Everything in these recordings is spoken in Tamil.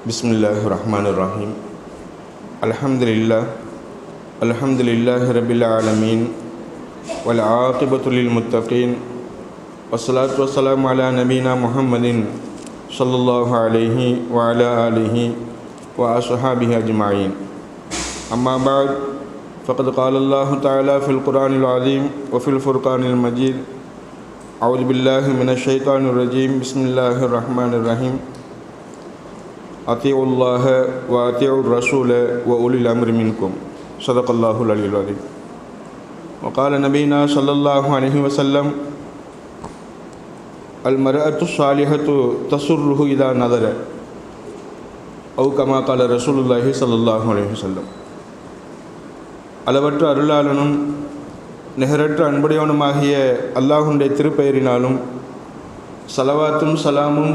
Bismillahirrahmanirrahim. Alhamdulillah rabbil alamin wal aqibatu lil muttaqin wassalatu wassalamu ala nabiyyina Muhammadin sallallahu alaihi wa ala alihi wa ashabihi ajma'in. Amma ba'd, faqad qala Allah ta'ala fil Qur'anil azim wa fil Furqanil majid. A'udzu billahi minasy syaithanir rajim. Bismillahirrahmanirrahim. Ati'ullaha wa ati'ur rasula wa ulil amri minkum. Sadaqallahul aliyyul azim. Wa qala nabiyina sallallahu alaihi wasallam, al-mar'atu salihatu tasurruhu idha nadara. Aw kama qala Rasulullah sallallahu alaihi wasallam. அளவற்ற அருளாளனும் நிகரற்ற அன்புடையவனுமாகிய அல்லாஹ்வுடைய திருப்பெயரினாலும் ஸலவாத்தும் ஸலாமும்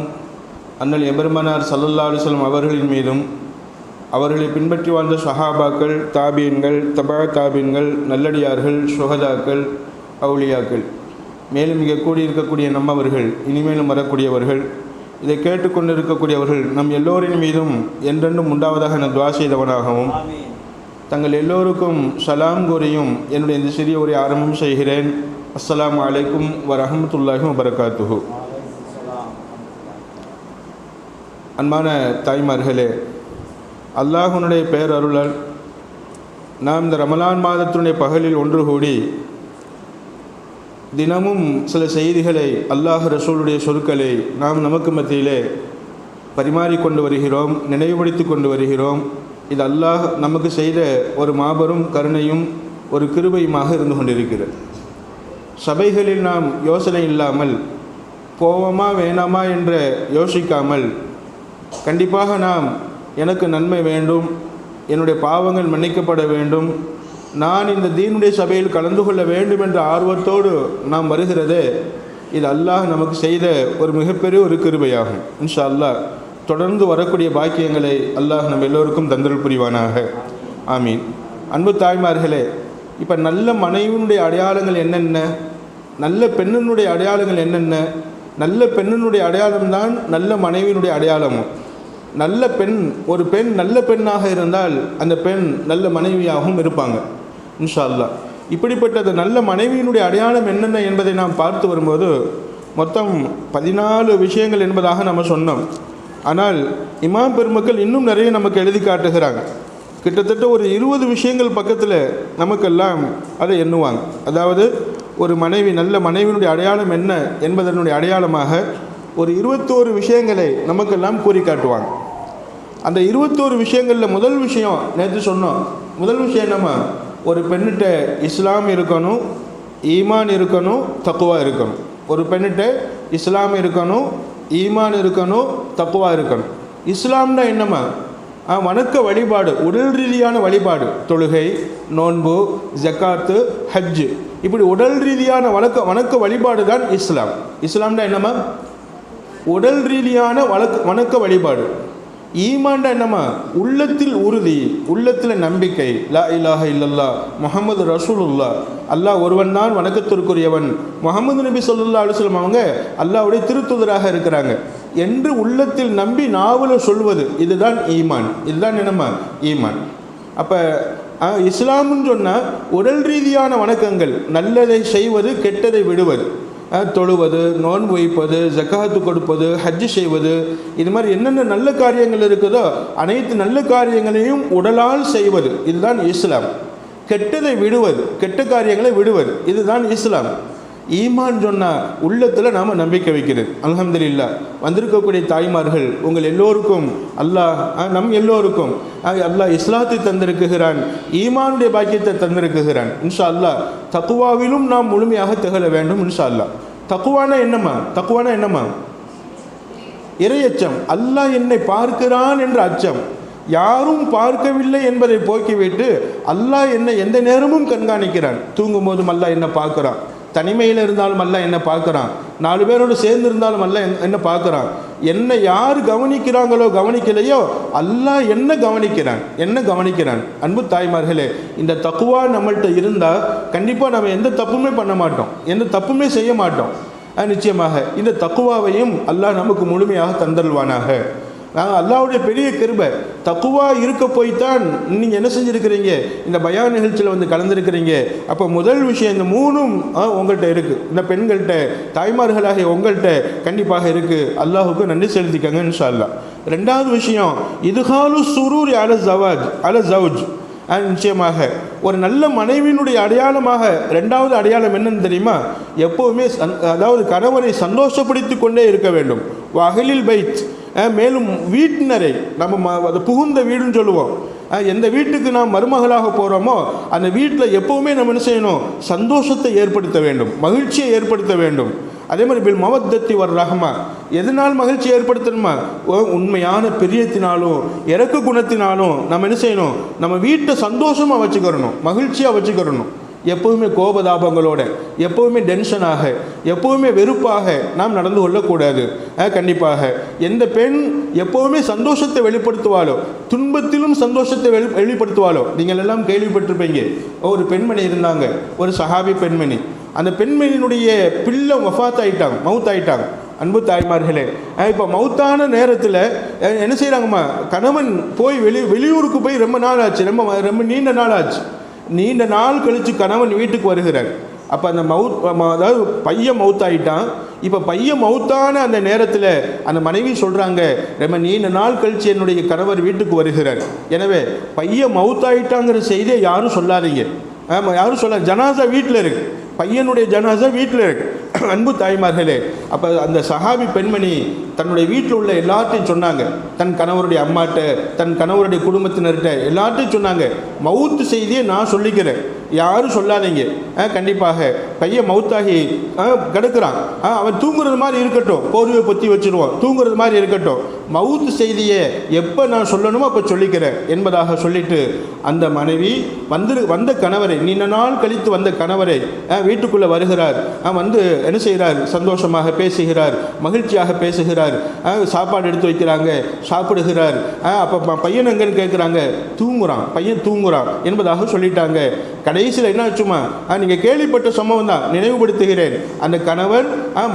அண்ணல் எம்பெருமானார் ஸல்லல்லாஹு அலைஹி வஸல்லம் அவர்களின் மீதும் அவர்களை பின்பற்றி வாழ்ந்த ஸஹாபாக்கள், தாபீன்கள், தபா தாபீன்கள், நல்லடியார்கள், ஷுஹதாக்கள், அவுலியாக்கள், மேலும் இங்கே கூடியிருக்கக்கூடிய நம்மவர்கள், இனிமேலும் வரக்கூடியவர்கள், இதை கேட்டுக்கொண்டிருக்கக்கூடியவர்கள் நம் எல்லோரின் மீதும் என்றென்றும் உண்டாவதாக நான் துஆ செய்தவனாகவும் தங்கள் எல்லோருக்கும் சலாம் கூறியும் என்னுடைய இந்த சிறிய உரை ஆரம்பம் செய்கிறேன். அஸ்ஸலாமு அலைக்கும் வரஹ்மத்துல்லாஹி வபரகாத்துஹு. அன்பான தாய்மார்களே, அல்லாஹ்வுடைய பேரருளால் நாம் இந்த ரமலான் மாதத்தினுடைய பகலில் ஒன்று கூடி தினமும் சில செய்திகளை, அல்லாஹ் ரசூலுடைய சொற்களை நாம் நமக்கு மத்தியிலே பரிமாறிக்கொண்டு வருகிறோம், நினைவுபடுத்தி கொண்டு வருகிறோம். இது அல்லாஹ் நமக்கு செய்த ஒரு மாபெரும் கருணையும் ஒரு கிருபையுமாக இருந்து கொண்டிருக்கிறது. சபைகளில் நாம் யோசனை இல்லாமல் போவோமா வேணாமா என்று யோசிக்காமல், கண்டிப்பாக நாம் எனக்கு நன்மை வேண்டும், என்னுடைய பாவங்கள் மன்னிக்கப்பட வேண்டும், நான் இந்த தீனுடைய சபையில் கலந்து கொள்ள வேண்டும் என்ற ஆர்வத்தோடு நாம் வருகிறதே, இது அல்லாஹ் நமக்கு செய்த ஒரு மிகப்பெரிய ஒரு கிருபையாகும். இன்ஷா அல்லாஹ் தொடர்ந்து வரக்கூடிய பாக்கியங்களை அல்லாஹ் நம்ம எல்லோருக்கும் தந்தருள் புரிவானாக. ஆமீன். அன்பு தாய்மார்களே, இப்போ நல்ல மனைவியினுடைய அடையாளங்கள் என்னென்ன, நல்ல பெண்ணினுடைய அடையாளங்கள் என்னென்ன? நல்ல பெண்ணினுடைய அடையாளம்தான் நல்ல மனைவியினுடைய அடையாளமும். நல்ல பெண், ஒரு பெண் நல்ல பெண்ணாக இருந்தால் அந்த பெண் நல்ல மனைவியாகவும் இருப்பாங்க இன்ஷா அல்லாஹ். இப்படிப்பட்ட நல்ல மனைவியினுடைய அடையாளம் என்னென்ன என்பதை நாம் பார்த்து வரும்போது மொத்தம் 14 விஷயங்கள் என்பதாக நம்ம சொன்னோம். ஆனால் இமாம் பெருமக்கள் இன்னும் நிறைய நமக்கு எழுதி காட்டுகிறாங்க. கிட்டத்தட்ட ஒரு 20 விஷயங்கள் பக்கத்தில் நமக்கெல்லாம் அதை எண்ணுவாங்க. அதாவது ஒரு மனைவி, நல்ல மனைவியினுடைய அடையாளம் என்ன என்பதனுடைய அடையாளமாக ஒரு 21 விஷயங்களை நமக்கெல்லாம் கூறி காட்டுவாங்க. அந்த 21 விஷயங்களில் முதல் விஷயம் நேற்று சொன்னோம். முதல் விஷயம் நம்ம ஒரு பெண்ணிட்ட இஸ்லாம் இருக்கணும், ஈமான் இருக்கணும், தக்குவா இருக்கணும். ஒரு பெண்ணிட்ட இஸ்லாம் இருக்கணும், ஈமான் இருக்கணும், தக்குவா இருக்கணும். இஸ்லாம்னா என்னம்மா? வணக்க வழிபாடு, உடல் ரீதியான வழிபாடு, தொழுகை, நோன்பு, ஜக்காத்து, ஹஜ்ஜு, இப்படி உடல் ரீதியான வணக்க வழிபாடு தான் இஸ்லாம். இஸ்லாம்னா என்னம்மா? உடல் ரீதியான வணக்க வழிபாடு. ஈமான்டா என்னம்மா? உள்ளத்தில் உறுதி, உள்ளத்தில் நம்பிக்கை, லா இலாஹ இல்லல்லாஹ் முஹம்மது ரசூலுல்லாஹ், அல்லாஹ் ஒருவன் தான் வணக்கத்திற்குரியவன், முஹம்மது நபி ஸல்லல்லாஹு அலைஹி வஸல்லம் அவங்க அல்லாஹ்வுடைய திருத்தூதராக இருக்கிறாங்க என்று உள்ளத்தில் நம்பி நாவல சொல்வது, இதுதான் ஈமான். இதுதான் என்னம்மா? ஈமான். அப்போ இஸ்லாம்னு சொன்னால் உடல் ரீதியான வணக்கங்கள், நல்லதை செய்வது, கெட்டதை விடுவது, தொழுவது, நோன்பு வைப்பது, ஜக்காத்து கொடுப்பது, ஹஜ்ஜு செய்வது, இது மாதிரி என்னென்ன நல்ல காரியங்கள் இருக்குதோ அனைத்து நல்ல காரியங்களையும் உடலால் செய்வது, இதுதான் இஸ்லாம். கெட்டதை விடுவது, கெட்ட காரியங்களை விடுவது, இதுதான் இஸ்லாம். ஈமான் சொன்னால் உள்ளத்தில் நாம் நம்பிக்கை வைக்கிறது. அல்ஹம்துலில்லாஹ், வந்திருக்கக்கூடிய தாய்மார்கள் உங்கள் எல்லோருக்கும் அல்லாஹ், நம் எல்லோருக்கும் அல்லாஹ் இஸ்லாத்தை தந்திருக்குகிறான், ஈமானுடைய பாக்கியத்தை தந்திருக்குகிறான். இன்ஷா அல்லாஹ் தக்குவாவிலும் நாம் முழுமையாக திகழ வேண்டும் இன்ஷா அல்லாஹ். தக்குவானா என்னம்மா? தக்குவானா என்னம்மா? இறையச்சம். அல்லாஹ் என்னை பார்க்கிறான் என்ற அச்சம். யாரும் பார்க்கவில்லை என்பதை போக்கிவிட்டு அல்லாஹ் என்னை எந்த நேரமும் கண்காணிக்கிறான். தூங்கும் போதும் அல்லாஹ் என்ன பார்க்குறான், தனிமையில் இருந்தாலும் அல்லாஹ் என்ன பார்க்குறான், 4 பேரோடு சேர்ந்து இருந்தாலும் அல்லாஹ் என்ன பார்க்குறான். என்னை யார் கவனிக்கிறாங்களோ கவனிக்கலையோ அல்லாஹ் என்ன கவனிக்கிறான். அன்பு தாய்மார்களே, இந்த தக்குவா நம்மள்கிட்ட இருந்தால் கண்டிப்பாக நம்ம எந்த தப்புமே பண்ண மாட்டோம், எந்த தப்புமே செய்ய மாட்டோம். நிச்சயமாக இந்த தக்குவாவையும் அல்லாஹ் நமக்கு முழுமையாக தந்தருள்வானாக. அல்லாஹ்வுடைய பெரிய கிருபை. தக்குவா இருக்க போய்த்தான் நீங்கள் என்ன செஞ்சுருக்கிறீங்க, இந்த பயான் நிகழ்ச்சியில் வந்து கலந்துருக்கிறீங்க. அப்போ முதல் விஷயம் இந்த மூணும் உங்கள்கிட்ட இருக்குது. இந்த பெண்கள்கிட்ட, தாய்மார்களாகிய உங்கள்கிட்ட கண்டிப்பாக இருக்குது. அல்லாஹுக்கு நன்றி செலுத்திக்கங்க இன்ஷா அல்லாஹ். ரெண்டாவது விஷயம், இதுகாலு சுரூர் அல ஜவுஜ். நிச்சயமாக ஒரு நல்ல மனைவியினுடைய அடையாளமாக ரெண்டாவது அடையாளம் என்னன்னு தெரியுமா? எப்போவுமே அதாவது கணவனை சந்தோஷப்படுத்தி கொண்டே இருக்க வேண்டும். அகலில் பைத், மேலும் வீட்டினரை நம்ம அது புகுந்த வீடுன்னு சொல்லுவோம். எந்த வீட்டுக்கு நாம் மருமகளாக போகிறோமோ அந்த வீட்டில் எப்போவுமே நம்ம என்ன செய்யணும், சந்தோஷத்தை ஏற்படுத்த வேண்டும், மகிழ்ச்சியை ஏற்படுத்த வேண்டும். அதே மாதிரி பில் மவத்தத்தி வர் ரஹ்மா, எதனால் மகிழ்ச்சி ஏற்படுத்தணுமா? உண்மையான பிரியத்தினாலும் இறக்க குணத்தினாலும் நம்ம என்ன செய்யணும், நம்ம வீட்டை சந்தோஷமாக வச்சுக்கிறணும், மகிழ்ச்சியாக வச்சுக்கிறணும். எப்போவுமே கோபதாபங்களோட, எப்போவுமே டென்ஷனாக, எப்போவுமே வெறுப்பாக நாம் நடந்து கொள்ளக்கூடாது. கண்டிப்பாக எந்த பெண் எப்போவுமே சந்தோஷத்தை வெளிப்படுத்துவாளோ, துன்பத்திலும் சந்தோஷத்தை வெளிப்படுத்துவாளோ, நீங்கள் எல்லாம் கேள்விப்பட்டிருப்பீங்க. ஒரு பெண்மணி இருந்தாங்க, ஒரு சஹாபி பெண்மணி. அந்த பெண்மணியினுடைய பிள்ளை வஃபாத் ஆகிட்டாங்க, மவுத் ஆகிட்டாங்க. அன்பு தாய்மார்களே, இப்போ மவுத்தான நேரத்தில் என்ன செய்கிறாங்கம்மா, கணவன் போய் வெளியூருக்கு போய் ரொம்ப நாள் ஆச்சு, ரொம்ப நீண்ட நாள் ஆச்சு. நீண்ட நாள் கழித்து கணவன் வீட்டுக்கு வருகிறார். அப்போ அந்த அதாவது பையன் மவுத்தாயிட்டான். இப்போ பையன் மவுத்தான அந்த நேரத்தில் அந்த மனைவி சொல்கிறாங்க, ரொம்ப நீண்ட நாள் கழித்து என்னுடைய கணவர் வீட்டுக்கு வருகிறார். எனவே பையன் மவுத்தாயிட்டாங்கிற செய்தியை யாரும் சொல்லாதீங்க. யாரும் சொல்ல, ஜனாசா வீட்டில் இருக்குது, பையனுடைய ஜனாசா வீட்டில் இருக்குது. அன்பு தாய்மார்களே, அப்போ அந்த சஹாபி பெண்மணி தன்னுடைய வீட்டில் உள்ள எல்லாத்தையும் சொன்னாங்க. தன் கணவருடைய அம்மாட்ட, தன் கணவருடைய குடும்பத்தினர்கிட்ட எல்லாத்தையும் சொன்னாங்க. மவுத்து செய்தியை நான் சொல்லிக்கிறேன், யாரும் சொல்லாதீங்க. கண்டிப்பாக பையன் மவுத்தாகி கிடக்கிறான், அவன் தூங்குறது மாதிரி இருக்கட்டும், போர்வையை பொத்தி வச்சுருவான், தூங்குறது மாதிரி இருக்கட்டும், மவுத்து செய்தியை எப்போ நான் சொல்லணுமோ அப்போ சொல்லிக்கிறேன் என்பதாக சொல்லிட்டு அந்த மனைவி வந்த கணவரை, நீண்ட நாள் கழித்து வந்த கணவரை வீட்டுக்குள்ளே வருகிறார். வந்து என்ன செய்கிறார், சந்தோஷமாக பேசுகிறார், மகிழ்ச்சியாக பேசுகிறார். சாப்பாடு எடுத்து வைக்கிறாங்க, சாப்பிடுகிறார். அப்போ பையன் எங்கன்னு கேட்குறாங்க, தூங்குறான், பையன் தூங்குறான் என்பதாக சொல்லிட்டாங்க. கடைசியில் என்ன ஆச்சுமா, நீங்கள் கேள்விப்பட்ட சம்பவம் தான், நினைவுபடுத்துகிறேன். அந்த கணவன்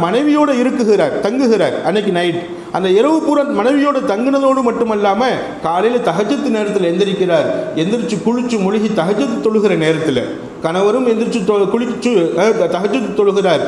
மனைவியோடு இருக்குகிறார், தங்குகிறார். அன்னைக்கு நைட் அந்த இரவு பூரா மனைவியோடு தங்குனதோடு மட்டுமல்லாமல் காலையில் தஹஜ்ஜத் நேரத்தில் எந்திரிச்சு குளிச்சு முழுகி தஹஜ்ஜத் தொழுகிற நேரத்தில் கணவரும் எந்திரிச்சு குளிச்சு தஹஜ்ஜத் தொழுகிறார்,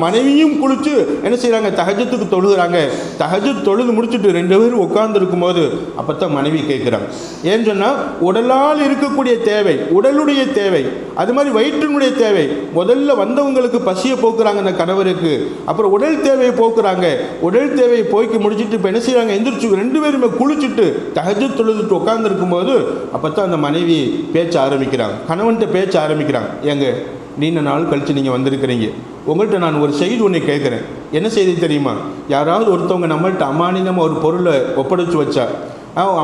மனைவியும் குளிச்சு என்ன செய்கிறாங்க, தஹஜ்ஜத்துக்கு தொழுகிறாங்க. தஹஜ்ஜத் தொழுது முடிச்சுட்டு 2 பேரும் உட்கார்ந்து இருக்கும்போது அப்போ தான் மனைவி கேட்குறாங்க. ஏன்னு சொன்னால் உடலால் இருக்கக்கூடிய தேவை, உடலுடைய தேவை, அது மாதிரி வயிற்றினுடைய தேவை. முதல்ல வந்தவங்களுக்கு பசியை போக்குறாங்க அந்த கணவருக்கு, அப்புறம் உடல் தேவையை போக்குறாங்க. உடல் தேவையை போய்க்கு முடிச்சுட்டு இப்போ என்ன செய்கிறாங்க, எந்திரிச்சு 2 பேருமே குளிச்சுட்டு தஹஜ்ஜத் தொழுதுட்டு உட்கார்ந்துருக்கும் போது அப்போ தான் அந்த மனைவி பேச்ச ஆரம்பிக்கிறாங்க, கணவன்கிட்ட பேச்ச ஆரம்பிக்கிறாங்க. ஏங்க, நீண்ட நாள் கழித்து நீங்கள் வந்திருக்கிறீங்க, உங்கள்கிட்ட நான் ஒரு செய்தி ஒன்று கேட்குறேன். என்ன செய்தி தெரியுமா? யாராவது ஒருத்தவங்க நம்மள்கிட்ட அமானிதமாக ஒரு பொருளை ஒப்படைச்சு வச்சா,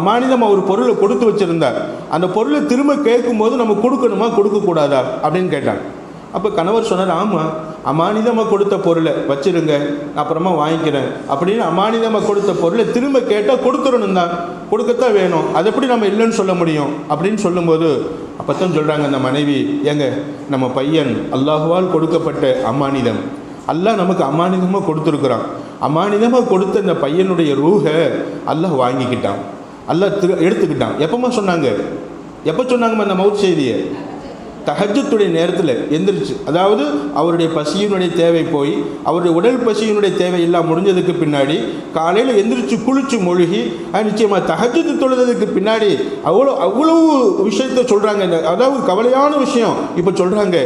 அமானிதமாக ஒரு பொருளை கொடுத்து வச்சுருந்தா, அந்த பொருளை திரும்ப கேட்கும்போது நம்ம கொடுக்கணுமா கொடுக்கக்கூடாதா அப்படின்னு கேட்டாங்க. அப்போ கணவர் சொன்னார், ஆமாம், அமானிதமாக கொடுத்த பொருளை வச்சுருங்க, அப்புறமா வாங்கிக்கிறேன் அப்படின்னு அமானிதமாக கொடுத்த பொருளை திரும்ப கேட்டால் கொடுத்துடணும் தான், கொடுக்கத்தான் வேணும், அது எப்படி நம்ம இல்லைன்னு சொல்ல முடியும் அப்படின்னு சொல்லும்போது அப்போ தான் சொல்கிறாங்க அந்த மனைவி, ஏங்க, நம்ம பையன் அல்லாஹுவால் கொடுக்கப்பட்ட அமானிதம், அல்லாஹ் நமக்கு அமானிதமாக கொடுத்துருக்குறான். அமானிதமாக கொடுத்த இந்த பையனுடைய ரூஹை அல்லாஹ் வாங்கிக்கிட்டான், அல்லாஹ் எடுத்துக்கிட்டான். எப்போமா சொன்னாங்க, எப்போ சொன்னாங்கம்மா அந்த மவுத் செய்தியை? தஹஜ்ஜத்துடைய நேரத்தில் எந்திரிச்சு, அதாவது அவருடைய பசியினுடைய தேவை போய் அவருடைய உடல் பசியினுடைய தேவை எல்லாம் முடிஞ்சதுக்கு பின்னாடி காலையில் எந்திரிச்சு குளிச்சு மொழிகி நிச்சயமாக தஹஜ்ஜத் தொழுதுக்கு பின்னாடி அவ்வளவு விஷயத்த சொல்கிறாங்க. அதாவது கவலையான விஷயம் இப்போ சொல்கிறாங்க.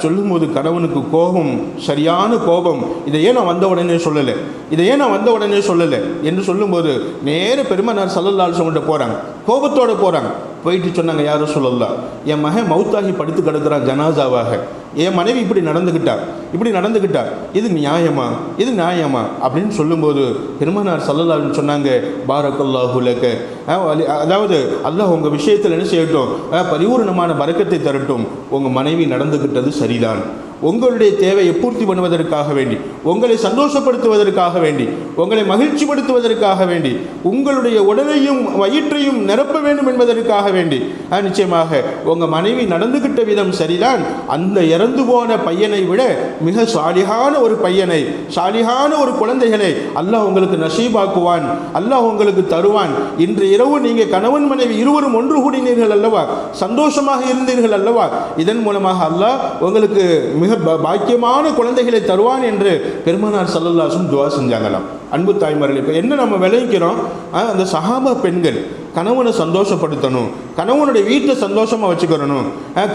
சொல்லும்போது கணவனுக்கு கோபம், சரியான கோபம். இதை ஏன் நான் வந்த உடனே சொல்லலை என்று சொல்லும்போது நேர பெருமானார் ஸல்லல்லாஹு அலைஹி வஸல்லம் போகிறாங்க, கோபத்தோடு போகிறாங்க. போயிட்டு சொன்னாங்க, யார் ரசூலல்லாஹ், என் மகன் மவுத்தாகி படுத்து கிடக்கிறான் ஜனாசாவாக, என் மனைவி இப்படி நடந்துக்கிட்டா, இது நியாயமா அப்படின்னு சொல்லும்போது பெருமானார் ஸல்லல்லாஹு அலைஹி வஸல்லம் சொன்னாங்க, பாரக்கல்லாஹு லக, அதாவது அல்லாஹ் உங்கள் விஷயத்தில் என்ன செய்யட்டும், பரிபூர்ணமான பரக்கத்தை தரட்டும், உங்கள் மனைவி நடந்துக்கிட்டது சரிதான், உங்களுடைய தேவையை பூர்த்தி பண்ணுவதற்காக வேண்டி, உங்களை சந்தோஷப்படுத்துவதற்காக வேண்டி, உங்களை மகிழ்ச்சிப்படுத்துவதற்காக வேண்டி, உங்களுடைய உடலையும் வயிற்றையும் நிரப்ப வேண்டும் என்பதற்காக வேண்டி நிச்சயமாக உங்கள் மனைவி நடந்துகிட்ட விதம் சரிதான். அந்த இறந்து போன பையனை விட மிக சாலிகான ஒரு பையனை, சாலிகான ஒரு குழந்தைகளை அல்லாஹ் உங்களுக்கு நசீபாக்குவான், அல்லாஹ் உங்களுக்கு தருவான். இன்று இரவு நீங்கள் கணவன் மனைவி இருவரும் ஒன்று கூடினீர்கள் அல்லவா, சந்தோஷமாக இருந்தீர்கள் அல்லவா, இதன் மூலமாக அல்லாஹ் உங்களுக்கு மிக பாக்கியமான குழந்தைகளை தருவான் என்று பெருமானார் ஸல்லல்லாஹு அலைஹி வஸல்லம் துஆ செஞ்சாங்களாம். அன்பு தாய்மார்கள், இப்போ என்ன நம்ம விளைவிக்கிறோம்? அந்த சஹாபா பெண்கள் கணவனை சந்தோஷப்படுத்தணும், கணவனுடைய வீட்டை சந்தோஷமாக வச்சுக்கிறணும்.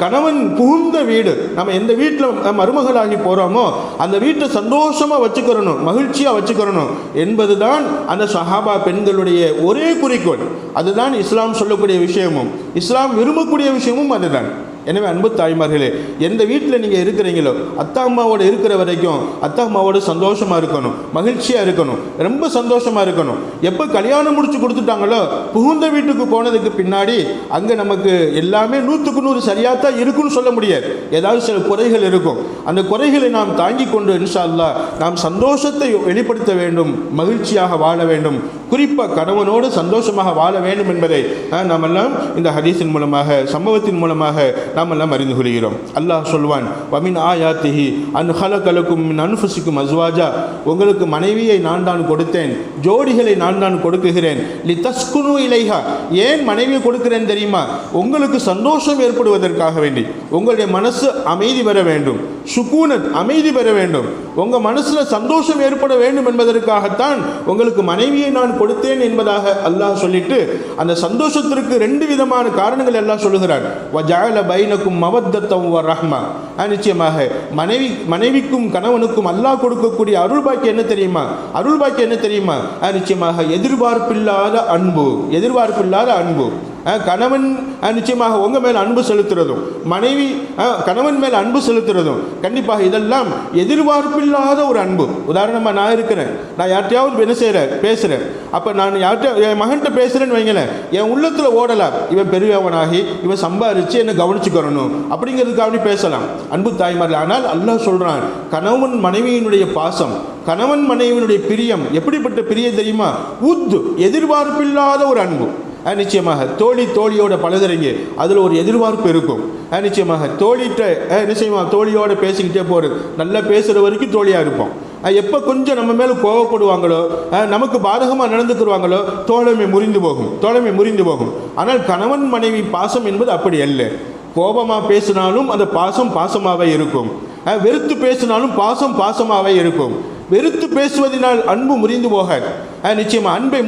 கணவன் புகுந்த வீடு, நம்ம எந்த வீட்டில் மருமகளாகி போகிறோமோ அந்த வீட்டை சந்தோஷமாக வச்சுக்கிறணும், மகிழ்ச்சியாக வச்சுக்கிறணும் என்பது தான் அந்த சஹாபா பெண்களுடைய ஒரே குறிக்கோள். அதுதான் இஸ்லாம் சொல்லக்கூடிய விஷயமும், இஸ்லாம் விரும்பக்கூடிய விஷயமும் அதுதான். எனவே அன்பு தாய்மார்களே, எந்த வீட்டில் நீங்கள் இருக்கிறீங்களோ அத்தா அம்மாவோடு இருக்கிற வரைக்கும் அத்தா அம்மாவோடு சந்தோஷமாக இருக்கணும், மகிழ்ச்சியாக இருக்கணும், ரொம்ப சந்தோஷமாக இருக்கணும். எப்போ கல்யாணம் முடிச்சு கொடுத்துட்டாங்களோ புகுந்த வீட்டுக்கு போனதுக்கு பின்னாடி அங்கே நமக்கு எல்லாமே 100க்கு 100 சரியாக தான் இருக்குன்னு சொல்ல முடியாது. ஏதாவது சில குறைகள் இருக்கும். அந்த குறைகளை நாம் தாங்கி கொண்டு இன்ஷா அல்லாஹ் நாம் சந்தோஷத்தை வெளிப்படுத்த வேண்டும், மகிழ்ச்சியாக வாழ வேண்டும், குறிப்பாக கணவனோடு சந்தோஷமாக வாழ வேண்டும் என்பதை நாம் எல்லாம் இந்த ஹதீஸின் மூலமாக, சம்பவத்தின் மூலமாக நாம் எல்லாம் அறிந்து கொள்கிறோம். அல்லாஹ் சொல்வான், வமின் ஆயாத்திஹி அன் ஹலகலக்கும் மின் அன்ஃபுசிக்கும் அஸ்வாஜா, உங்களுக்கு மனைவியை நான் தான் கொடுத்தேன், ஜோடிகளை நான் தான் கொடுக்குகிறேன். லி தஸ்குனு இலைஹா, ஏன் மனைவியை கொடுக்கிறேன் தெரியுமா? உங்களுக்கு சந்தோஷம் ஏற்படுவதற்காக வேண்டி, உங்களுடைய மனசு அமைதி பெற வேண்டும், சுக்கூனத் அமைதி பெற வேண்டும், உங்கள் மனசில் சந்தோஷம் ஏற்பட வேண்டும் என்பதற்காகத்தான் உங்களுக்கு மனைவியை நான் கொடுத்தேன் என்பதாக அல்லாஹ் சொல்லிட்டு அந்த சந்தோஷத்திற்கு 2 விதமான காரணங்கள் எல்லாம் சொல்லுகிறான். வஜஅல பைனக்கும் மவத்தத்தம் வ ரஹ்மா, நிச்சயமாக மனைவிக்கும் கணவனுக்கும் அல்லாஹ் கொடுக்கக்கூடிய அருள்பாக்கி என்ன தெரியுமா? அருள்பாக்கி என்ன தெரியுமா? நிச்சயமாக எதிர்பார்ப்பில்லாத அன்பு, எதிர்பார்ப்பில்லாத அன்பு. கணவன் நிச்சயமாக உங்கள் மேல் அன்பு செலுத்துறதும், மனைவி கணவன் மேல் அன்பு செலுத்துறதும், கண்டிப்பாக இதெல்லாம் எதிர்பார்ப்பில்லாத ஒரு அன்பு. உதாரணமாக நான் இருக்கிறேன், நான் யார்கிட்டையாவது என்ன செய்கிறேன், பேசுகிறேன். அப்போ நான் யார்கிட்ட என் மகன்கிட்ட பேசுகிறேன்னு வைங்களேன், என் உள்ளத்தில் ஓடலாம், இவன் பெரியவனாகி இவன் சம்பாதிச்சு என்னை கவனிச்சுக்கிறணும் அப்படிங்கிறதுக்காக பேசலாம். அன்பு தாய்மார்கள், ஆனால் அல்லாஹ் சொல்கிறான், கணவன் மனைவியினுடைய பாசம், கணவன் மனைவியினுடைய பிரியம் எப்படிப்பட்ட பிரியம் தெரியுமா? எதிர்பார்ப்பில்லாத ஒரு அன்பு. நிச்சயமாக தோழியோட பழகுறீங்க, அதில் ஒரு எதிர்பார்ப்பு இருக்கும். நிச்சயமாக தோழியோட பேசிக்கிட்டே போகிறது, நல்லா பேசுகிற வரைக்கும் தோழியாக இருப்போம். எப்போ கொஞ்சம் நம்ம மேலே கோவப்படுவாங்களோ, நமக்கு பாதகமாக நடந்துக்குருவாங்களோ தோழமை முறிந்து போகும். ஆனால் கணவன் மனைவி பாசம் என்பது அப்படி அல்ல. கோபமாக பேசினாலும் அந்த பாசம் பாசமாகவே இருக்கும், வெறுத்து பேசினாலும் பாசம் பாசமாகவே இருக்கும். வெறுத்து பேசுவதனால் அன்பு முறிந்து போகாது. நிச்சயமாக அன்பை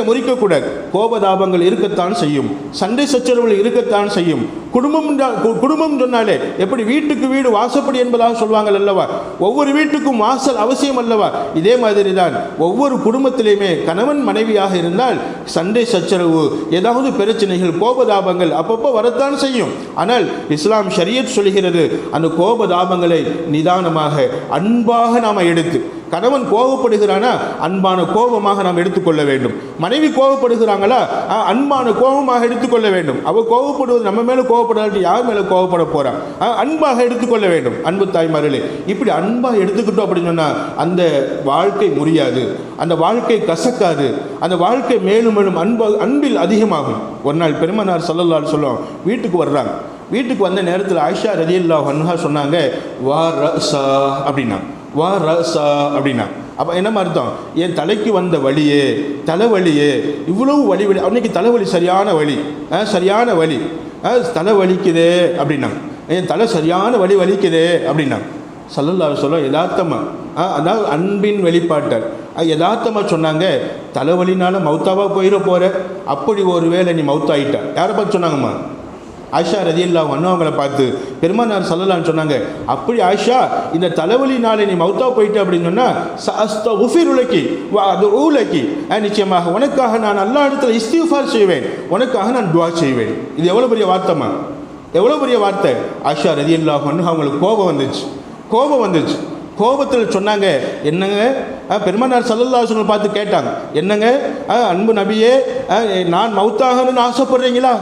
முறிக்கக்கூடாது. கோபதாபங்கள் இருக்கத்தான் செய்யும், சண்டை சச்சரவுகள் இருக்கத்தான் செய்யும். குடும்பம் சொன்னாலே எப்படி வீட்டுக்கு வீடு வாசப்படி என்பதாக சொல்வாங்கள் அல்லவா, ஒவ்வொரு வீட்டுக்கும் வாசல் அவசியம் அல்லவா, இதே மாதிரி தான் ஒவ்வொரு குடும்பத்திலையுமே கணவன் மனைவியாக இருந்தால் சண்டை சச்சரவு, ஏதாவது பிரச்சனைகள், கோபதாபங்கள் அப்பப்போ வரத்தான் செய்யும். ஆனால் இஸ்லாம் ஷரியத் சொல்கிறது, அந்த கோபதாபங்களை நிதானமாக அன்பாக நாம் எடுத்து, கணவன் கோபப்படுகிறானா அன்பான கோபமாக நாம் எடுத்துக்கொள்ள வேண்டும், மனைவி கோபப்படுகிறாங்களா அன்பான கோபமாக எடுத்துக்கொள்ள வேண்டும். அவள் கோபப்படுவது நம்ம மேலே கோபப்படாட்டி யார் மேலே கோபப்பட போகிறான், அன்பாக எடுத்துக்கொள்ள வேண்டும். அன்பு தாய்மார்களே, இப்படி அன்பாக எடுத்துக்கிட்டோம் அப்படின்னு சொன்னால் அந்த வாழ்க்கை முறியாது, அந்த வாழ்க்கை கசக்காது, அந்த வாழ்க்கை மேலும் மேலும் அன்பில் அதிகமாகும். ஒரு நாள் பெருமானார் ஸல்லல்லாஹு அலைஹி வஸல்லம் வீட்டுக்கு வர்றாங்க. வீட்டுக்கு வந்த நேரத்தில் ஆயிஷா ரலியல்லாஹு அன்ஹா சொன்னாங்க, வா ரஸா அப்படின்னா. அப்போ என்ன அர்த்தம்? என் தலைக்கு வந்த தலைவலியே இவ்வளவு வலி, அன்னைக்கு தலைவலி சரியான வலி, தலை வலிக்குதே அப்படின்னா, என் தலை சரியான வலிக்குதே அப்படின்னா. ஸல்லல்லாஹு அலைஹி வஸல்லம் யதார்த்தமாக, அதாவது அன்பின் வெளிப்பாட்டார் யதார்த்தமாக சொன்னாங்க, தலைவலினால மௌத்தாவாக போகிற அப்படி ஒரு வேளை நீ மௌத்தாயிட்ட. யாரை பார்த்து சொன்னாங்கம்மா? ஆயிஷா ரலியல்லாஹு அன்ஹா அவங்கள பார்த்து பெருமானார் ஸல்லல்லாஹு அலைஹி சொன்னாங்க, அப்படி ஆயிஷா இந்த தலைவலினாலே நீ மௌத்தா போயிட்டு அப்படின்னு சொன்னால் சஅஸ்தக்ஃபிரு லகி வ அதுஉ லகி, நிச்சயமாக உனக்காக நான் அல்லாஹ் இடத்துல இஸ்திக்ஃபார் செய்வேன், உனக்காக நான் துஆ செய்வேன். இது எவ்வளோ பெரிய வார்த்தைமா, எவ்வளோ பெரிய வார்த்தை. ஆயிஷா ரலியல்லாஹு அன்ஹா அவங்களுக்கு கோபம் வந்துச்சு. கோபத்தில் சொன்னாங்க, என்னங்க பெருமானார் ஸல்லல்லாஹு அலைஹி வஸல்லம் பார்த்து கேட்டாங்க, என்னங்க அன்பு நபியே, நான் மௌத்தாகணும்னு ஆசைப்படுறீங்களா?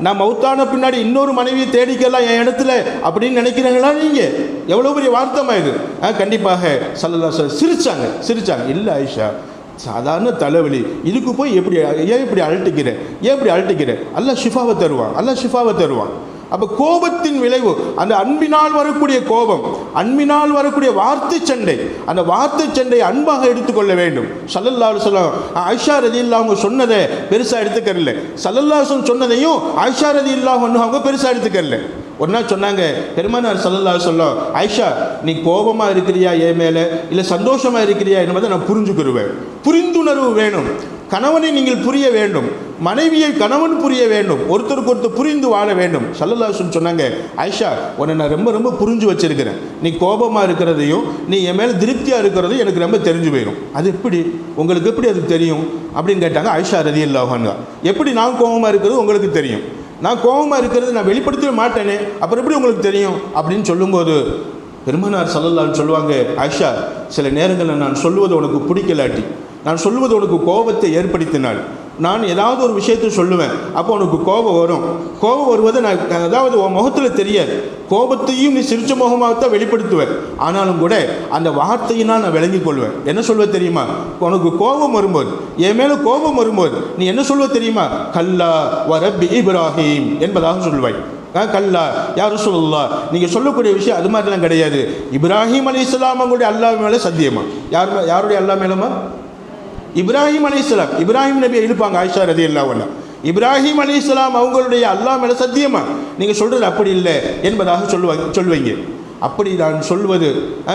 நான் மௌத்தான பின்னாடி இன்னொரு மனைவியை தேடிக்கலாம் என் இடத்துல அப்படின்னு நினைக்கிறீங்களா நீங்கள்? எவ்வளோ பெரிய வார்த்தைமா இது. கண்டிப்பாக ஸல்லல்லாஹு அலைஹி வஸல்லம் சிரிச்சாங்க. இல்லை ஆயிஷா, சாதாரண தலைவலி, இதுக்கு போய் ஏன் இப்படி அழட்டிக்கிற, அல்லாஹ் ஷிஃபாவை தருவான். அப்போ கோபத்தின் விளைவு, அந்த அன்பினால் வரக்கூடிய கோபம், அன்பினால் வரக்கூடிய வார்த்தை சண்டை, அந்த வார்த்தை சண்டை அன்பாக எடுத்துக்கொள்ள வேண்டும். ஸல்லல்லாஹு அலைஹி வஸல்லம் ஆயிஷா ரலியல்லாஹு அவங்க சொன்னதை பெருசாக எடுத்துக்கறல, ஸல்லல்லாஹு அலைஹி வஸல்லம் சொன்னதையும் ஆயிஷா ரலியல்லாஹு அவங்க பெருசாக எடுத்துக்கறல. ஒரு நாள் சொன்னாங்க பெருமானார் ஸல்லல்லாஹு அலைஹி வஸல்லம், ஆயிஷா நீ கோபமாக இருக்கிறியா என் மேலே, இல்லை சந்தோஷமாக இருக்கிறியா என்பதை நான் புரிஞ்சுக்கிடுவேன். புரிந்துணர்வு வேணும். கணவனை நீங்கள் புரிய வேண்டும், மனைவியை கணவன் புரிய வேண்டும், ஒருத்தருக்கு ஒருத்தர் புரிந்து வாழ வேண்டும். ஸல்லல்லாஹு அலைஹி வஸல்லம் சொன்னாங்க, ஆயிஷா உன்னை நான் ரொம்ப புரிஞ்சு வச்சிருக்கிறேன், நீ கோபமாக இருக்கிறதையும் நீ என் மேலே திருப்தியாக இருக்கிறதையும் எனக்கு ரொம்ப தெரிஞ்சு போயிடும். அது எப்படி உங்களுக்கு எப்படி அது தெரியும் அப்படின்னு கேட்டாங்க ஆயிஷா ரலியல்லாஹு அன்ஹா. எப்படி நான் கோபமாக இருக்கிறது உங்களுக்கு தெரியும், நான் கோபமாக இருக்கிறது நான் வெளிப்படுத்தவே மாட்டேனே, அப்புறம் எப்படி உங்களுக்கு தெரியும் அப்படின்னு சொல்லும்போது பெருமானார் ஸல்லல்லாஹு அலைஹி சொல்லுவாங்க, ஆயிஷா சில நேரங்களில் நான் சொல்லுவது உனக்கு பிடிக்கலாட்டி, நான் சொல்லுவது உனக்கு கோபத்தை ஏற்படுத்தினால், நான் ஏதாவது ஒரு விஷயத்தை சொல்லுவேன், அப்போ உனக்கு கோபம் வரும். கோபம் வருவதை நான் அதாவது உன் முகத்தில் தெரியாது, கோபத்தையும் நீ சிரிச்ச முகமாகத்தான் வெளிப்படுத்துவேன். ஆனாலும் கூட அந்த வார்த்தையினால் நான் விளங்கிக் கொள்வேன். என்ன சொல்வது தெரியுமா, உனக்கு கோபம் வரும்போது, என் மேலே கோபம் வரும்போது நீ என்ன சொல்வது தெரியுமா, கல்லா வ ரப்பி இப்ராஹிம் என்பதாக சொல்வாய். கல்லா யா ரசூலுல்லாஹ், நீங்கள் சொல்லக்கூடிய விஷயம் அது மாதிரிலாம் கிடையாது. இப்ராஹிம் அலைஹிஸ்ஸலாம் அவங்களுடைய அல்லாஹ் மேலே சத்தியமா, யாருடைய அல்லாஹ் மேலமா, இப்ராஹிம் அலைஹிஸ்ஸலாம், இப்ராஹிம் நபியை இழுப்பாங்க ஆயிஷா ரலியல்லாஹு அன்ஹா. இப்ராஹிம் அலைஹிஸ்ஸலாம் அவங்களுடைய அல்லாஹ் மேலே சத்தியமா, நீங்கள் சொல்கிறது அப்படி இல்லை என்பதாக சொல்வீங்க. அப்படி நான் சொல்வது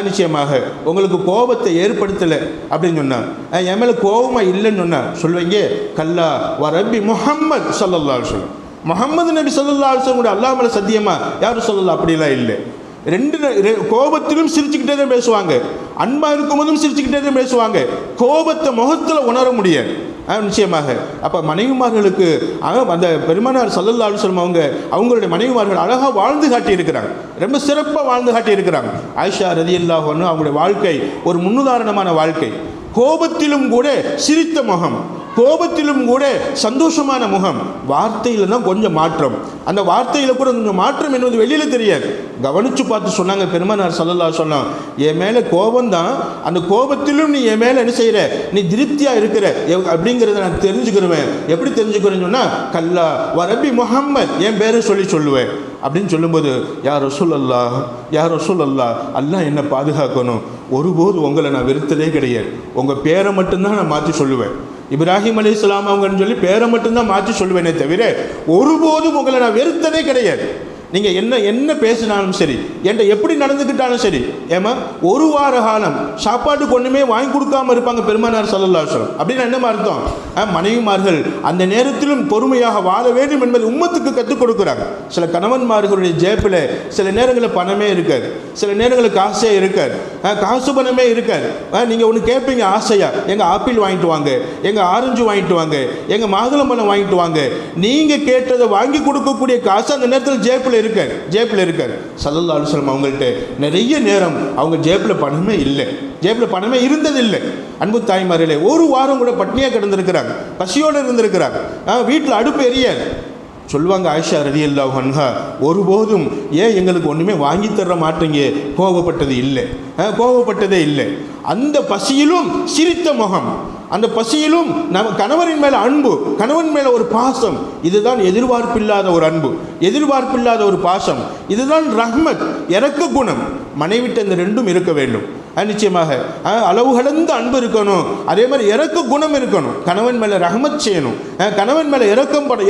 நிச்சயமாக உங்களுக்கு கோபத்தை ஏற்படுத்தலை அப்படின்னு சொன்னான், என் மேலே கோபமாக இல்லைன்னு சொன்னா சொல்வீங்க, கல்லா வ ரப்பி முஹம்மத் ஸல்லல்லாஹு அலைஹி வஸல்லம், முஹம்மது நபி ஸல்லல்லாஹு அலைஹி வஸல்லம் அல்லாஹ் மேலே சத்தியமா யாரும் சொல்லலாம், அப்படிலாம் இல்லை. கோபத்திலும் சிரிச்சுக்கிட்டே தான் பேசுவாங்க, அன்பாக இருக்கும்போதும் சிரிச்சுக்கிட்டே தான் பேசுவாங்க. கோபத்தை முகத்தில் உணர முடியாது நிச்சயமாக. அப்போ மனைவிமார்களுக்கு அந்த பெருமானார் ஸல்லல்லாஹு அலைஹி வஸல்லம் அவங்களுடைய மனைவிமார்கள் அழகாக வாழ்ந்து காட்டி இருக்கிறாங்க, ரொம்ப சிறப்பாக வாழ்ந்து காட்டி இருக்கிறாங்க. ஆயிஷா ரலியல்லாஹு அன்ஹா அவங்களுடைய வாழ்க்கை ஒரு முன்னுதாரணமான வாழ்க்கை. கோபத்திலும் கூட சிரித்த முகம், கோபத்திலும் கூட சந்தோஷமான முகம். வார்த்தையில் தான் கொஞ்சம் மாற்றம், அந்த வார்த்தையில் கூட கொஞ்சம் மாற்றம் என்பது வெளியில் தெரியாது. கவனித்து பார்த்து சொன்னாங்க பெருமானார் ஸல்லல்லாஹு அலைஹி வஸல்லம், என் மேலே கோபம்தான், அந்த கோபத்திலும் நீ என் மேலே என்ன செய்கிற, நீ திருப்தியாக இருக்கிற அப்படிங்கிறத நான் தெரிஞ்சுக்கிடுவேன். எப்படி தெரிஞ்சுக்கிறேன்னு சொன்னால், கல்லா வ ரப்பி முஹம்மத் என் பேரை சொல்லுவேன் அப்படின்னு சொல்லும்போது, யார் ரசூலல்லாஹ் அல்லாஹ் என்னை பாதுகாக்கணும், ஒருபோது உங்களை நான் வெறுத்ததே கிடையாது, உங்கள் பேரை மட்டும்தான் நான் மாற்றி சொல்லுவேன். இப்ராஹிம் அலைஹிஸ்ஸலாம் அவங்கன்னு சொல்லி பேரை மட்டும்தான் மாற்றி சொல்லுவேனே தவிர ஒருபோதும் உங்களை நான் வெறுத்ததே கிடையாது. நீங்கள் என்ன பேசினாலும் சரி, என்கிட்ட எப்படி நடந்துக்கிட்டாலும் சரி. ஏமா ஒரு வார காலம் சாப்பாட்டுக்கு ஒன்றுமே வாங்கி கொடுக்காமல் இருப்பாங்க பெருமானார் ஸல்லல்லாஹு அலைஹி வஸல்லம். அப்படின்னு என்ன அர்த்தம், மனைவிமார்கள் அந்த நேரத்திலும் பொறுமையாக வாழ வேண்டும் என்பது உம்மத்துக்கு கற்றுக் கொடுக்குறாங்க. சில கணவன்மார்களுடைய ஜேப்பில் சில நேரங்களில் பணமே இருக்காது, சில நேரங்களில் காசே இருக்காது, காசு பணமே இருக்காது. நீங்கள் ஒன்று கேட்பீங்க ஆசையாக, எங்கள் ஆப்பிள் வாங்கிட்டு வாங்க, எங்கள் ஆரஞ்சு வாங்கிட்டு வாங்க, எங்கள் மாதுளம்பழம் வாங்கிட்டு வாங்க. நீங்கள் கேட்டதை வாங்கி கொடுக்கக்கூடிய காசு அந்த நேரத்தில் ஜேப்பில் இருக்காரு. ஸல்லல்லாஹு அலைஹி வஸல்லம் அவங்கள்ட்ட நிறைய நேரம் அவங்க ஜேப்பில் பணமே இல்லை, ஜேப்பில் பணமே இருந்ததில்லை. அன்பு தாய்மார்களே, ஒரு வாரம் கூட பட்னியாக கிடந்திருக்கிறாங்க, பசியோடு இருந்திருக்கிறாங்க, வீட்டில் அடுப்பு எரியாது. சொல்லுவாங்க ஆயிஷா ரலியல்லாஹு அன்ஹா, ஒருபோதும் ஏன் எங்களுக்கு ஒன்றுமே வாங்கி தர மாட்டீங்க, கோபப்பட்டதே இல்லை. அந்த பசியிலும் சிரித்த முகம், அந்த பசியிலும் நம்ம கணவரின் மேலே அன்பு, கணவன் மேலே ஒரு பாசம். இதுதான் எதிர்பார்ப்பில்லாத ஒரு அன்பு, எதிர்பார்ப்பில்லாத ஒரு பாசம். இதுதான் ரஹ்மத், இரக்க குணம். மனைவிட்ட இந்த ரெண்டும் இருக்க வேண்டும். நிச்சயமாக அளவு கடந்த அன்பு இருக்கணும், அதே மாதிரி இரக்க குணம் இருக்கணும். கணவன் மேலே ரஹ்மத் செய்யணும், கணவன் மேலே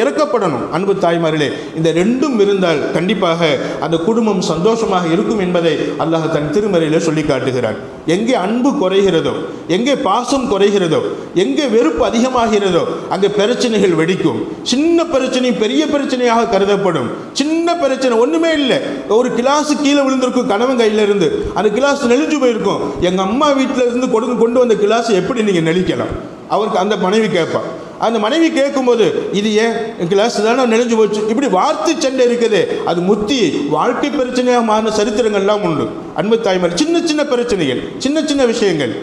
இறக்கப்படணும். அன்பு தாய்மார்களே, இந்த ரெண்டும் இருந்தால் கண்டிப்பாக அந்த குடும்பம் சந்தோஷமாக இருக்கும் என்பதை அல்லாஹ் தன் திருமறையில் சொல்லி காட்டுகிறான். எங்கே அன்பு குறைகிறதோ, எங்கே பாசம் குறைகிறதோ, எங்கே வெறுப்பு அதிகமாகிறதோ, அங்கே பிரச்சனைகள் வெடிக்கும். சின்ன பிரச்சனை பெரிய பிரச்சனையாக கருதப்படும். சின்ன பிரச்சனை ஒன்றுமே இல்லை, ஒரு கிளாஸ் கீழே விழுந்திருக்கும் கணவன் கையில் இருந்து, அந்த கிளாஸ் நெளிஞ்சு போயிருக்கும். எங்கள் அம்மா வீட்டில் இருந்து கொண்டு வந்த கிளாஸ் எப்படி நீங்கள் நெளிக்கலாம், அவருக்கு அந்த மனைவி கேட்பான். அந்த மனைவி கேட்கும்போது, இது ஏன் கிளாஸ் தானே நெளிஞ்சு போச்சு, இப்படி வார்த்தை சண்டை இருக்குது. அது முத்தி வாழ்க்கை பிரச்சனையாக மாறின சரித்திரங்கள்லாம் உண்டு. அன்பு தாய்மார், சின்ன பிரச்சனைகள், சின்ன விஷயங்கள்.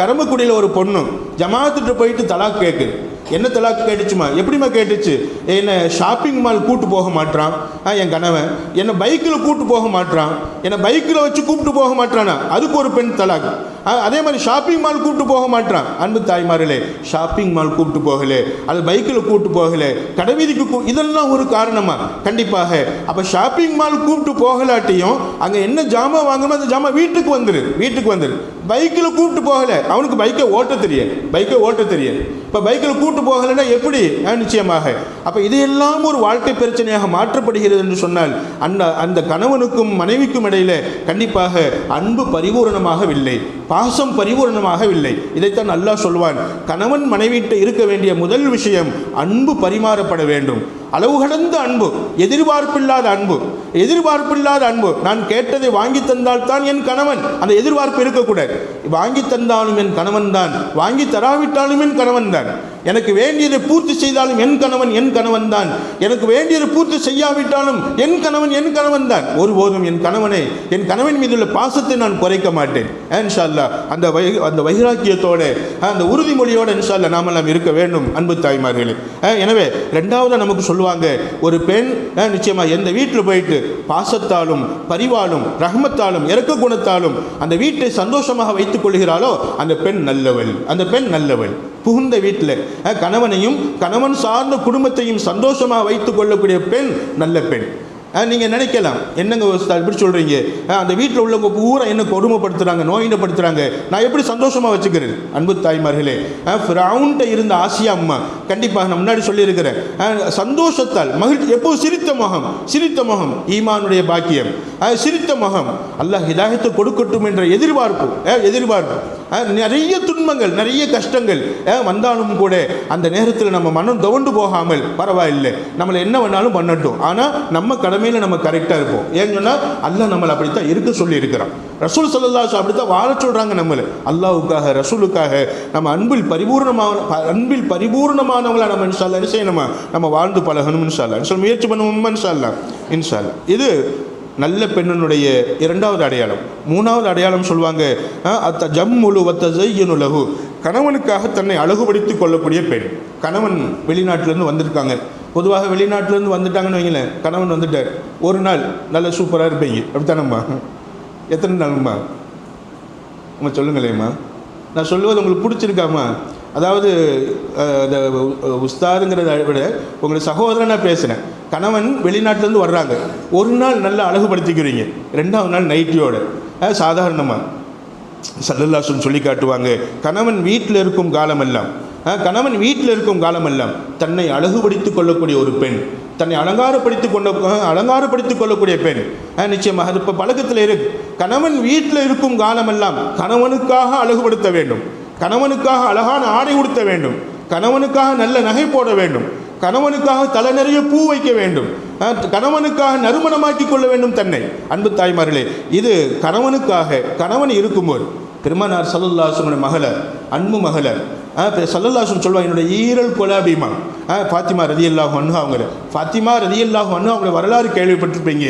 கரம்பக்குடியில் ஒரு பொண்ணு ஜமாத்துட்டு போயிட்டு தலாக் கேட்குது. என்ன தலாக் கேட்டுச்சுமா? எப்படிமா கேட்டுச்சு? என்னை ஷாப்பிங் மால் கூட்டு போக மாட்டான் என் கணவன், என்னை பைக்கில் கூட்டு போக மாட்டான், என்னை பைக்கில் வச்சு கூப்பிட்டு போக மாட்டானா, அதுக்கு ஒரு பெண் தலாக். அதே மாதிரி ஷாப்பிங் மால் கூப்பிட்டு போக மாட்டான். அன்பு தாய்மார்களே, ஷாப்பிங் மால் கூப்பிட்டு போகல, அது பைக்கில் கூப்பிட்டு போகல, கடைவீதிக்கு, இதெல்லாம் ஒரு காரணமா? கண்டிப்பாக. அப்போ ஷாப்பிங் மால் கூப்பிட்டு போகலாட்டியும் அங்கே என்ன ஜாமான் வாங்கணுமோ அந்த ஜாமான் வீட்டுக்கு வந்துரு. பைக்கில் கூப்பிட்டு போகல, அவனுக்கு பைக்கை ஓட்ட தெரியாது. இப்போ பைக்கில் கூப்பிட்டு போகலைன்னா எப்படி? நிச்சயமாக. அப்போ இதையெல்லாம் ஒரு வாழ்க்கை பிரச்சனையாக மாற்றப்படுகிறது என்று சொன்னால் அந்த கணவனுக்கும் மனைவிக்கும் இடையில கண்டிப்பாக அன்பு பரிபூரணமாகவில்லை, பாசம் பரிபூரணமாகவில்லை. இதைத்தான் அல்லாஹ் சொல்வான், கணவன் மனைவிட்ட இருக்க வேண்டிய முதல் விஷயம் அன்பு பரிமாறப்பட வேண்டும். அளவு கடந்த அன்பு, எதிர்பார்ப்பில்லாத அன்பு. நான் கேட்டதை வாங்கி தந்தால் தான் என் கணவன், அந்த எதிர்பார்ப்பு இருக்கக்கூடாது. வாங்கி தந்தாலும் என் கணவன் தான், வாங்கி தராவிட்டாலும் என் கணவன் தான். எனக்கு வேண்டியதை பூர்த்தி செய்தாலும் என் கணவன் தான், எனக்கு வேண்டியதை பூர்த்தி செய்யாவிட்டாலும் என் கணவன் தான். ஒருபோதும் என் கணவன் மீதுள்ள பாசத்தை நான் குறைக்க மாட்டேன். இன்ஷா அல்லாஹ் அந்த வைராக்கியத்தோட, அந்த உறுதிமொழியோடு இன்ஷா அல்லாஹ் நாமெல்லாம் இருக்க வேண்டும் அன்பு தாய்மார்களே. எனவே ரெண்டாவது நமக்கு சொல்லுவாங்க, ஒரு பெண் நிச்சயமாக எந்த வீட்டில் போயிட்டு பாசத்தாலும் பரிவாலும் ரஹ்மத்தாலும் இரக்க குணத்தாலும் அந்த வீட்டை சந்தோஷமாக வைத்துக் கொள்கிறாளோ அந்த பெண் நல்லவள். புகுந்த வீட்டில் கணவனையும் கணவன் சார்ந்த குடும்பத்தையும் சந்தோஷமாக வைத்துக் கொள்ளக்கூடிய பெண் நல்ல பெண். நீங்கள் நினைக்கலாம், என்னங்க இப்படி சொல்கிறீங்க, அந்த வீட்டில் உள்ளவங்க பூரா என்ன கொடுமைப்படுத்துகிறாங்க, நோயினப்படுத்துகிறாங்க, நான் எப்படி சந்தோஷமாக வச்சுக்கிறேன்? அன்பு தாய்மார்களே, ஃபிரௌன்ட்ட இருந்த ஆசியா அம்மா, கண்டிப்பாக நான் முன்னாடி சொல்லியிருக்கிறேன், சந்தோஷத்தால் மகிழ்ச்சி, எப்போ சிரித்த முகம் ஈமானுடைய பாக்கியம், சிரித்த முகம், அல்லாஹ் ஹிதாயத்தை கொடுக்கட்டும் என்ற எதிர்பார்ப்பு. நிறைய துன்பங்கள், நிறைய கஷ்டங்கள் வந்தாலும் கூட அந்த நேரத்தில் நம்ம மனம் துவண்டு போகாமல், பரவாயில்லை நம்மளை என்ன வேணாலும் பண்ணட்டும், ஆனால் நம்ம கடமையில் நம்ம கரெக்டாக இருப்போம். ஏன்னு சொன்னால் அல்லாஹ் நம்மளை அப்படித்தான் இருக்க சொல்லி இருக்கிறான். ரசூல் ஸல்லல்லாஹு அலைஹி வஸல்லம் அப்படித்தான் வாழ சொல்கிறாங்க. நம்மளை அல்லாஹ்வுக்காக ரசூலுக்காக நம்ம அன்பில் பரிபூர்ணமானவங்களா நம்ம இன்ஷா அல்லாஹ் என்ன செய்யணுமா, நம்ம வாழ்ந்து பழகணும் இன்ஷா அல்லாஹ். முயற்சி பண்ணுவோம் இன்ஷா அல்லாஹ். இது நல்ல பெண்ணினுடைய இரண்டாவது அடையாளம். மூணாவது அடையாளம் சொல்லுவாங்க, அத்த ஜம்முலு வத்த ஜையனு லஹு, கணவனுக்காக தன்னை அழகுபடுத்திக் கொள்ளக்கூடிய பெண். கணவன் வெளிநாட்டிலேருந்து வந்திருக்காங்க, பொதுவாக வெளிநாட்டிலேருந்து வந்துட்டாங்கன்னு வைங்களேன், கணவன் வந்துட்டார், ஒரு நாள் நல்ல சூப்பராக இருப்பீங்க, அப்படித்தானம்மா? எத்தனை நாளும்மா அம்மா சொல்லுங்களேம்மா, நான் சொல்லுவது உங்களுக்கு பிடிச்சிருக்காம்மா? அதாவது உஸ்தாதுங்கிறத விட உங்களை சகோதரனாக பேசுகிறேன். கணவன் வெளிநாட்டிலேருந்து வர்றாங்க, ஒரு நாள் நல்லா அழகுபடுத்திக்கிறீங்க, ரெண்டாவது நாள் நைட்டியோட சாதாரணமாக ஸல்லல்லாஹு அலைஹி வஸல்லம் சொல்லி காட்டுவாங்க, கணவன் வீட்டில் இருக்கும் காலமெல்லாம் தன்னை அழகுபடுத்திக் கொள்ளக்கூடிய ஒரு பெண், தன்னை அலங்காரப்படுத்திக் கொள்ளக்கூடிய பெண். நிச்சயமாக அது இப்போ பழக்கத்தில் இருக்கு. கணவன் வீட்டில் இருக்கும் காலமெல்லாம் கணவனுக்காக அழகுபடுத்த வேண்டும், கணவனுக்காக அழகான ஆடை உடுத்த வேண்டும், கணவனுக்காக நல்ல நகை போட வேண்டும், கணவனுக்காக தலை நிறைய பூ வைக்க வேண்டும், கணவனுக்காக நறுமணமாக்கி கொள்ள வேண்டும் தன்னை. அன்பு தாய்மார்களே, இது கணவன் இருக்கும்போது பெருமானார் ஸல்லல்லாஹு அலைஹி வஸல்லம் மகளர், அன்பு மகளர் ஸல்லல்லாஹு அலைஹி வஸல்லம் சொல்லுவாங்க, என்னுடைய ஈரல் குலாபிமா ஃபாத்திமா ரலியல்லாஹு அன்ஹா அவங்கள வரலாறு கேள்விப்பட்டிருப்பீங்க.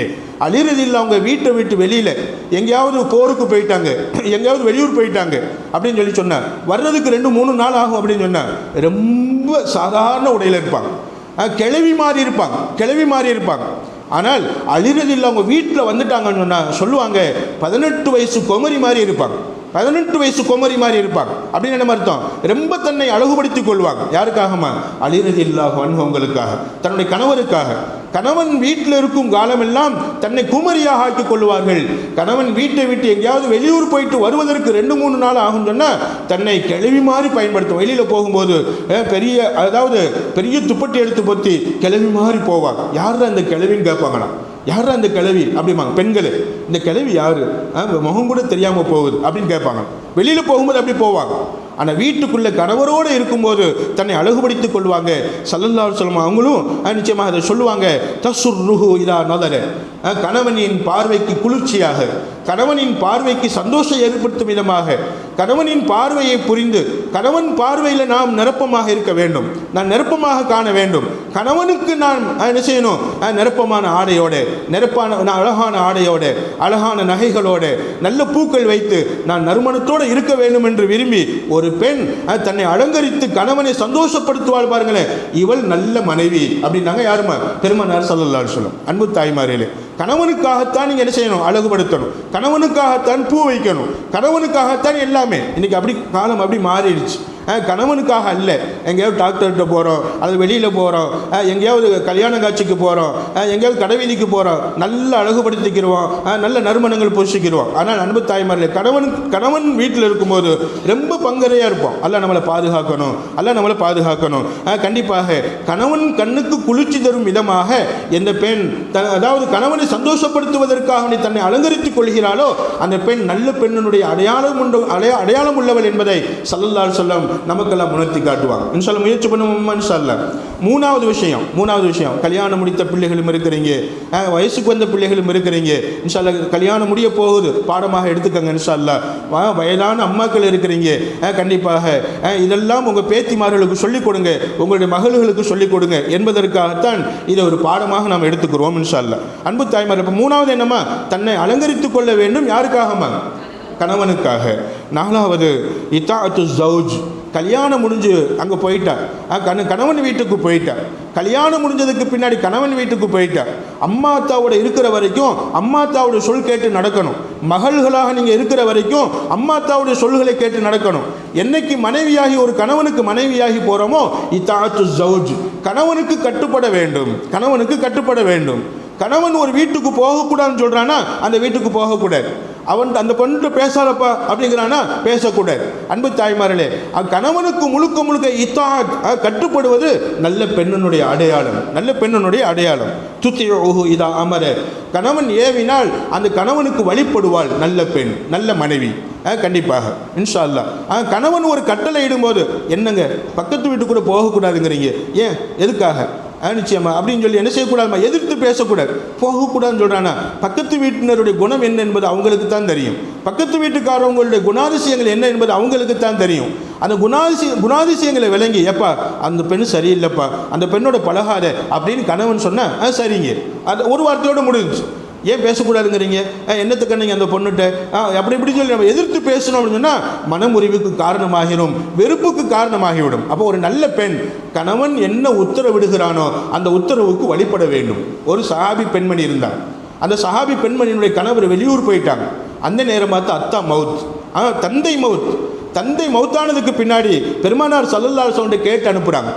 அலி ரலியல்லாஹு அவங்க வீட்டை விட்டு வெளியில் எங்கேயாவது போருக்கு போயிட்டாங்க, எங்கேயாவது வெளியூர் போயிட்டாங்க அப்படின்னு சொன்னார், வர்றதுக்கு 2-3 நாள் ஆகும் அப்படின்னு சொன்னார். ரொம்ப சாதாரண உடையில் இருப்பாங்க, கிளவி மாறி இருப்பாங்க. ஆனால் அலி ரலியல்லாஹு அவங்க வீட்டில் வந்துட்டாங்கன்னு சொன்னால் சொல்லுவாங்க, 18 வயசு குமரி மாதிரி இருப்பாங்க அப்படின்னு என்ன அர்த்தம்? ரொம்ப தன்னை அழகுபடுத்திக் கொள்வாங்க. யாருக்காகமா? அலி ரலியல்லாஹு அன்ஹு அவங்களுக்காக, தன்னுடைய கணவருக்காக. கணவன் வீட்டில் இருக்கும் காலமெல்லாம் தன்னை குமரியாக ஆக்கிக் கொள்வார்கள். கணவன் வீட்டை விட்டு எங்கேயாவது வெளியூர் போயிட்டு வருவதற்கு 2-3 நாள் ஆகும் சொன்னால் தன்னை கிளவி மாதிரி பயன்படுத்தும். வெளியில் போகும்போது பெரிய துப்பட்டி எடுத்து பொத்தி கிளவி மாதிரி போவாங்க. யார் அந்த கிளவின்னு கேட்பாங்களாம். யார் அந்த கிளவி அப்படிம்பாங்க பெண்கள். இந்த கிளவி யார், முகம் கூட தெரியாமல் போகுது அப்படின்னு கேட்பாங்க. வெளியில் போகும்போது அப்படி போவாங்க. ஆனால் வீட்டுக்குள்ளே கணவரோடு இருக்கும்போது தன்னை அழகுபடுத்திக் கொள்வாங்க. ஸல்லல்லாஹு அலைஹி வஸல்லம் அவங்களும் நிச்சயமாக அதை சொல்லுவாங்க, தஸ்ருஹு இதா நதர, கணவனின் பார்வைக்கு குளிர்ச்சியாக, கணவனின் பார்வைக்கு சந்தோஷம் ஏற்படுத்தும் விதமாக, கணவனின் பார்வையை புரிந்து கணவன் பார்வையில் நாம் நிரப்பமாக இருக்க வேண்டும், நான் நிரப்பமாக காண வேண்டும். கணவனுக்கு நான் என்ன செய்யணும்? நிரப்பமான ஆடையோட, அழகான ஆடையோட, அழகான நகைகளோட, நல்ல பூக்கள் வைத்து நான் நறுமணத்தோடு இருக்க வேண்டும் என்று விரும்பி ஒரு பெண் தன்னை அலங்கரித்து கணவனை சந்தோஷப்படுத்துவாள் பாருங்களேன், இவள் நல்ல மனைவி அப்படின்னாங்க. யாருமா? பெருமானார் ஸல்லல்லாஹு அலைஹி வஸல்லம். அன்பு தாய்மார்களே, கணவனுக்காகத்தான் நீங்கள் என்ன செய்யணும்? அழகுபடுத்தணும். கணவனுக்காகத்தான் பூ வைக்கணும். கணவனுக்காகத்தான் எல்லாமே. இன்னைக்கு அப்படி காலம் அப்படி மாறிடுச்சு. கணவனுக்காக அல்ல. எங்கேயாவது டாக்டர்கிட்ட போகிறோம், அது வெளியில் போகிறோம், எங்கேயாவது கல்யாண காட்சிக்கு போகிறோம், எங்கேயாவது கடைவீதிக்கு போகிறோம், நல்ல அழகுபடுத்திக்கிடுவோம், நல்ல நறுமணங்கள் பூசிக்கிடுவோம். ஆனால் அன்பு தாய்மார்களே, கணவன் வீட்டில் இருக்கும்போது ரொம்ப பங்கரையாக இருப்போம். அல்ல நம்மளை பாதுகாக்கணும், அல்ல நம்மளை பாதுகாக்கணும். கண்டிப்பாக கணவன் கண்ணுக்கு குளிர்ச்சி தரும் விதமாக எந்த பெண் அதாவது கணவனை சந்தோஷப்படுத்துவதற்காக தன்னை அலங்கரித்துக் கொள்கிறாளோ அந்த பெண் நல்ல பெண்ணினுடைய அடையாளம் உள்ளவள் என்பதை ஸல்லல்லாஹு அலைஹி வஸல்லம் நமக்கெல்லாம் உணர்த்தி காட்டுவாங்க. இன்ஷால்லா முயற்சி பண்ணுவோம். இன்ஷால்லா மூணாவது விஷயம் கல்யாணம் முடித்த பிள்ளைகளும் இருக்கிறீங்க, வயசுக்கு வந்த பிள்ளைகளும் இருக்கிறீங்க. இன்ஷால்லா கல்யாணம் முடிய போகுது, பாடமாக எடுத்துக்கங்க. இன்ஷால்லா வயதான அம்மாக்கள் இருக்கிறீங்க, கண்டிப்பாக இதெல்லாம் உங்கள் பேத்திமார்களுக்கு சொல்லிக் கொடுங்க, உங்களுடைய மகள்களுக்கு சொல்லிக் கொடுங்க என்பதற்காகத்தான் இதை ஒரு பாடமாக நாம் எடுத்துக்கிறோம். இன்ஷால்லா அன்பு தாய்மார், இப்போ மூணாவது என்னம்மா? தன்னை அலங்கரித்துக் கொள்ள வேண்டும். யாருக்காகமா? கணவனுக்காக. நாலாவது இத்தாஅத்து ஜௌஜ். கல்யாணம் முடிஞ்சு அங்கே போயிட்டார், கணவன் வீட்டுக்கு போயிட்டார். கல்யாணம் முடிஞ்சதுக்கு பின்னாடி கணவன் வீட்டுக்கு போயிட்டார். அம்மா அத்தாவோட இருக்கிற வரைக்கும் அம்மா அத்தாவுடைய சொல் கேட்டு நடக்கணும். மகள்களாக நீங்கள் இருக்கிற வரைக்கும் அம்மா அத்தாவுடைய சொல்களை கேட்டு நடக்கணும். என்னைக்கு மனைவியாகி ஒரு கணவனுக்கு மனைவியாகி போகிறோமோ இத்தாஅத்து ஜௌஜ், கணவனுக்கு கட்டுப்பட வேண்டும். கணவனுக்கு கட்டுப்பட வேண்டும். கணவன் ஒரு வீட்டுக்கு போகக்கூடாதுன்னு சொல்கிறானா அந்த வீட்டுக்கு போகக்கூடாது. அவன் அந்த பொண்ணு பேசாதப்பா அப்படிங்கிறானா பேசக்கூடாது. அன்பு தாய்மார்களே, கணவனுக்கு முழுக்க முழுக்க இத்தாஅத் கட்டுப்படுவது நல்ல பெண்ணினுடைய அடையாளம். நல்ல பெண்ணினுடைய அடையாளம். துத்திஉஹு இதா அமர, கணவன் ஏவினால் அந்த கணவனுக்கு வழிபடுவாள் நல்ல பெண், நல்ல மனைவி. கண்டிப்பாக இன்ஷா அல்லாஹ். கணவன் ஒரு கட்டளை இடும்போது என்னங்க பக்கத்து வீட்டுக்கு கூட போகக்கூடாதுங்கிறீங்க, ஏன் எதுக்காக? நிச்சயமா அப்படின்னு சொல்லி என்ன செய்யக்கூடாதுமா? எதிர்த்து பேசக்கூடாது. போகக்கூடாதுன்னு சொல்கிறானா பக்கத்து வீட்டினருடைய குணம் என்ன என்பது அவங்களுக்கு தான் தெரியும். பக்கத்து வீட்டுக்காரவங்களுடைய குணாதிசயங்கள் என்ன என்பது அவங்களுக்கு தான் தெரியும். அந்த குணாதிசயங்களை விளங்கி எப்பா அந்த பெண் சரியில்லைப்பா, அந்த பெண்ணோட பழகாத அப்படின்னு கணவன் சொன்னால் சரிங்க, அது ஒரு வார்த்தையோடு முடிஞ்சிச்சு. ஏன் பேசக்கூடாதுங்கிறீங்க? என்னத்துக்கு நீங்கள் அந்த பொண்ணுகிட்ட அப்படி இப்படி சொல்லி நம்ம எதிர்த்து பேசணும் அப்படின்னு சொன்னால் மனமுறிவுக்கு காரணமாகிடும், வெறுப்புக்கு காரணமாகிவிடும். அப்போ ஒரு நல்ல பெண் கணவன் என்ன உத்தரவிடுகிறானோ அந்த உத்தரவுக்கு வழிபட வேண்டும். ஒரு சஹாபி பெண்மணி இருந்தாங்க. அந்த சஹாபி பெண்மணியினுடைய கணவர் வெளியூர் போயிட்டாங்க. அந்த நேரம் பார்த்து அத்தா மவுத், தந்தை மவுத். தந்தை மௌத்தானதுக்கு பின்னாடி பெருமானார் ஸல்லல்லாஹு அலைஹி வஸல்லம் கேட்டு அனுப்புகிறாங்க,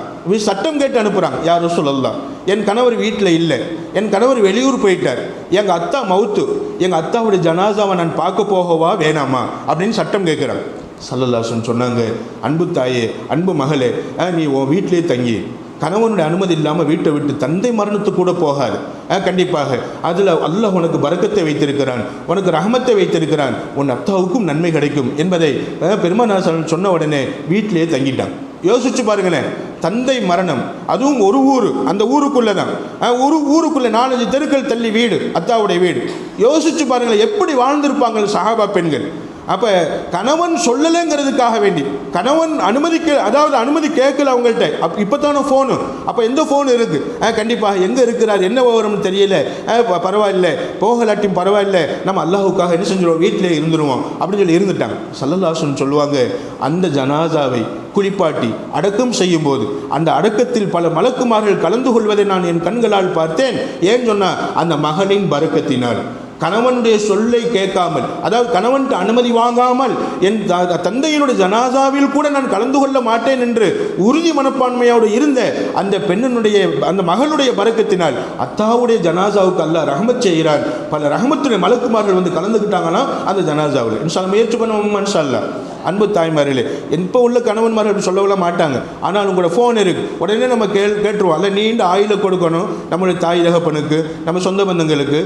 சட்டம் கேட்டு அனுப்புகிறாங்க. யார் ரசூலல்லாஹ், என் கணவர் வீட்டில் இல்லை, என் கணவர் வெளியூர் போயிட்டார், எங்கள் அத்தா மவுத்து, எங்கள் அத்தாவுடைய ஜனாசாவை நான் பார்க்க போகவா வேணாமா அப்படின்னு சட்டம் கேட்குறாங்க. ஸல்லல்லாஹு அலைஹி வஸல்லம் சொன்னாங்க, அன்பு தாயே, அன்பு மகளே, நீ உன் வீட்டிலே தங்கி கணவனுடைய அனுமதி இல்லாமல் வீட்டை விட்டு தந்தை மரணத்துக்கு கூட போகாது. கண்டிப்பாக அதில் அல்லாஹ் உனக்கு பரக்கத்தை வைத்திருக்கிறான், உனக்கு ரஹமத்தை வைத்திருக்கிறான், உன் அத்தாவுக்கும் நன்மை கிடைக்கும் என்பதை பெருமானார் சொன்ன உடனே வீட்டிலே தங்கிட்டான். யோசிச்சு பாருங்களேன், தந்தை மரணம், அதுவும் ஒரு ஊர், அந்த ஊருக்குள்ளே தான், ஒரு ஊருக்குள்ளே 4-5 தெருக்கள் தள்ளி வீடு, அத்தாவுடைய வீடு. யோசிச்சு பாருங்களேன் எப்படி வாழ்ந்திருப்பாங்க சஹாபா பெண்கள். அப்போ கணவன் சொல்லலைங்கிறதுக்காக வேண்டி கணவன் அனுமதி கேட்கல அவங்கள்ட்ட. இப்போ தானே ஃபோனு, அப்போ எந்த ஃபோன் இருக்குது? கண்டிப்பாக எங்கே இருக்கிறார் என்ன விவரம்னு தெரியல, பரவாயில்ல போகலாட்டியும் பரவாயில்ல, நம்ம அல்லாஹுக்காக என்ன செஞ்சிடுவோம், வீட்டிலே இருந்துருவோம் அப்படின்னு சொல்லி இருந்துட்டாங்க. ஸல்லல்லாஹு அலைஹி வஸல்லம் சொல்லுவாங்க, அந்த ஜனாசாவை குளிப்பாட்டி அடக்கம் செய்யும் போது அந்த அடக்கத்தில் பல மலக்குமார்கள் கலந்து கொள்வதை நான் என் கண்களால் பார்த்தேன். ஏன் சொன்னால் அந்த மகனின் பரக்கத்தினால். கணவனுடைய சொல்லை கேட்காமல், அதாவது கணவன்ட்டு அனுமதி வாங்காமல் என் தந்தையினுடைய ஜனாசாவில் கூட நான் கலந்து கொள்ள மாட்டேன் என்று உறுதி மனப்பான்மையோடு இருந்த அந்த பெண்ணினுடைய அந்த மகளுடைய பரக்கத்தினால் அத்தாவுடைய ஜனாசாவுக்கு அல்லாஹ் ரஹமத் செய்கிறார். பல ரஹமத்துடைய மலக்குமார்கள் வந்து கலந்துக்கிட்டாங்கன்னா அந்த ஜனாசாவில். இன்ஷா அல்லாஹ் முயற்சி பண்ணுவோம் இன்ஷா அல்லாஹ். அன்பு தாய்மார்களே, இப்போ உள்ள கணவன்மார்கள் அப்படி சொல்லவில்ல மாட்டாங்க. ஆனால் உங்களோட ஃபோன் இருக்குது, உடனே நம்ம கேட்டுருவோம். அல்ல நீண்ட ஆயுளை கொடுக்கணும் நம்மளுடைய தாய் தகப்பனுக்கு, நம்ம சொந்த பந்தங்களுக்கு.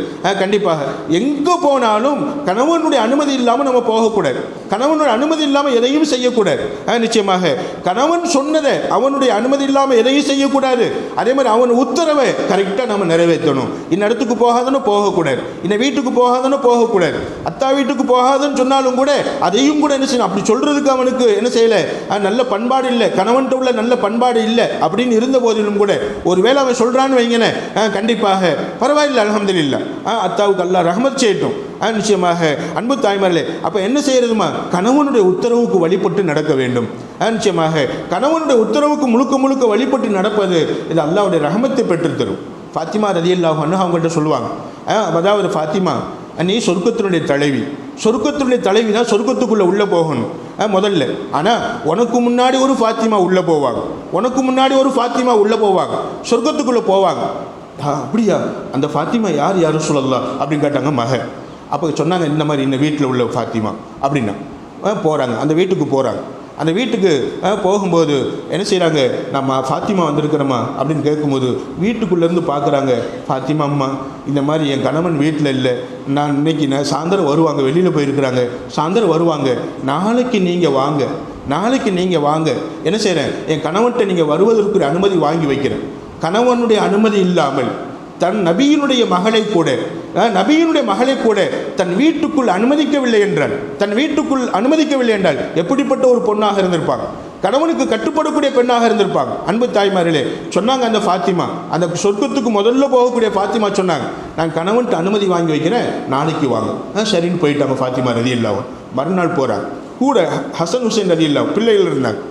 கண்டிப்பாக எங்கே போனாலும் கணவனுடைய அனுமதி இல்லாமல் நம்ம போகக்கூடாது. கணவனுடைய அனுமதி இல்லாமல் எதையும் செய்யக்கூடாது. நிச்சயமாக கணவன் சொன்னதை அவனுடைய அனுமதி இல்லாமல் எதையும் செய்யக்கூடாது. அதே மாதிரி அவன் உத்தரவை கரெக்டாக நம்ம நிறைவேற்றணும். இந்த இடத்துக்கு போகாதன்னு போகக்கூடாது, இந்த வீட்டுக்கு போகாதன்னு போகக்கூடாது, அத்தா வீட்டுக்கு போகாதுன்னு சொன்னாலும் கூட அதையும் கூட என்ன செய்யணும், அப்படி சொல்கிறதுக்கு அவனுக்கு என்ன செய்யலை, நல்ல பண்பாடு இல்லை, கணவன்கிட்ட உள்ள நல்ல பண்பாடு இல்லை அப்படின்னு இருந்த போதிலும் கூட ஒருவேளை அவன் சொல்கிறான்னு வைங்களேன், கண்டிப்பாக பரவாயில்லை, அல்ஹம்துலில்லாஹ், அத்தாவுக்கு அல்லாஹ் ரஹ்மத் செய்யட்டும். நிச்சயமாக அன்பு தாய்மார்களே, அப்போ என்ன செய்யறதுமா, கணவனுடைய உத்தரவுக்கு வழிபட்டு நடக்க வேண்டும். நிச்சயமாக கணவனுடைய உத்தரவுக்கு முழுக்க முழுக்க வழிபட்டு நடப்பது இது அல்லாஹ்வுடைய ரஹமத்தை பெற்றுத்தரும். ஃபாத்திமா ரலியல்லாஹு அன்ஹா அவங்கள்ட்ட சொல்லுவாங்க, அதாவது ஃபாத்திமா, நீ சொர்க்கத்தினுடைய தலைவி, சொர்க்கத்தினுடைய தலைவி தான் சொர்க்கத்துக்குள்ளே உள்ளே போகணும் முதல்ல. ஆனால் உனக்கு முன்னாடி ஒரு ஃபாத்திமா உள்ளே போவாங்க, உனக்கு முன்னாடி ஒரு ஃபாத்திமா உள்ளே போவாங்க, சொர்க்கத்துக்குள்ளே போவாங்க. அப்படியா, அந்த ஃபாத்திமா யார் யாரும் சொல்லலாம் அப்படின்னு கேட்டாங்க மகன். அப்போ சொன்னாங்க, இந்த மாதிரி இந்த வீட்டில் உள்ள ஃபாத்திமா அப்படின்னா. போகிறாங்க, அந்த வீட்டுக்கு போகிறாங்க. அந்த வீட்டுக்கு போகும்போது என்ன செய்கிறாங்க, நம்ம ஃபாத்திமா வந்திருக்கிறோமா அப்படின்னு கேட்கும்போது வீட்டுக்குள்ளேருந்து பார்க்குறாங்க, ஃபாத்திமா அம்மா இந்த மாதிரி என் கணவன் வீட்டில் இல்லை, நான் இன்னைக்கு சாயந்தரம் வருவாங்க, வெளியில் போயிருக்கிறாங்க, சாயந்தரம் வருவாங்க, நாளைக்கு நீங்கள் வாங்க, நாளைக்கு நீங்கள் வாங்க, என்ன செய்கிறேன், என் கணவன்கிட்ட நீங்கள் வருவதற்கு அனுமதி வாங்கி வைக்கிறேன். கணவனுடைய அனுமதி இல்லாமல் தன் நபியினுடைய மகளை கூட தன் வீட்டுக்குள் அனுமதிக்கவில்லை என்றால், எப்படிப்பட்ட ஒரு பொண்ணாக இருந்திருப்பாங்க, கணவனுக்கு கட்டுப்படக்கூடிய பெண்ணாக இருந்திருப்பாங்க. அன்பு தாய்மார்களே, சொன்னாங்க அந்த ஃபாத்திமா, அந்த சொர்க்கத்துக்கு முதல்ல போகக்கூடிய ஃபாத்திமா சொன்னாங்க, நான் கணவன்ட்டு அனுமதி வாங்கி வைக்கிறேன், நாளைக்கு வாங்க. சரின்னு போயிட்டாங்க ஃபாத்திமா ரலியல்லாஹு. மறுநாள் போகிறாங்க, கூட ஹசன் ஹுசைன் ரலியல்லாஹு பிள்ளைகள் இருந்தாங்க,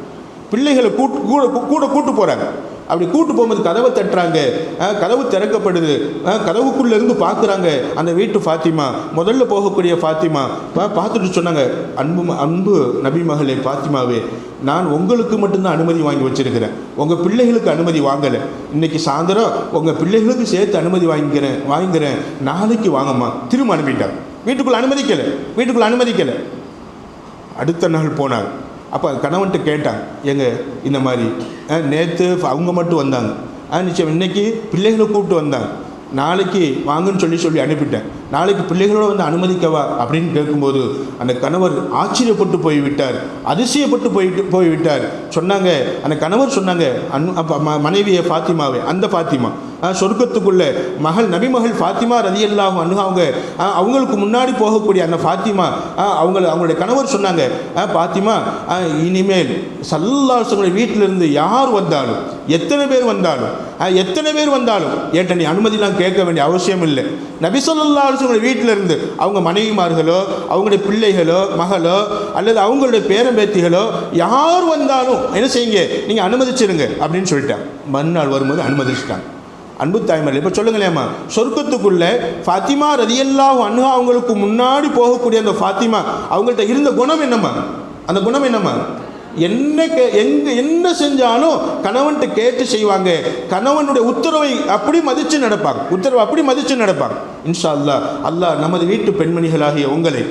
பிள்ளைகளை கூட்டு போகிறாங்க. அப்படி கூட்டு போகும்போது கதவை தட்டுறாங்க, கதவு திறக்கப்படுது, கதவுக்குள்ளேருந்து பார்க்குறாங்க அந்த வீட்டு ஃபாத்திமா, முதல்ல போகக்கூடிய ஃபாத்திமா. பார்த்துட்டு சொன்னாங்க, அன்பு நபி மகளே ஃபாத்திமாவே, நான் உங்களுக்கு மட்டும்தான் அனுமதி வாங்கி வச்சுருக்கிறேன், உங்கள் பிள்ளைகளுக்கு அனுமதி வாங்கலை, இன்றைக்கி சாயந்தரம் உங்கள் பிள்ளைகளுக்கு சேர்த்து அனுமதி வாங்கிக்கிறேன், நாளைக்கு வாங்கம்மா. திரும்ப அனுப்பிட்டாங்க, வீட்டுக்குள்ளே அனுமதிக்கலை. அடுத்த நாள் போனாங்க. அப்போ கணவன்ட்டு கேட்டாங்க, எங்க இந்த மாதிரி நேற்று அவங்க மட்டும் வந்தாங்க, நிச்சயம் இன்றைக்கி பிள்ளைகளை கூப்பிட்டு வந்தாங்க, நாளைக்கு வாங்கன்னு சொல்லி அனுப்பிட்டேன், நாளைக்கு பிள்ளைகளோடு வந்து அனுமதிக்கவா அப்படின்னு கேட்கும்போது அந்த கணவர் ஆச்சரியப்பட்டு போய்விட்டார், அதிசயப்பட்டு போய்விட்டார். சொன்னாங்க, அந்த கணவர் சொன்னாங்க, மனைவியை ஃபாத்திமாவே, அந்த ஃபாத்திமா சொர்க்கத்துக்குள்ள மகள் நபி மகள் ஃபாத்திமா ரலியல்லாஹு அன்ஹா அவங்களுக்கு முன்னாடி போகக்கூடிய அந்த ஃபாத்திமா அவங்களுடைய கணவர் சொன்னாங்க, ஃபாத்திமா இனிமேல் ஸல்லல்லாஹு அலைஹி வஸல்லம் வீட்டிலிருந்து யார் வந்தாலும் எத்தனை பேர் வந்தாலும் ஏட்ட நீ அனுமதிலாம் கேட்க வேண்டிய அவசியம் இல்லை. நபி ஸல்லல்லாஹு அலைஹி வஸல்லம் வீட்டிலிருந்து அவங்க மனைவிமார்களோ அவங்களுடைய பிள்ளைகளோ மகளோ அல்லது அவங்களுடைய பேரம்பேத்திகளோ யார் வந்தாலும் என்ன செய்யுங்க, நீங்கள் அனுமதிச்சிருங்க அப்படின்னு சொல்லிட்டாங்க. மறுநாள் வரும்போது அனுமதிச்சிட்டாங்க. அன்பு தாய்மார்களே, இப்போ சொல்லுங்களேம்மா, சொர்க்கத்துக்குள்ளே ஃபாத்திமா ரலியல்லாஹு அன்ஹா அவங்களுக்கு முன்னாடி போகக்கூடிய அந்த ஃபாத்திமா அவங்கள்ட்ட இருந்த குணம் என்னம்மா, அந்த குணம் என்னம்மா, என்ன செஞ்சாலும் கணவன்ட்டு கேட்டு செய்வாங்க, கணவனுடைய உத்தரவை அப்படி மதித்து நடப்பாங்க. இன்ஷா அல்லாஹ் நமது வீட்டு பெண்மணிகளாகிய உங்களை,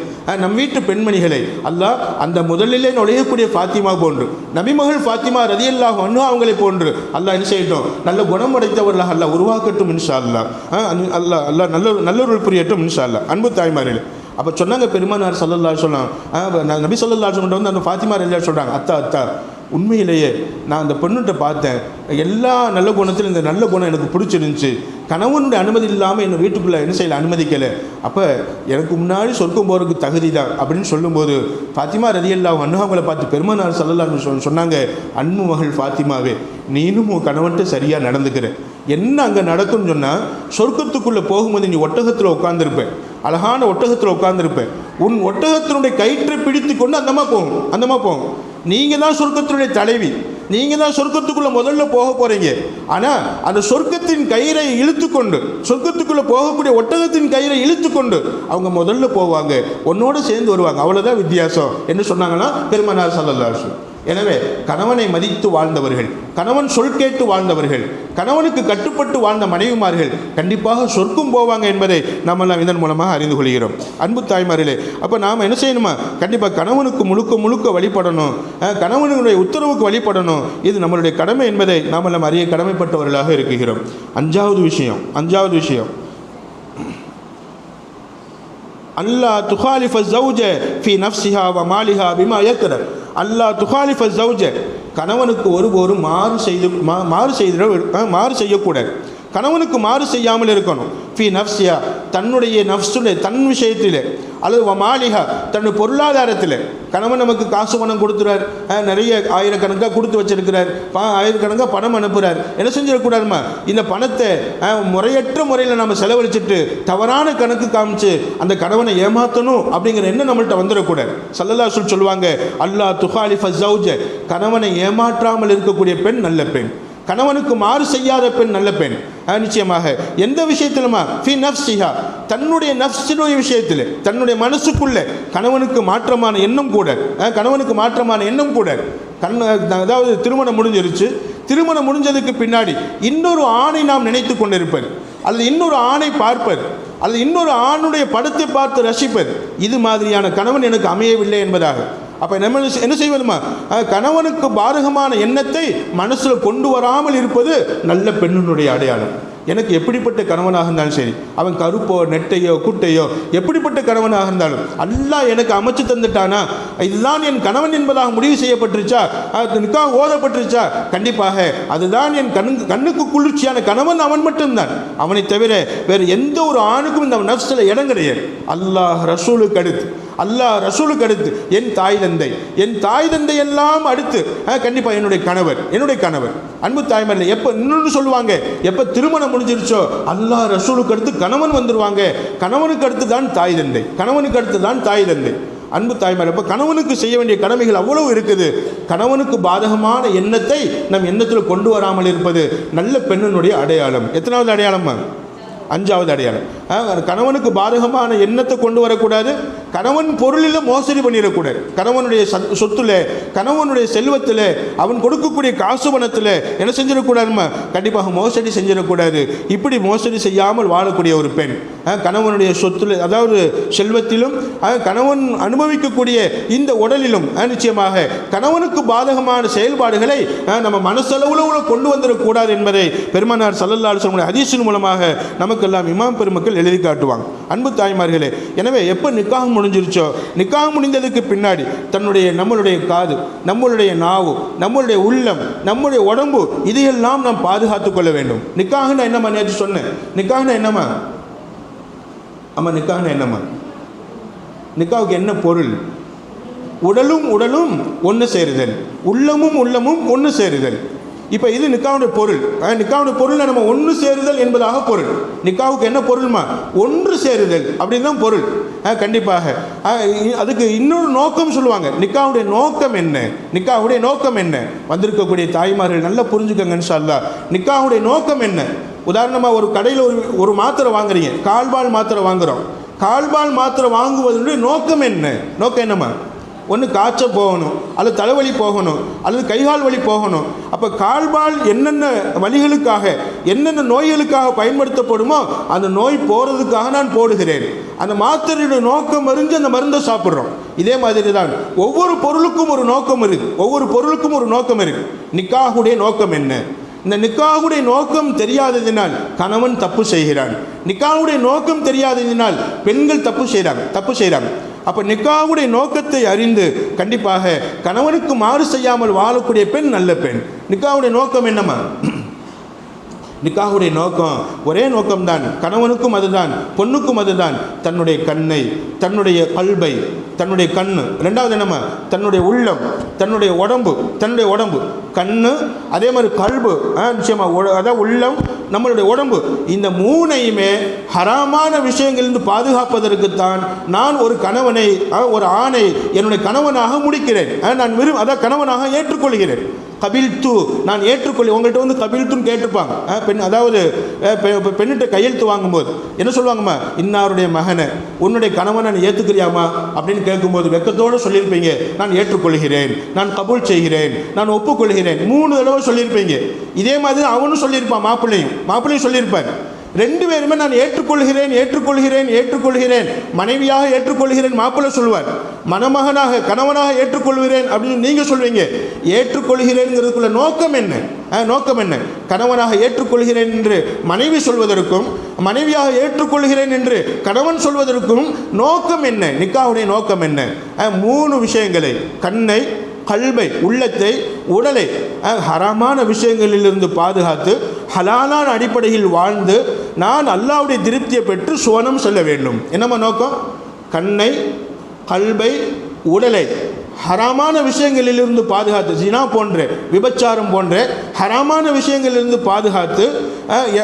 நம் வீட்டு பெண்மணிகளை அல்லாஹ் அந்த முதலிலே நுழையக்கூடிய ஃபாத்திமா போன்று, நபிமகள் ஃபாத்திமா ரலியல்லாஹு அன்ஹா அவங்களை போன்று அல்லாஹ் என்ன செய்யட்டும், நல்ல குணம் அடைத்தவர்களாக அல்லாஹ் உருவாக்கட்டும் இன்ஷா அல்லாஹ் நல்லொருள் புரியட்டும் இன்ஷா அல்லாஹ். அன்பு தாய்மார்களே, அப்போ சொன்னாங்க பெருமானார் ஸல்லல்லாஹு அலைஹி வஸல்லம், நபி ஸல்லல்லாஹு அலைஹி வஸல்லம் வந்து அந்த ஃபாத்திமா ரலியல்லாஹு சொல்கிறாங்க, அத்தா உண்மையிலேயே நான் அந்த பெண்ணுகிட்ட பார்த்தேன், எல்லா நல்ல குணத்திலும் இந்த நல்ல குணம் எனக்கு பிடிச்சிருந்துச்சு, கணவனுடைய அனுமதி இல்லாமல் என்னை வீட்டுக்குள்ளே என்ன செய்யலை, அனுமதிக்கலை, அப்போ எனக்கு முன்னாடி சொர்க்கம் போகிறதுக்கு தகுதி தான் அப்படின்னு சொல்லும்போது ஃபாத்திமா ரலியல்லாஹு அன்ஹா அவங்களை பார்த்து பெருமானார் ஸல்லல்லாஹு அலைஹி வஸல்லம் சொன்னாங்க, அன்பு மகள் ஃபாத்திமாவே, நீனும் உன் கணவன்ட்டு சரியாக நடந்துக்கிற, என்ன அங்கே நடக்கும்னு சொன்னால், சொர்க்கத்துக்குள்ளே போகும்போது நீ ஒட்டகத்தில் உட்காந்துருப்பேன், அழகான ஒட்டகத்தில் உட்காந்துருப்பேன், உன் ஒட்டகத்தினுடைய கயிற்றை பிடித்து கொண்டு அந்தமா போகும். நீங்கள் தான் சொர்க்கத்தினுடைய தலைவி, நீங்கள் தான் சொர்க்கத்துக்குள்ளே முதல்ல போக போகிறீங்க. ஆனால் அந்த சொர்க்கத்தின் கயிறை இழுத்துக்கொண்டு, சொர்க்கத்துக்குள்ளே போகக்கூடிய ஒட்டகத்தின் கயிறை இழுத்துக்கொண்டு அவங்க முதல்ல போவாங்க, உன்னோடு சேர்ந்து வருவாங்க, அவ்வளோதான் வித்தியாசம் என்று சொன்னாங்கன்னா பெருமானார் ஸல்லல்லாஹு அலைஹி வஸல்லம். எனவே கணவனை மதித்து வாழ்ந்தவர்கள், கணவன் சொல் கேட்டு வாழ்ந்தவர்கள், கணவனுக்கு கட்டுப்பட்டு வாழ்ந்த மனைவிமார்கள் கண்டிப்பாக சொர்க்கம் போவாங்க என்பதை நம்மெல்லாம் இதன் மூலமாக அறிந்து கொள்கிறோம். அன்பு தாய்மார்களே, அப்போ நாம் என்ன செய்யணுமா, கண்டிப்பாக கணவனுக்கு முழுக்க வழிபடணும், கணவனுடைய உத்தரவுக்கு வழிபடணும், இது நம்மளுடைய கடமை என்பதை நாமெல்லாம் அறிய கடமைப்பட்டவர்களாக இருக்கிறோம். அஞ்சாவது விஷயம் அல்லாஹ் துகாலிஃப ஸௌஜ ஃபீ நஃப்ஸிஹா வ மாலிஹா பிமா யக்ரஹ். அல்லாஹ் துகாலிஃப ஸௌஜ, கணவனுக்கு ஒருபோதும் மாறு செய்யக்கூடாது, கணவனுக்கு மாறு செய்யாமல் இருக்கணும். ஃபீ நஃப்ஸிஹா, தன்னுடைய நஃப்ஸுடைய தன் விஷயத்திலே, அல்லது வமாலிஹா தன்னுடைய பொருளாதாரத்தில் கணவன் நமக்கு காசு பணம் கொடுத்துறார், நிறைய ஆயிரக்கணக்காக கொடுத்து வச்சிருக்கிறார், ஆயிரக்கணக்காக பணம் அனுப்புகிறார். என்ன செஞ்சிடக்கூடாதுமா, இந்த பணத்தை முறையற்ற முறையில் நம்ம செலவழிச்சிட்டு தவறான கணக்கு காமிச்சு அந்த கணவனை ஏமாற்றணும் அப்படிங்கிற எண்ணம் நம்மள்கிட்ட வந்துடக்கூடாது. ஸல்லல்லாஹு அலைஹி வஸல்லம் சொல்லுவாங்க, அல்லாஹ் துகாலிஃப ஸௌஜ, கணவனை ஏமாற்றாமல் இருக்கக்கூடிய பெண் நல்ல பெண், கணவனுக்கு மாறு செய்யாத பெண் நல்ல பெண். நிச்சயமாக எந்த விஷயத்திலுமா ஃபி நஃப்ஸிஹா, தன்னுடைய நஃப்ஸினுடைய விஷயத்தில், தன்னுடைய மனசுக்குள்ள கணவனுக்கு மாற்றமான எண்ணம் கூட, கணவனுக்கு மாற்றமான எண்ணம் கூட அதாவது திருமணம் முடிஞ்சிருச்சு, திருமணம் முடிஞ்சதுக்கு பின்னாடி இன்னொரு ஆணை நாம் நினைத்து கொண்டிருப்பது, அல்லது இன்னொரு ஆணை பார்ப்பது, அல்லது இன்னொரு ஆணுடைய படத்தை பார்த்து ரசிப்பது, இது மாதிரியான கணவன் எனக்கு அமையவில்லை என்பதாக. அப்போ நம்ம என்ன செய்வதுமா, கணவனுக்கு பாதகமான எண்ணத்தை மனசில் கொண்டு வராமல் இருப்பது நல்ல பெண்ணினுடைய அடையாளம். எனக்கு எப்படிப்பட்ட கணவனாக இருந்தாலும் சரி, அவன் கருப்போ நெட்டையோ குட்டையோ எப்படிப்பட்ட கணவனாக இருந்தாலும் அல்லாஹ் எனக்கு அமைச்சு தந்துட்டானா, இதுதான் என் கணவன் என்பதாக முடிவு செய்யப்பட்டுருச்சா, நிக்காஹ் ஓதப்பட்டுருச்சா, கண்டிப்பாக அதுதான் என் கண்ணுக்கு குளிர்ச்சியான கணவன் அவன் மட்டும்தான். அவனை தவிர வேறு எந்த ஒரு ஆணுக்கும் இந்த நஃப்ஸில் இடம் கிடையாது. அல்லாஹ் ரசூலுக்கு அடுத்து, அல்லாஹ் ரசூலுக்கு அடுத்து என் தாய் தந்தை, என் தாய் தந்தை எல்லாம் அடுத்து கண்டிப்பாக என்னுடைய கணவர், என்னுடைய கணவர். அன்பு தாய்மார்களே, எப்போ இன்னொன்று சொல்லுவாங்க, எப்போ திருமணம் முடிஞ்சிருச்சோ அல்லாஹ் ரசூலுக்கு அடுத்து கணவன் வந்துடுவாங்க. கணவனுக்கு அடுத்து தான் தாய் தந்தை, கணவனுக்கு அடுத்து தான் தாய் தந்தை. அன்பு தாய்மார், இப்போ கணவனுக்கு செய்ய வேண்டிய கடமைகள் அவ்வளவு இருக்குது. கணவனுக்கு பாதகமான எண்ணத்தை நம் எண்ணத்தில் கொண்டு வராமல் இருப்பது நல்ல பெண்ணினுடைய அடையாளம். எத்தனாவது அடையாளமா? அஞ்சாவது அடையாளம். கணவனுக்கு பாதகமான எண்ணத்தை கொண்டு வரக்கூடாது, கணவன் பொருளில் மோசடி பண்ணிடக்கூடாது, கணவனுடைய சொத்துல, கணவனுடைய செல்வத்தில், அவன் கொடுக்கக்கூடிய காசு பணத்தில் என்ன செஞ்சிடக்கூடாதுமா, கண்டிப்பாக மோசடி செஞ்சிடக்கூடாது. இப்படி மோசடி செய்யாமல் வாழக்கூடிய ஒரு பெண், கணவனுடைய சொத்துல, அதாவது செல்வத்திலும், கணவன் அனுபவிக்கக்கூடிய இந்த உடலிலும் நிச்சயமாக கணவனுக்கு பாதகமான செயல்பாடுகளை நம்ம மனசளவுல கொண்டு வந்துடக்கூடாது என்பதை பெருமானார் ஸல்லல்லாஹு அலைஹி வஸல்லம் ஹதீஸின் மூலமாக நமக்கெல்லாம் இமாம் பெருமக்கள் எழுதி காட்டுவாங்க. அன்பு தாய்மார்களே, எனவே எப்போ நிக்காஹ் முடிஞ்சிருச்சோ, நிக்காஹ் முடிந்ததுக்கு பின்னாடி நம்மளுடைய காது, நம்மளுடைய நாவு, நம்மளுடைய உள்ளம், நம்முடைய உடம்பு, இதையெல்லாம் நாம் பாதுகாத்து கொள்ள வேண்டும். நிக்காஹ்னா என்னம்மா? நேற்று சொன்னேன், நிக்காஹ்னா என்னம்மா? ஆமாம், நிக்காஹ்னா என்னம்மா? நிக்காஹுக்கு என்ன பொருள்? உடலும் உடலும் ஒன்று சேருதல், உள்ளமும் உள்ளமும் ஒன்று சேருதல். இப்போ இது நிக்காவுடைய பொருள். நிக்காவுடைய பொருளை நம்ம ஒன்று சேருதல் என்பதாக பொருள். நிக்காவுக்கு என்ன பொருள்மா? ஒன்று சேருதல் அப்படின்னு தான் பொருள். கண்டிப்பாக அதுக்கு இன்னொரு நோக்கம் சொல்லுவாங்க. நிக்காவுடைய நோக்கம் என்ன? நிக்காவுடைய நோக்கம் என்ன? வந்திருக்கக்கூடிய தாய்மார்கள் நல்லா புரிஞ்சுக்கங்க இன்ஷா அல்லாஹ். நிக்காவுடைய நோக்கம் என்ன? உதாரணமாக ஒரு கடையில் ஒரு மாத்திரை வாங்குறீங்க, கால்பால் மாத்திரை வாங்குகிறோம். கால்பால் மாத்திரை வாங்குவதனுடைய நோக்கம் என்ன? நோக்கம் என்னம்மா? ஒன்று காய்ச்ச போகணும், அல்லது தலைவலி போகணும், அல்லது கைகால் வலி போகணும். அப்போ கால்பால் என்னென்ன வலிகளுக்காக, என்னென்ன நோய்களுக்காக பயன்படுத்தப்படுமோ அந்த நோய் போகிறதுக்காக நான் போடுகிறேன். அந்த மாத்திரையுடைய நோக்கம் அறிஞ்சு அந்த மருந்தை சாப்பிட்றோம். இதே மாதிரி தான் ஒவ்வொரு பொருளுக்கும் ஒரு நோக்கம் இருக்குது, ஒவ்வொரு பொருளுக்கும் ஒரு நோக்கம் இருக்குது. நிக்காஹுடைய நோக்கம் என்ன? இந்த நிக்காஹுடைய நோக்கம் தெரியாததினால் கணவன் தப்பு செய்கிறான். நிக்காஹுடைய நோக்கம் தெரியாததினால் பெண்கள் தப்பு செய்கிறாங்க. அப்போ நிக்காஹுடைய நோக்கத்தை அறிந்து கண்டிப்பாக கணவனுக்கு மாறு செய்யாமல் வாழக்கூடிய பெண் நல்ல பெண். நிக்காஹுடைய நோக்கம் என்னம்மா? நிக்காஹுடைய நோக்கம் ஒரே நோக்கம்தான், கணவனுக்கும் அதுதான், பொண்ணுக்கும் அதுதான். தன்னுடைய கண்ணை, தன்னுடைய கல்பை, தன்னுடைய கண்ணு, ரெண்டாவது என்னம்மா? தன்னுடைய உள்ளம், தன்னுடைய உடம்பு, கண்ணு, அதே மாதிரி கல்பு, நிச்சயமாக அதாவது உள்ளம், நம்மளுடைய உடம்பு, இந்த மூணையுமே ஹராமான விஷயங்களிலிருந்து பாதுகாப்பதற்குத்தான் நான் ஒரு கணவனை, ஒரு ஆணை என்னுடைய கணவனாக முடிக்கிறேன். நான் அதான் கணவனாக ஏற்றுக்கொள்கிறேன். கபில்து, நான் ஏற்றுக்கொள்ளி. உங்கள்கிட்ட வந்து கபில்துன்னு கேட்டுப்பாங்க பெண், அதாவது பெண்ணிட்ட கையெழுத்து வாங்கும்போது என்ன சொல்லுவாங்கம்மா? இன்னாருடைய மகனை உன்னுடைய கணவனை நான் ஏற்றுக்கிறியாமா அப்படின்னு கேட்கும்போது வெக்கத்தோடு சொல்லியிருப்பீங்க, நான் ஏற்றுக்கொள்கிறேன், நான் கபூல் செய்கிறேன், நான் ஒப்புக்கொள்கிறேன். 3 தடவை சொல்லியிருப்பீங்க. இதே மாதிரி அவனும் சொல்லியிருப்பான், மாப்பிள்ளையும் சொல்லியிருப்பார். 2 பேருமே நான் ஏற்றுக்கொள்கிறேன், மனைவியாக ஏற்றுக்கொள்கிறேன் மாப்பிள்ளை சொல்வார். மணமகனாக, கணவனாக ஏற்றுக்கொள்கிறேன் அப்படின்னு நீங்கள் சொல்வீங்க. ஏற்றுக்கொள்கிறேன்ங்கிறதுக்குள்ள நோக்கம் என்ன? கணவனாக ஏற்றுக்கொள்கிறேன் என்று மனைவி சொல்வதற்கும், மனைவியாக ஏற்றுக்கொள்கிறேன் என்று கணவன் சொல்வதற்கும் நோக்கம் என்ன? நிக்காஹுடைய நோக்கம் என்ன? 3 விஷயங்களை, கண்ணை, கல்பை, உள்ளத்தை, உடலை ஹராமான விஷயங்களிலிருந்து பாதுகாத்து ஹலாலான அடிப்படையில் வாழ்ந்து நான் அல்லாஹ்வுடைய திருப்தியை பெற்று சுவனம் செல்ல வேண்டும். என்னம்மா நோக்கம்? கண்ணை, கல்பை, உடலை ஹராமான விஷயங்களிலிருந்து பாதுகாத்து, ஜினா போன்ற, விபச்சாரம் போன்ற ஹராமான விஷயங்களிலிருந்து பாதுகாத்து,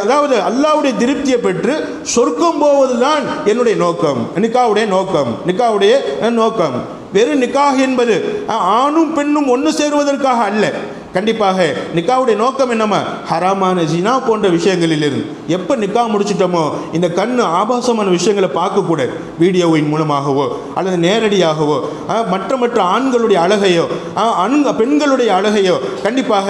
அதாவது அல்லாஹ்வுடைய திருப்தியை பெற்று சொர்க்கம் போவதுதான் என்னுடைய நோக்கம், நிக்காவுடைய நோக்கம். வெறும் நிக்காஹ் என்பது ஆணும் பெண்ணும் ஒன்று சேருவதற்காக அல்ல. கண்டிப்பாக நிக்காவுடைய நோக்கம் என்னமா? ஹராமான ஜினா போன்ற விஷயங்களிலிருந்து. எப்போ நிக்கா முடிச்சிட்டோமோ இந்த கண்ணு ஆபாசமான விஷயங்களை பார்க்கக்கூடாது. வீடியோவின் மூலமாகவோ அல்லது நேரடியாகவோ மற்ற ஆண்களுடைய அழகையோ பெண்களுடைய அழகையோ கண்டிப்பாக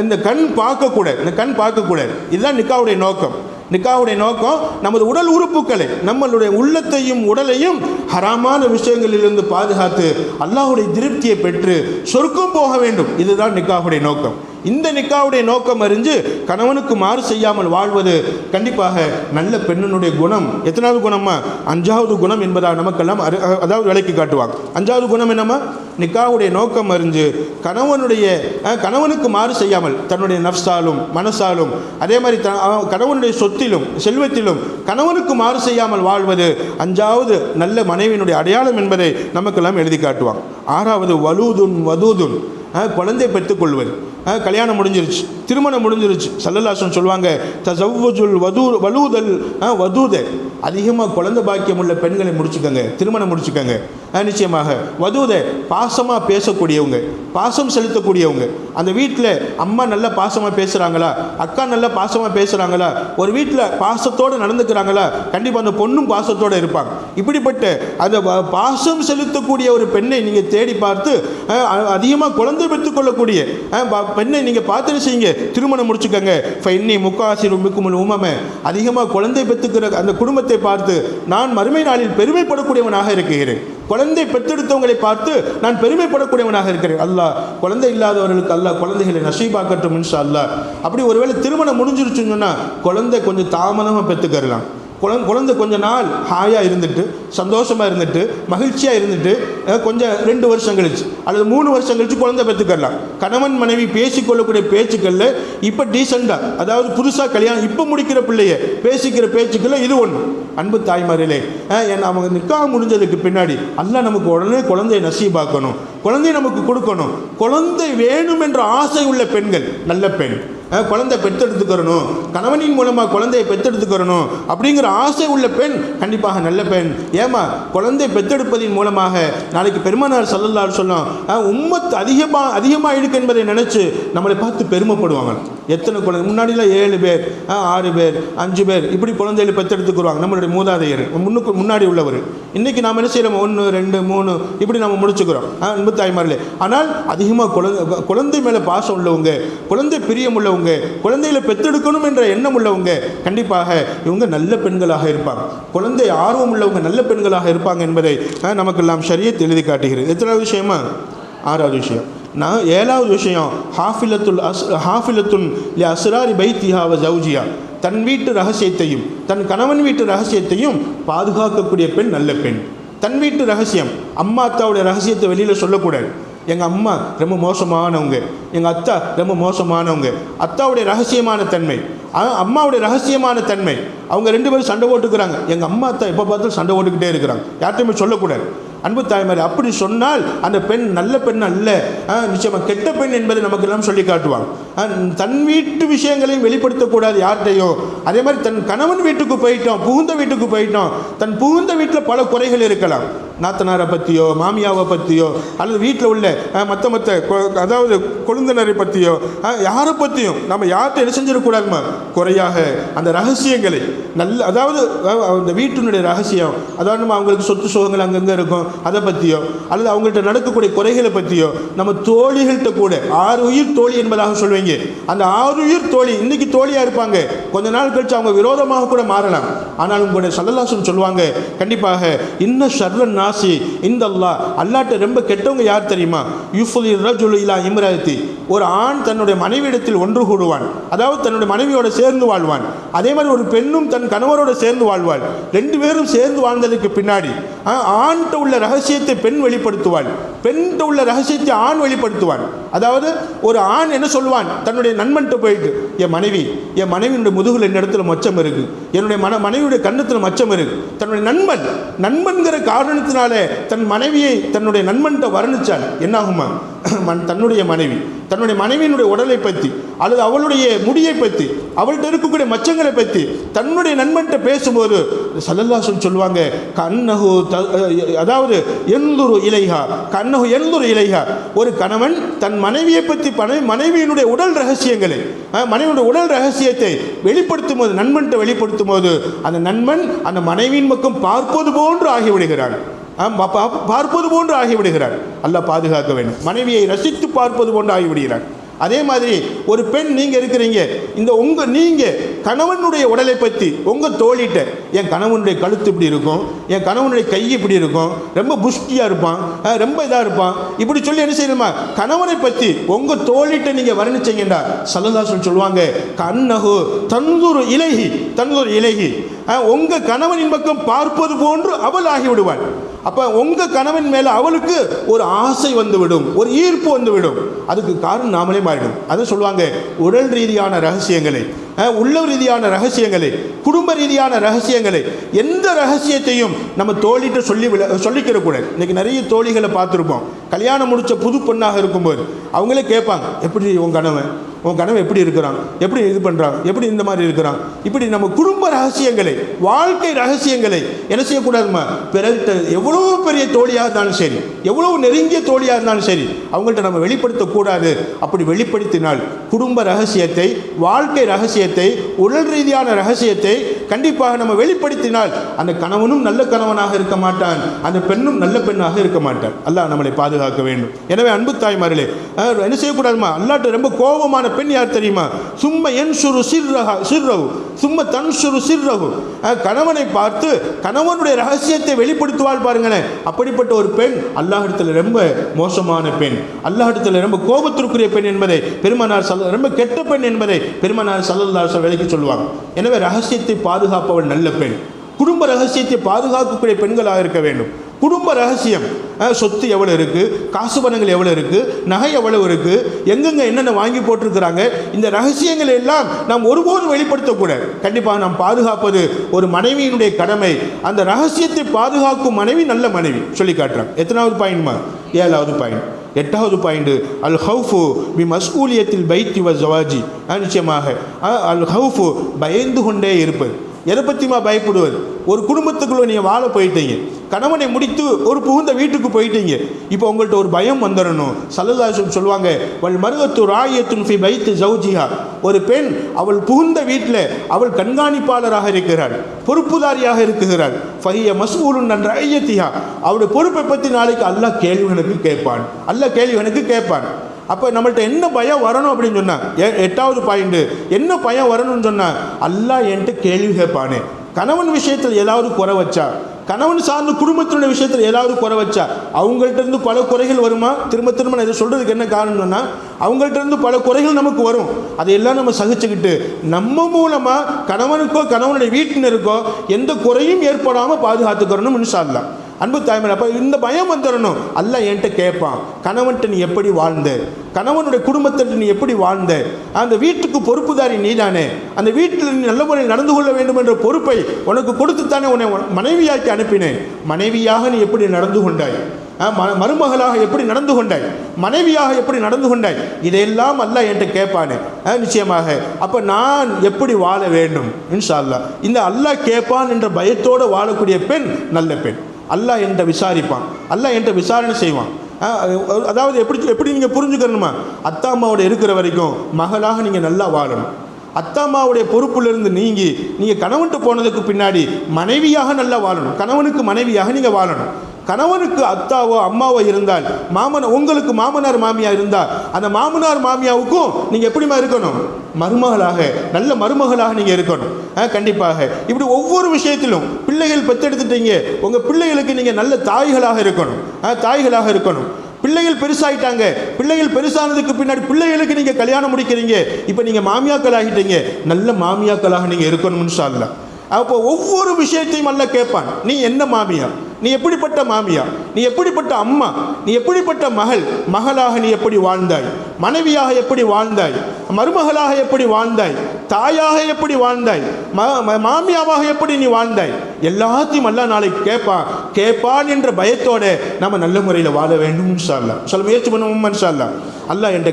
இந்த கண் பார்க்கக்கூடாது. இதுதான் நிக்காவுடைய நோக்கம். நிக்காவுடைய நோக்கம் நமது உடல் உறுப்புகளை, நம்மளுடைய உள்ளத்தையும் உடலையும் ஹராமான விஷயங்களிலிருந்து பாதுகாத்து அல்லாஹ்வுடைய திருப்தியை பெற்று சொர்க்கம் போக வேண்டும். இதுதான் நிக்காவுடைய நோக்கம். இந்த நிக்காவுடைய நோக்கம் அறிஞ்சு கணவனுக்கு மாறு செய்யாமல் வாழ்வது கண்டிப்பாக நல்ல பெண்ணினுடைய குணம். எத்தனாவது குணமா? 5வது குணம் என்பதாக நமக்கெல்லாம் அதாவது விளக்கி காட்டுவாங்க. 5வது குணம் என்னமா? நிக்காவுடைய நோக்கம் அறிஞ்சு கணவனுக்கு மாறு செய்யாமல் தன்னுடைய நஃப்ஸாலும் மனசாலும் அதே மாதிரி கணவனுடைய சொத்திலும் செல்வத்திலும் கணவனுக்கு மாறு செய்யாமல் வாழ்வது 5வது நல்ல மனைவியினுடைய அடையாளம் என்பதை நமக்கெல்லாம் எழுதி காட்டுவாங்க. 6வது வதூதுன் குழந்தை பெற்றுக்கொள்வது. கல்யாணம் முடிஞ்சிருச்சு, திருமணம் முடிஞ்சிருச்சு. ஸல்லல்லாஹு அலைஹி வஸல்லம் சொல்லுவாங்க, தஸவ்வஜுல் வதூத, அதிகமாக குழந்தை பாக்கியம் உள்ள பெண்களை முடிச்சுக்கோங்க, திருமணம் முடிச்சுக்கோங்க. நிச்சயமாக வதூத, பாசமாக பேசக்கூடியவங்க, பாசம் செலுத்தக்கூடியவங்க. அந்த வீட்டில் அம்மா நல்லா பாசமாக பேசுகிறாங்களா, அக்கா நல்லா பாசமாக பேசுகிறாங்களா, ஒரு வீட்டில் பாசத்தோடு நடந்துக்கிறாங்களா, கண்டிப்பாக அந்த பொண்ணும் பாசத்தோடு இருப்பாங்க. இப்படிப்பட்ட அந்த பாசம் செலுத்தக்கூடிய ஒரு பெண்ணை நீங்கள் தேடி பார்த்து அதிகமாக குழந்தை பெற்றுக்கொள்ளக்கூடிய பெண்ணை நீங்கள் பார்த்துட்டு செய்யுங்க, திருமணம் முடிச்சுக்கோங்க. ஃபைன்னி முக்காசிரு மிக்குமுல் உமம, அதிகமாக குழந்தை பெற்றுக்கிற அந்த குடும்பத்தை பார்த்து நான் மறுமை நாளில் பெருமைப்படக்கூடியவனாக இருக்கிறேன். குழந்தை பெற்றெடுத்தவங்களை பார்த்து நான் பெருமைப்படக்கூடியவனாக இருக்கிறேன். அல்லாஹ் குழந்தை இல்லாதவர்களுக்கு அல்லாஹ் குழந்தைகளை நசீபாக்கட்டும் இன்ஷா அல்லாஹ். அப்படி ஒருவேளை திருமணம் முடிஞ்சிருச்சுன்னு சொன்னால் குழந்தை கொஞ்சம் தாமதமாக பெற்றுக்கறலாம். குழந்தை கொஞ்ச நாள் ஹாயாக இருந்துட்டு, சந்தோஷமாக இருந்துட்டு, மகிழ்ச்சியாக இருந்துட்டு, கொஞ்சம் 2 வருஷம் கழிச்சு அல்லது 3 வருஷம் கழிச்சு குழந்தை பெற்றுக்கலாம். கணவன் மனைவி பேசிக்கொள்ளக்கூடிய பேச்சுக்களில் இப்போ டீசெண்டாக, அதாவது புதுசாக கல்யாணம் இப்போ முடிக்கிற பிள்ளைய பேசிக்கிற பேச்சுக்களில் இது ஒன்று. அன்பு தாய்மார்களே, அவங்க நிக்காஹ் முடிஞ்சதுக்கு பின்னாடி அல்லாஹ் நமக்கு உடனே குழந்தையை நசீபாக்கணும், குழந்தையை நமக்கு கொடுக்கணும். குழந்தை வேணும் என்ற ஆசை உள்ள பெண்கள் நல்ல பெண், குழந்தை பெற்றெடுத்துக்கிறணும், கணவனின் மூலமாக குழந்தையை பெற்றெடுத்துக்கிறணும் அப்படிங்கிற ஆசை உள்ள பெண் கண்டிப்பாக நல்ல பெண். ஏமா குழந்தை பெற்றெடுப்பதின் மூலமாக நாளைக்கு பெருமானார் ஸல்லல்லாஹு அலைஹி வஸல்லம் உம்மத் அதிகமாக இருக்கு என்பதை நினச்சி நம்மளை பார்த்து பெருமைப்படுவாங்க. எத்தனை குழந்தை முன்னாடிலாம் 7 பேர் 6 பேர் 5 பேர் இப்படி குழந்தைகளை பெற்றெடுத்துக்குருவாங்க நம்மளுடைய மூதாதையர் முன்னாடி உள்ளவர். இன்றைக்கி நாம் என்ன செய்கிறோம்? 1 2 3 இப்படி நம்ம முடிச்சுக்கிறோம். அன்பு தாய்மார்களே, ஆனால் அதிகமாக குழந்தை மேலே பாசம் உள்ளவங்க, குழந்தை பிரியம் உள்ளவங்க, குழந்தைகளை பெற்றெடுக்கணும் என்ற எண்ணம் உள்ளவங்க கண்டிப்பாக இவங்க நல்ல பெண்களாக இருப்பாங்க. குழந்தை ஆர்வம் உள்ளவங்க நல்ல பெண்களாக இருப்பாங்க என்பதை நமக்கெல்லாம் ஷரியத் எழுதி காட்டுகிறது. எத்தனாவது விஷயமா? 6வது விஷயம். 7வது விஷயம், ஹாஃபிலத்துன் லி அஸ்ராரி பைத்திஹா வ ஜௌஜியா, தன் வீட்டு ரகசியத்தையும் தன் கணவன் வீட்டு ரகசியத்தையும் பாதுகாக்கக்கூடிய பெண் நல்ல பெண். தன் வீட்டு ரகசியம், அம்மா அத்தாவுடைய ரகசியத்தை வெளியில் சொல்லக்கூடாது. எங்கள் அம்மா ரொம்ப மோசமானவங்க, எங்கள் அத்தா ரொம்ப மோசமானவங்க, அத்தாவுடைய ரகசியமான தன்மை, அம்மாவுடைய ரகசியமான தன்மை. அவங்க 2 பேரும் சண்டை போட்டுக்கிறாங்க, எங்கள் அம்மா அத்தா எப்போ பார்த்தாலும் சண்டை போட்டுக்கிட்டே இருக்கிறாங்க, யார்கிட்டையுமே சொல்லக்கூடாது. அன்பு தாய்மாரி, அப்படி சொன்னால் அந்த பெண் நல்ல பெண் அல்ல, நிச்சயமாக கெட்ட பெண் என்பதை நமக்கு எல்லாம் சொல்லி காட்டுவாங்க. தன் வீட்டு விஷயங்களையும் வெளிப்படுத்தக்கூடாது யார்கிட்டையோ. அதே மாதிரி தன் கணவன் வீட்டுக்கு போயிட்டோம், புகுந்த வீட்டுக்கு போயிட்டோம், தன் புகுந்த வீட்டில் பல குறைகள் இருக்கலாம். நாத்தனாரை பற்றியோ மாமியாவை பற்றியோ அல்லது வீட்டில் உள்ள மற்ற அதாவது கொழுந்தனரை பற்றியோ யாரை பற்றியும் நம்ம யார்கிட்ட என்ன செஞ்சிடக்கூடாதுமா குறையாக அந்த ரகசியங்களை அதாவது அந்த வீட்டினுடைய ரகசியம், அதாவது நம்ம அவங்களுக்கு சொத்து சுகங்கள் அங்கங்கே இருக்கும் அதை பற்றியோ அல்லது அவங்கள்ட்ட நடக்கக்கூடிய குறைகளை பற்றியோ நம்ம தோழிகள்கிட்ட கூட 6 உயிர் தோழி என்பதாக சொல்வீங்க. அந்த 6 உயிர் தோழி இன்னைக்கு தோழியாக இருப்பாங்க, கொஞ்ச நாள் கழிச்சு அவங்க விரோதமாக கூட மாறலாம். ஆனாலும் கூட ஸல்லல்லாஹு அலைஹி வஸல்லம் சொல்லுவாங்க, கண்டிப்பாக இன்ன ஷர்ரன் நாசி இந்த அல்லாட்ட ரொம்ப கெட்டவங்க யார் தெரியுமா? யுஃபுலி ரஜுலு இலா இம்ராத்தி, ஒரு ஆண் தன்னுடைய மனைவியிடத்தில் ஒன்று கூடுவான், அதாவது தன்னுடைய மனைவியோடு சேர்ந்து வாழ்வான். அதே மாதிரி ஒரு பெண்ணும் தன் கணவரோடு சேர்ந்து வாழ்வாள். 2 பேரும் சேர்ந்து வாழ்ந்ததுக்கு பின்னாடி ஆண்கிட்ட உள்ள ரகசியத்தை பெண் வெளிப்படுத்துவாள், பெண்கிட்ட உள்ள ரகசியத்தை ஆண் வெளிப்படுத்துவான். அதாவது ஒரு ஆண் என்ன சொல்லுவான் தன்னுடைய நண்பன்கிட்ட போயிட்டு, என் மனைவியினுடைய முதுகில் இந்த இடத்துல மச்சம் இருக்கு, என்னுடைய மனைவியுடைய கண்ணத்தில் மச்சம் இருக்கு. தன்னுடைய நண்பன்கிற காரணத்தினாலே தன் மனைவியை தன்னுடைய நண்பன்கிட்ட வர்ணிச்சான். என்னாகுமா, தன்னுடைய மனைவியினுடைய உடலை பற்றி அல்லது அவளுடைய முடியை பற்றி அவள்கிட்ட இருக்கக்கூடிய மச்சங்களை பற்றி தன்னுடைய நண்பன்கிட்ட பேசும்போது ஸல்லல்லாஹு அலைஹி சொல்லுவாங்க, கன்னஹு அதாவது என்துரு இலைஹா கன்னஹு என்துரு இலைஹா. ஒரு கணவன் தன் மனைவியை பற்றி மனைவியினுடைய உடல் ரகசியங்களை மனைவியுடைய உடல் ரகசியத்தை வெளிப்படுத்தும் போது நண்பன்கிட்ட வெளிப்படுத்தும் போது அந்த நண்பன் அந்த மனைவியின் பக்கம் பார்ப்பது போன்று ஆகிவிடுகிறான். பார்ப்பது போன்று ஆகிவிடுகிறார். அல்லாஹ் பாதுகாக்க வேண்டும். மனைவியை ரசித்து பார்ப்பது போன்று ஆகிவிடுகிறார். அதே மாதிரி ஒரு பெண் நீங்கள் இருக்கிறீங்க, நீங்கள் கணவனுடைய உடலை பற்றி உங்கள் தோழிட்ட, என் கணவனுடைய கழுத்து இப்படி இருக்கும், என் கணவனுடைய கை இப்படி இருக்கும், ரொம்ப புஷ்டியாக இருப்பான், ரொம்ப இதாக இருப்பான், இப்படி சொல்லி என்ன செய்யணுமா, கணவனை பற்றி உங்கள் தோழிட்ட நீங்கள் வர்ணிச்சீங்கடா ஸல்லல்லாஹு அலைஹி சொல்லுவாங்க, கன்னஹு தன்துரு இலைஹி உங்கள் கணவனின் பக்கம் பார்ப்பது போன்று அவள் ஆகிவிடுவாள். அப்போ உங்கள் கணவன் மேலே அவளுக்கு ஒரு ஆசை வந்துவிடும், ஒரு ஈர்ப்பு வந்துவிடும். அதுக்கு காரணம் நாமளே மாறிடும். அதை சொல்லுவாங்க, உடல் ரீதியான ரகசியங்களை, உள்ள ரீதியான ரகசியங்களை, குடும்ப ரீதியான ரகசியங்களை, எந்த ரகசியத்தையும் நம்ம தோழிட்ட சொல்லிக்கிறக்கூடாது. இன்றைக்கி நிறைய தோழிகளை பார்த்துருப்போம், கல்யாணம் முடித்த புது பெண்ணாக இருக்கும்போது அவங்களே கேட்பாங்க, எப்படி உன் கணவன் எப்படி இருக்கிறான், எப்படி இது பண்ணுறான், எப்படி இந்த மாதிரி இருக்கிறான். இப்படி நம்ம குடும்ப ரகசியங்களை, வாழ்க்கை ரகசியங்களை என்ன செய்யக்கூடாதுமா, பிறர்கிட்ட எவ்வளோ பெரிய தோழியாக இருந்தாலும் சரி, எவ்வளோ நெருங்கிய தோழியாக இருந்தாலும் சரி, அவங்கள்ட்ட நம்ம வெளிப்படுத்தக்கூடாது. அப்படி வெளிப்படுத்தினால் குடும்ப ரகசியத்தை, வாழ்க்கை ரகசியத்தை, உடல் ரீதியான ரகசியத்தை கண்டிப்பாக நம்ம வெளிப்படுத்தினால் அந்த கணவனும் நல்ல கணவனாக இருக்க மாட்டான், அந்த பெண்ணும் நல்ல பெண்ணாக இருக்க மாட்டான். அல்லாஹ் நம்மளை பாதுகாக்க வேண்டும். எனவே அன்பு தாய்மார்களே, என்ன செய்யக்கூடாதுமா, அல்லாஹ்ட்ட ரொம்ப கோபமான பெண் யார் தெரியுமா, சும்ம என்சுரு சிர்ரஹு சும்ம தன்சுரு சிர்ரஹு. கணவனை பார்த்து கணவனுடைய ரகசியத்தை வெளிப்படுத்துவாள் பாருங்களேன். அப்படிப்பட்ட ஒரு பெண் அல்லாஹ்விடத்தில் ரொம்ப மோசமான பெண், அல்லாஹ்விடத்தில் ரொம்ப கோபத்திற்குரிய பெண் என்பதை பெருமானார் ரொம்ப கெட்ட பெண் என்பதை பெருமானார் ஸல்லல்லாஹு அலைஹி விளக்கி சொல்லுவாங்க. எனவே ரகசியத்தை பாதுகாப்பவள் நல்ல பெண், குடும்ப ரகசியத்தை பாதுகாக்கக்கூடிய பெண்களாக இருக்க வேண்டும். குடும்ப ரகசியம், சொத்து எவ்வளோ இருக்குது, காசு பணங்கள் எவ்வளோ இருக்குது, நகை எவ்வளோ இருக்குது, எங்கெங்கே என்னென்ன வாங்கி போட்டிருக்கிறாங்க, இந்த ரகசியங்களை எல்லாம் நாம் ஒருபோதும் வெளிப்படுத்தக்கூடாது. கண்டிப்பாக நாம் பாதுகாப்பது ஒரு மனைவியினுடைய கடமை. அந்த ரகசியத்தை பாதுகாக்கும் மனைவி நல்ல மனைவி சொல்லி காட்டுறாங்க. எத்தனாவது பாயிண்ட்மா, 7வது பாயிண்ட். 8வது பாயிண்ட், அல் ஹவுஃபு பி மஸ்ஊலியத்தில் பைத்தி வ ஜவாஜி. நிச்சயமாக அல் ஹவுஃபு பயந்து கொண்டே இருப்பது. எதை பற்றிமா பயப்படுவது, ஒரு குடும்பத்துக்குள்ளே நீங்கள் வாழ போயிட்டீங்க, கணவனை முடித்து ஒரு புகுந்த வீட்டுக்கு போயிட்டீங்க, இப்போ உங்கள்கிட்ட ஒரு பயம் வந்துடணும். ஸல்லல்லாஹு அலைஹி சொல்லுவாங்க, வல் மர்அத்து ராயியத்துன் ஃபி பைத்தி ஜௌஜிஹா. ஒரு பெண் அவள் புகுந்த வீட்டில் அவள் கண்காணிப்பாளராக இருக்கிறாள், பொறுப்புதாரியாக இருக்கிறாள். ஃபஹிய மஸ்ஊலுன் அன் ரஅய்யத்திஹா. அவளுடைய பொறுப்பை பற்றி நாளைக்கு அல்லாஹ் கேள்வி கேட்பான். அப்போ நம்மள்ட்ட என்ன பயம் வரணும் அப்படின்னு சொன்னால், 8வது பாயிண்ட்டு, என்ன பயம் வரணும்னு சொன்னால், அல்லாஹ் என்கிட்ட கேள்வி கேட்பானே. கணவன் விஷயத்தில் ஏதாவது குறை வச்சா, கணவன் சார்ந்த குடும்பத்தினுடைய விஷயத்தில் ஏதாவது குறை வச்சா, அவங்கள்ட்ட இருந்து பல குறைகள் வருமா. திரும்ப நான் இதை சொல்கிறதுக்கு என்ன காரணம்னா, அவங்கள்ட்ட இருந்து பல குறைகள் நமக்கு வரும். அதையெல்லாம் நம்ம சகிச்சுக்கிட்டு நம்ம மூலமாக கணவனுடைய வீட்டினருக்கோ எந்த குறையும் ஏற்படாமல் பாதுகாத்துக்கிறணும் இன்ஷா அல்லாஹ். அன்பு தாய்மன், அப்போ இந்த பயம் வந்துடணும். அல்லாஹ் என்கிட்ட கேட்பான், கணவன்கிட்ட நீ எப்படி வாழ்ந்த, கணவனுடைய குடும்பத்திட்ட நீ எப்படி வாழ்ந்த, அந்த வீட்டுக்கு பொறுப்புதாரி நீதானே, அந்த வீட்டில் நீ நல்ல முறையில் நடந்து கொள்ள வேண்டும் என்ற பொறுப்பை உனக்கு கொடுத்துத்தானே உன்னை மனைவியாக்கி அனுப்பினேன். மனைவியாக நீ எப்படி நடந்து கொண்டாய், மருமகளாக எப்படி நடந்து கொண்டாய், மனைவியாக எப்படி நடந்து கொண்டாய், இதையெல்லாம் அல்லாஹ் என்கிட்ட கேட்பானே. நிச்சயமாக அப்போ நான் எப்படி வாழ வேண்டும் இன்ஷா அல்லாஹ். இந்த அல்லாஹ் கேட்பான் என்ற பயத்தோடு வாழக்கூடிய பெண் நல்ல பெண். அல்லாஹ் என்கிட்ட விசாரிப்பான், அல்லாஹ் என்கிட்ட விசாரணை செய்வான். அதாவது எப்படி நீங்கள் புரிஞ்சுக்கணுமா, அத்தா அம்மாவோட இருக்கிற வரைக்கும் மகளாக நீங்கள் நல்லா வாழணும். அத்தா அம்மாவுடைய பொறுப்பிலிருந்து நீங்கள் கணவன்ட்டு போனதுக்கு பின்னாடி மனைவியாக நல்லா வாழணும். கணவனுக்கு மனைவியாக நீங்கள் வாழணும். கணவனுக்கு அத்தாவோ அம்மாவோ இருந்தால், உங்களுக்கு மாமனார் மாமியா இருந்தால், அந்த மாமனார் மாமியாவுக்கும் நீங்கள் எப்படிமா இருக்கணும், நல்ல மருமகளாக நீங்கள் இருக்கணும். கண்டிப்பாக இப்படி ஒவ்வொரு விஷயத்திலும் பிள்ளைகள் பெற்றெடுத்துட்டீங்க, உங்கள் பிள்ளைகளுக்கு நீங்கள் நல்ல தாய்களாக இருக்கணும். பிள்ளைகள் பெருசாகிட்டாங்க, பிள்ளைகள் பெருசானதுக்கு பின்னாடி பிள்ளைகளுக்கு நீங்கள் கல்யாணம் முடிக்கிறீங்க, இப்போ நீங்கள் மாமியாக்கள் ஆகிட்டீங்க, நல்ல மாமியாக்களாக நீங்கள் இருக்கணும் இன்ஷா அல்லாஹ். அப்போ ஒவ்வொரு விஷயத்தையும் அல்லாஹ் கேட்பான், நீ என்ன மாமியா, நீ எப்படிப்பட்ட மாமியா, நீ எப்படிப்பட்ட அம்மா, நீ எப்படிப்பட்ட மகளாக நீ எப்படி வாழ்ந்தாய், மனைவியாக எப்படி வாழ்ந்தாய், மருமகளாக எப்படி வாழ்ந்தாய், தாயாக எப்படி வாழ்ந்தாய், மாமியாவாக எப்படி நீ வாழ்ந்தாய், எல்லாத்தையும் அல்லாஹ் நாளைக்கு கேட்பான் என்ற பயத்தோட நம்ம நல்ல முறையில் வாழ வேண்டும் இன்ஷா அல்லாஹ். சொல்ல முயற்சி பண்ணுவோம் இன்ஷா அல்லாஹ். அல்லாஹ் என்கிட்ட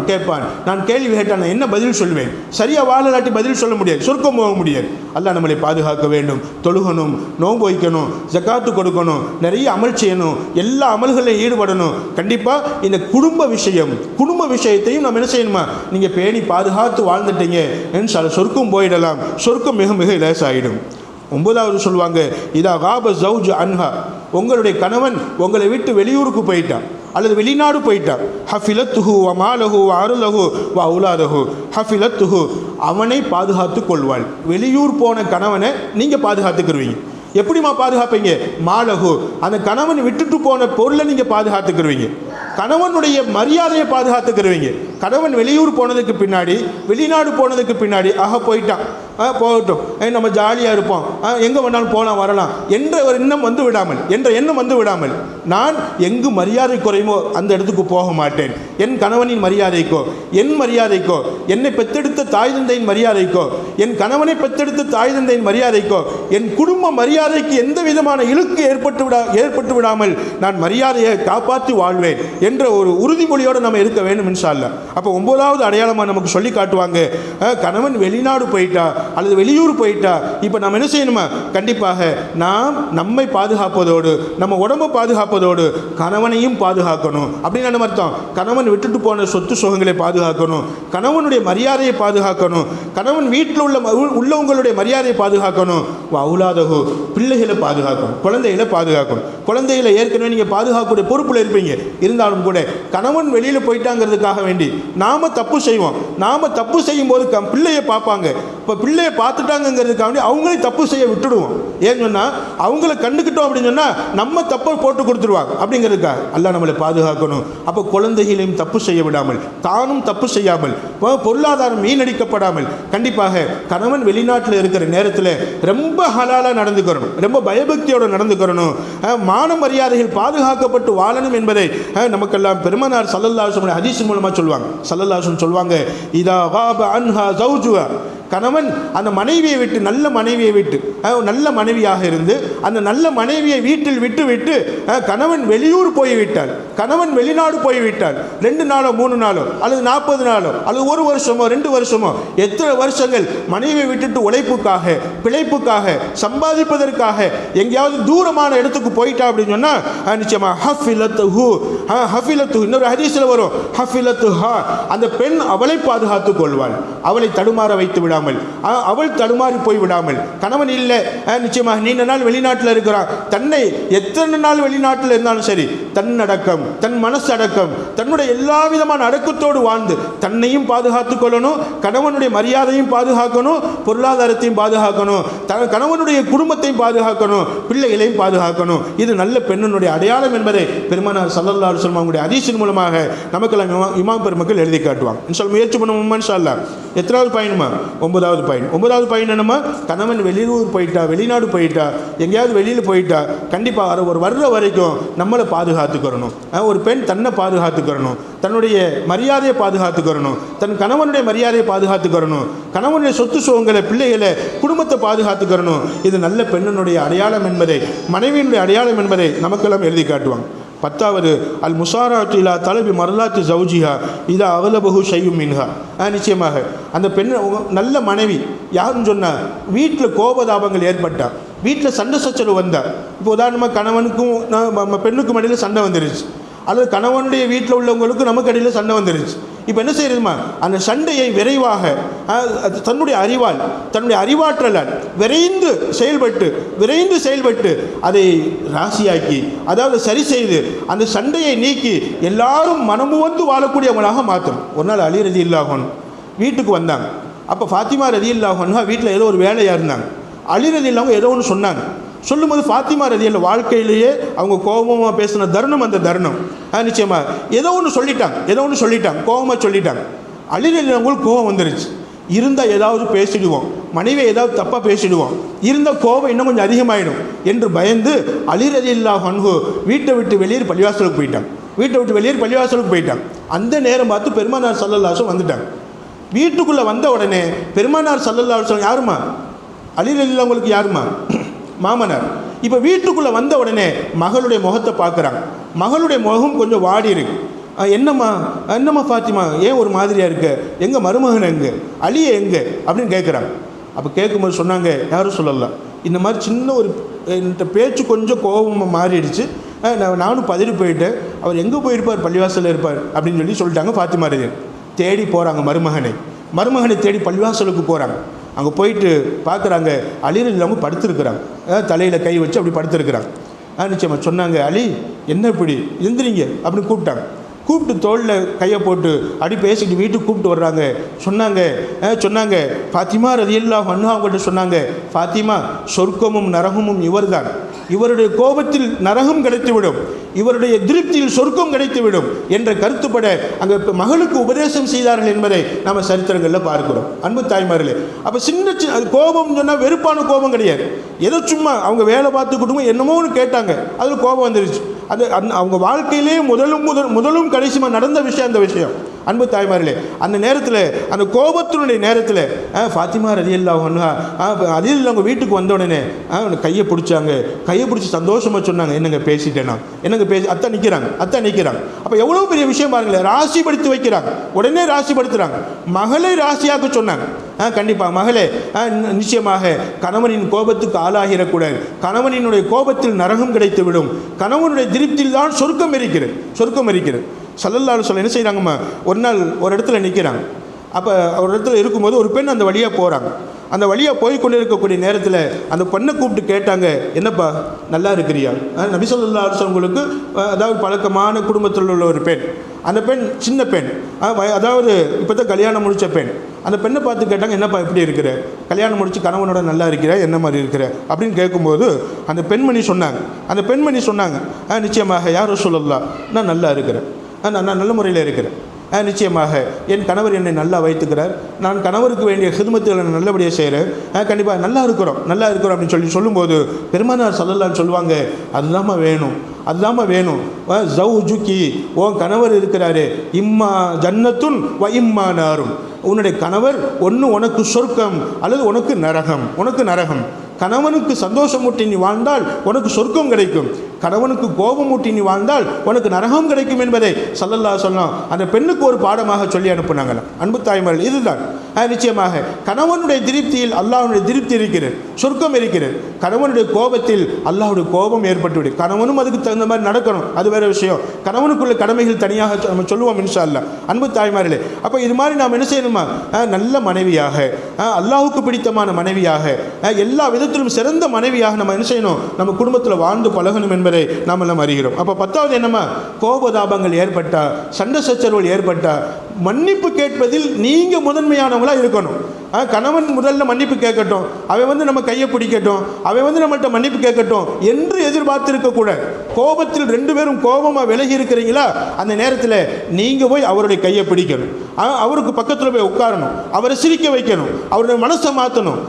கேட்பான், நான் கேள்வி கேட்டால் நான் என்ன பதில் சொல்வேன், சரியாக வாழலாட்டி பதில் சொல்ல முடியாது, சொர்க்கம் போக முடியாது. அல்லாஹ் நம்மளை பாதுகாக்க வேண்டும். தொழுகணும், நோன்பு வைக்கணும், ஜக்காத்து கொடுக்கணும், நிறைய அமல் செய்யணும், எல்லா அமல்களையும் ஈடுபடணும். கண்டிப்பாக இந்த குடும்ப விஷயத்தையும் நம்ம என்ன செய்யணுமா, நீங்கள் பேணி பாதுகாத்து வாழ்ந்துட்டீங்க என்று சொர்க்கம் போயிடலாம். சொர்க்கம் மிக மிக லேசாகிடும். 9வது சொல்லுவாங்க, இதா காப ஜவுஜ் அன்ஹா, உங்களுடைய கணவன் உங்களை விட்டு வெளியூருக்கு போயிட்டான் அல்லது வெளிநாடு போயிட்டான், ஹஃபிலத்துஹு வ மாலஹு வ அருலஹு வ அவுலாதஹு, ஹஃபிலத்துஹு அவனை பாதுகாத்து கொள்வாள். வெளியூர் போன கணவனை நீங்கள் பாதுகாத்துக்கிருவீங்க. எப்படிமா பாதுகாப்பீங்க? மாலஹு, அந்த கணவன் விட்டுட்டு போன பொருளை நீங்கள் பாதுகாத்துக்கிருவீங்க. கணவனுடைய மரியாதையை பாதுகாத்துக்கிருவீங்க. கணவன் வெளியூர் போனதுக்கு பின்னாடி, வெளிநாடு போனதுக்கு பின்னாடி போயிட்டான், போகட்டும், நம்ம ஜாலியாக இருப்போம், எங்கே வேணாலும் போகலாம் வரலாம் என்ற ஒரு எண்ணம் வந்து விடாமல் நான் எங்கு மரியாதை குறையுமோ அந்த இடத்துக்கு போக மாட்டேன். என் கணவனின் மரியாதைக்கோ, என் மரியாதைக்கோ, என்னை பெற்றெடுத்த தாய் தந்தையின் மரியாதைக்கோ, என் கணவனை பெற்றெடுத்த தாய் தந்தையின் மரியாதைக்கோ, என் குடும்ப மரியாதைக்கு எந்த விதமான இழுக்கு ஏற்பட்டு விடாமல் நான் மரியாதையை காப்பாற்றி வாழ்வேன் என்ற ஒரு உறுதிமொழியோடு நம்ம இருக்க வேண்டும் இன்ஷா அல்லாஹ். அப்போ 9வது அடையாளமாக நமக்கு சொல்லி காட்டுவாங்க, கணவன் வெளிநாடு போயிட்டா அல்லது வெளியூர் போயிட்டா இப்போ நம்ம என்ன செய்யணுமா, கண்டிப்பாக நாம் நம்மை பாதுகாப்பதோடு, நம்ம உடம்பை பாதுகாப்பதோடு கணவனையும் பாதுகாக்கணும். அப்படின்னு என்ன அர்த்தம்? கணவன் விட்டுட்டு போன சொத்து சுகங்களை பாதுகாக்கணும், கணவனுடைய மரியாதையை பாதுகாக்கணும், கணவன் வீட்டில் உள்ளவங்களுடைய மரியாதையை பாதுகாக்கணும். அவுலாதகு, பிள்ளைகளை பாதுகாக்கணும், குழந்தைகளை பாதுகாக்கணும். குழந்தைகளை ஏற்கனவே நீங்கள் பாதுகாக்கக்கூடிய பொறுப்பில் இருப்பீங்க. இருந்தாலும் கூட கணவன் வெளியில் போயிட்டாங்கிறதுக்காக வேண்டி நாம் தப்பு செய்வோம். நாம் தப்பு செய்யும் போது பிள்ளையை பார்ப்பாங்க. இப்போ பிள்ளையை பார்த்துட்டாங்கிறதுக்காக வேண்டி அவங்களே தப்பு செய்ய விட்டுடுவோம். ஏன்னு சொன்னால் அவங்கள கண்டுக்கிட்டோம் அப்படின்னு சொன்னால் நம்ம தப்பை போட்டு கொடுத்துருவாங்க. அப்படிங்கிறதுக்காக அல்லாஹ் நம்மளை பாதுகாக்கணும். அப்போ குழந்தைகளையும் தப்பு செய்ய விடாமல், தானும் தப்பு செய்யாமல், பொருளாதாரம் வீணடிக்கப்படாமல், கண்டிப்பாக கணவன் வெளிநாட்டில் இருக்கிற நேரத்தில் ரொம்ப ஹலாலாக நடந்துக்கிறணும், ரொம்ப பயபக்தியோடு நடந்துக்கிறணும். மான மரியாதைகள் பாதுகாக்கப்பட்டு வாழணும் என்பதை நமக்கெல்லாம் பெருமானார் ஸல்லல்லாஹு அலைஹி வஸல்லம் ஹதீஸ் மூலமாக சொல்லுவாங்க. ஸல்லல்லாஹு அலைஹி வஸல்லம் சொல்லுவாங்க, இதா காப அன்ஹா ஜௌஜுஹா, கணவன் அந்த மனைவியை விட்டு, நல்ல மனைவியை விட்டு, நல்ல மனைவியாக இருந்து அந்த நல்ல மனைவியை வீட்டில் விட்டு கணவன் வெளியூர் போய்விட்டால், கணவன் வெளிநாடு போய்விட்டால், 2 நாளோ 3 நாளோ அல்லது 40 நாளோ அல்லது 1 வருஷமோ 2 வருஷமோ, எத்தனை வருஷங்கள் மனைவியை விட்டுட்டு உழைப்புக்காக, பிழைப்புக்காக, சம்பாதிப்பதற்காக எங்கேயாவது தூரமான இடத்துக்கு போயிட்டா அப்படின்னு சொன்னால் நிச்சயமா ஹஃபிலத்து, இன்னொரு ஹதீஸில் வரும், ஹஃபிலத்துஹா, அந்த பெண் அவளை பாதுகாத்துக் கொள்வாள், அவளை தடுமாற வைத்து விடாமல், அவள் தடுமாறி போய் விடாமல். கணவன் இல்லை, நிச்சயமாக நீண்ட நாள் வெளிநாட்டில் இருக்கிறான், தன்னை எத்தனை நாள் வெளிநாட்டில் இருந்தாலும் சரி, தன்னடக்கம், தன் மனசு அடக்கம், தன்னுடைய எல்லா விதமான அடக்கத்தோடு வாழ்ந்து தன்னையும் பாதுகாத்துக் கொள்ளணும், கணவனுடைய மரியாதையும் பாதுகாக்கணும், பொருளாதாரத்தையும் பாதுகாக்கணும், கணவனுடைய குடும்பத்தையும் பாதுகாக்கணும், பிள்ளைகளையும் பாதுகாக்கணும். இது நல்ல பெண்ணினுடைய அடையாளம் என்பதை பெருமானார் ஸல்லல்லாஹு அலைஹி வஸல்லம் அவங்களுடைய ஹதீஸின் மூலமாக நமக்கெல்லாம் இமாம் பெருமக்கள் எழுதி காட்டுவாங்க. இன்ஷா முயற்சி பண்ணுவோம் இன்ஷா அல்லாஹ். எத்தனாவது பயனுமா? 9வது பயன். 9வது பயன் என்னமா, கணவன் வெளியூர் போயிட்டா, வெளிநாடு போயிட்டா, எங்கேயாவது வெளியில் போயிட்டா, கண்டிப்பாக ஒரு வர்ற வரைக்கும் நம்மளை பாதுகாத்துக்கிறணும். ஒரு பெண் தன்னை பாதுகாத்துக்கிறணும், தன்னுடைய மரியாதையை பாதுகாத்துக்கிறணும், தன் கணவனுடைய மரியாதையை பாதுகாத்துக்கிறணும், கணவனுடைய சொத்து சுகங்களை, பிள்ளைகளை, குடும்பத்தை பாதுகாத்துக்கிறணும். இது நல்ல பெண்ணினுடைய அடையாளம் என்பதை, மனைவியினுடைய அடையாளம் என்பதை நமக்கெல்லாம் எழுதி காட்டுவாங்க. 10வது அல் முசாராத்து இலா தலபி மர்லாத்து ஜவுஜிஹா இதா அகலபஹு ஷையும் மின்ஹா. நிச்சயமாக அந்த பெண் நல்ல மனைவி யாருன்னு சொன்னால், வீட்டில் கோபதாபங்கள் ஏற்பட்டா, வீட்டில் சண்டை சச்சரவு வந்தால், இப்போ உதாரணமாக கணவனுக்கும் பெண்ணுக்கும் இடையில் சண்டை வந்துருச்சு, அல்லது கணவனுடைய வீட்டில் உள்ளவங்களுக்கும் நமக்கு இடையில் சண்டை வந்துருச்சு. இப்போ என்ன செய்யறதுமா, அந்த சண்டையை விரைவாக தன்னுடைய அறிவால், தன்னுடைய அறிவாற்றலால் விரைந்து செயல்பட்டு அதை ராசியாக்கி, அதாவது சரி செய்து அந்த சண்டையை நீக்கி எல்லாரும் மனமுவந்து வாழக்கூடியவங்களாக மாற்றும். ஒரு நாள் அலி ரலியல்லாஹு அன்ஹு வீட்டுக்கு வந்தாங்க. அப்போ ஃபாத்திமா ரலியல்லாஹு அன்ஹா வீட்டில் ஏதோ ஒரு வேலையாக இருந்தாங்க. அலி ரலியல்லாஹு ஏதோ ஒன்று சொன்னாங்க. சொல்லும்போது ஃபாத்திமா ரலியல்லாஹு வாழ்க்கையிலேயே அவங்க கோபமாக பேசின தருணம், அந்த தருணம் நிச்சயமாக ஏதோ ஒன்று சொல்லிட்டாங்க, கோபமாக சொல்லிட்டாங்க. அலி ரலியல்லாஹு கோபம் வந்துருச்சு. இருந்தால் ஏதாவது பேசிடுவோம், மனைவி ஏதாவது தப்பாக பேசிடுவோம், இருந்த கோபம் இன்னும் கொஞ்சம் அதிகமாகிடும் என்று பயந்து அலி ரலியல்லாஹு அன்ஹு வீட்டை விட்டு வெளியே பள்ளிவாசலுக்கு போயிட்டாங்க. அந்த நேரம் பார்த்து பெருமானார் ஸல்லல்லாஹு அலைஹி வஸல்லம் வந்துட்டாங்க. வீட்டுக்குள்ளே வந்த உடனே பெருமானார் ஸல்லல்லாஹு அலைஹி வஸல்லம் யாருமா? அலி ரலியல்லாஹு அவங்களுக்கு யாருமா? மாமனார். இப்போ வீட்டுக்குள்ளே வந்த உடனே மகளுடைய முகத்தை பார்க்குறாங்க. மகளுடைய முகம் கொஞ்சம் வாடி இருக்கு. என்னம்மா ஃபாத்திமா, ஏன் ஒரு மாதிரியாக இருக்கு? எங்கள் மருமகன் எங்கே, அலியை எங்கே அப்படின்னு கேட்குறாங்க. அப்போ கேட்கும்போது சொன்னாங்க, யாரும் சொல்லலாம், இந்த மாதிரி சின்ன ஒரு என்கிட்ட பேச்சு கொஞ்சம் கோபமாக மாறிடுச்சு, நானும் பதறி போயிட்டேன், அவர் எங்கே போயிருப்பார், பள்ளிவாசலில் இருப்பார் அப்படின்னு சொல்லிட்டாங்க. ஃபாத்திமா ரலியல்லாஹு தேடி போகிறாங்க, மருமகனை தேடி பள்ளிவாசலுக்கு போகிறாங்க. அங்கே போயிட்டு பார்க்குறாங்க, அலி ரலியல்லாஹு படுத்துருக்குறாங்க, தலையில் கை வச்சு அப்படி படுத்துருக்குறாங்க. நிச்சயமாக சொன்னாங்க, அலி என்ன இப்படி எந்திரிங்க அப்படின்னு கூப்பிட்டு தோளில் கையை போட்டு அப்படி பேசிட்டு வீட்டுக்கு கூப்பிட்டு வர்றாங்க. சொன்னாங்க ஃபாத்திமா ரலியல்லாஹு அன்ஹா அவங்கள்ட்ட சொன்னாங்க, ஃபாத்திமா, சொர்க்கமும் நரகமும் இவர்தான், இவருடைய கோபத்தில் நரகம் கிடைத்துவிடும், இவருடைய திருப்தியில் சொர்க்கம் கிடைத்துவிடும் என்ற கருத்துப்பட அங்கே மகளுக்கு உபதேசம் செய்தார்கள் என்பதை நம்ம சரித்திரங்களில் பார்க்கிறோம். அன்பு தாய்மார்களே, அப்போ சின்ன கோபம் சொன்னால் வெறுப்பான கோபம் கிடையாது, ஏதோ சும்மா அவங்க வேலை பார்த்துக்கிட்டும் என்னமோன்னு கேட்டாங்க, அதில் கோபம் வந்துருச்சு. அது அவங்க வாழ்க்கையிலே முதலும் கடைசியாக நடந்த விஷயம் அந்த விஷயம். அன்பு தாய்மார்களே, அந்த நேரத்தில், அந்த கோபத்தினுடைய நேரத்தில் ஃபாத்திமா ரலியல்லாஹு அன்ஹா அதில் அவங்க வீட்டுக்கு வந்த உடனே கையை பிடிச்சி சந்தோஷமாக சொன்னாங்க, என்னங்க பேசிட்டேன்னா, என்னங்க அத்தை நிற்கிறாங்க. அப்போ எவ்வளோ பெரிய விஷயம் பாருங்களேன், ராசிப்படுத்தி வைக்கிறாங்க, உடனே ராசிப்படுத்துகிறாங்க. மகளை ராசியாக்க சொன்னாங்க. கண்டிப்பாக மகளே, நிச்சயமாக கணவனின் கோபத்துக்கு ஆளாகிடக்கூடாது, கணவனினுடைய கோபத்தில் நரகம் கிடைத்து விடும், கணவனுடைய திருப்தியில் தான் சொர்க்கம் இருக்கிறது. ஸல்லல்லாஹு அலைஹி வஸல்லம் என்ன செய்கிறாங்கம்மா, ஒரு நாள் ஒரு இடத்துல நிற்கிறாங்க. அப்போ ஒரு இடத்துல இருக்கும்போது ஒரு பெண் அந்த வழியாக போகிறாங்க. அந்த வழியாக போய் கொண்டு இருக்கக்கூடிய நேரத்தில் அந்த பெண்ணை கூப்பிட்டு கேட்டாங்க, என்னப்பா நல்லா இருக்கிறியா? நபி ஸல்லல்லாஹு அலைஹி வஸல்லம் உங்களுக்கு அதாவது பழக்கமான குடும்பத்தில் உள்ள ஒரு பெண், அந்த பெண் சின்ன பெண், அதாவது இப்போ தான் கல்யாணம் முடித்த பெண். அந்த பெண்ணை பார்த்து கேட்டாங்க, என்னப்பா எப்படி இருக்கிற, கல்யாணம் முடித்து கணவனோட நல்லா இருக்கிற, என்ன மாதிரி இருக்கிற அப்படின்னு கேட்கும்போது அந்த பெண்மணி சொன்னாங்க, நிச்சயமாக யா ரசூலல்லாஹ், நான் நல்லா இருக்கிறேன், நான் நல்ல முறையில் இருக்கிறேன், நிச்சயமாக என் கணவர் என்னை நல்லா வைத்துக்கிறார், நான் கணவருக்கு வேண்டிய ஹிதுமத்துகளை நல்லபடியாக செய்கிறேன், கண்டிப்பாக நல்லா இருக்கிறோம் அப்படின்னு சொல்லும்போது பெருமானார் ஸல்லல்லாஹு அலைஹி சொல்லுவாங்க, அதுதாம்மா வேணும் ஜௌஜுகி, உன் கணவர் இருக்கிறாரு, இம்மா ஜன்னத்துன் வ இம்மா நாரும், உன்னுடைய கணவர் ஒன்று உனக்கு சொர்க்கம் அல்லது உனக்கு நரகம். கணவனுக்கு சந்தோஷமூட்டி நீ வாழ்ந்தால் உனக்கு சொர்க்கம் கிடைக்கும், கணவனுக்கு கோபமூட்டி நீ வாழ்ந்தால் உனக்கு நரகம் கிடைக்கும் என்பதை ஸல்லல்லாஹு அலைஹி வஸல்லம் அந்த பெண்ணுக்கு ஒரு பாடமாக சொல்லி அனுப்புனாங்களாம். அன்பு தாய்மார்கள், இதுதான் நிச்சயமாக கணவனுடைய திருப்தியில் அல்லாஹ்வுடைய திருப்தி இருக்கிறது, சொர்க்கம் இருக்கிறது. கணவனுடைய கோபத்தில் அல்லாஹ்வுடைய கோபம் ஏற்பட்டுவிடும். கணவனும் அதுக்கு தகுந்த மாதிரி நடக்கணும், அது வேறு விஷயம். கணவனுக்குள்ள கடமைகள் தனியாக நம்ம சொல்லுவோம் இன்ஷா அல்லாஹ். அன்பு தாய்மார்களே, அப்போ இது மாதிரி நாம் என்ன செய்யணுமா, நல்ல மனைவியாக, அல்லாஹ்வுக்கு பிடித்தமான மனைவியாக, எல்லா விதத்திலும் சிறந்த மனைவியாக நம்ம என்ன செய்யணும், நம்ம குடும்பத்தில் வாழ்ந்து பழகணும் என்பதை நாம் எல்லாம் அறிகிறோம். அப்போ 10வது என்னமா, கோபதாபங்கள் ஏற்பட்டா, சண்டை சச்சரவுகள் ஏற்பட்டா மன்னிப்பு கேட்பதில் நீங்கள் முதன்மையானவங்களாக இருக்கணும். கணவன் முதல்ல மன்னிப்பு கேட்கட்டும், அவன் நம்ம கையை பிடிக்கட்டும், அவன் நம்மள்கிட்ட மன்னிப்பு கேட்கட்டும் என்று எதிர்பார்த்திருக்கக்கூடாது. கோபத்தில் 2 பேரும் கோபமாக விலகி இருக்கிறீங்களா, அந்த நேரத்தில் நீங்கள் போய் அவருடைய கையை பிடிக்கணும், அவருக்கு பக்கத்தில் போய் உட்காரணும், அவரை சிரிக்க வைக்கணும், அவருடைய மனசை மாற்றணும்.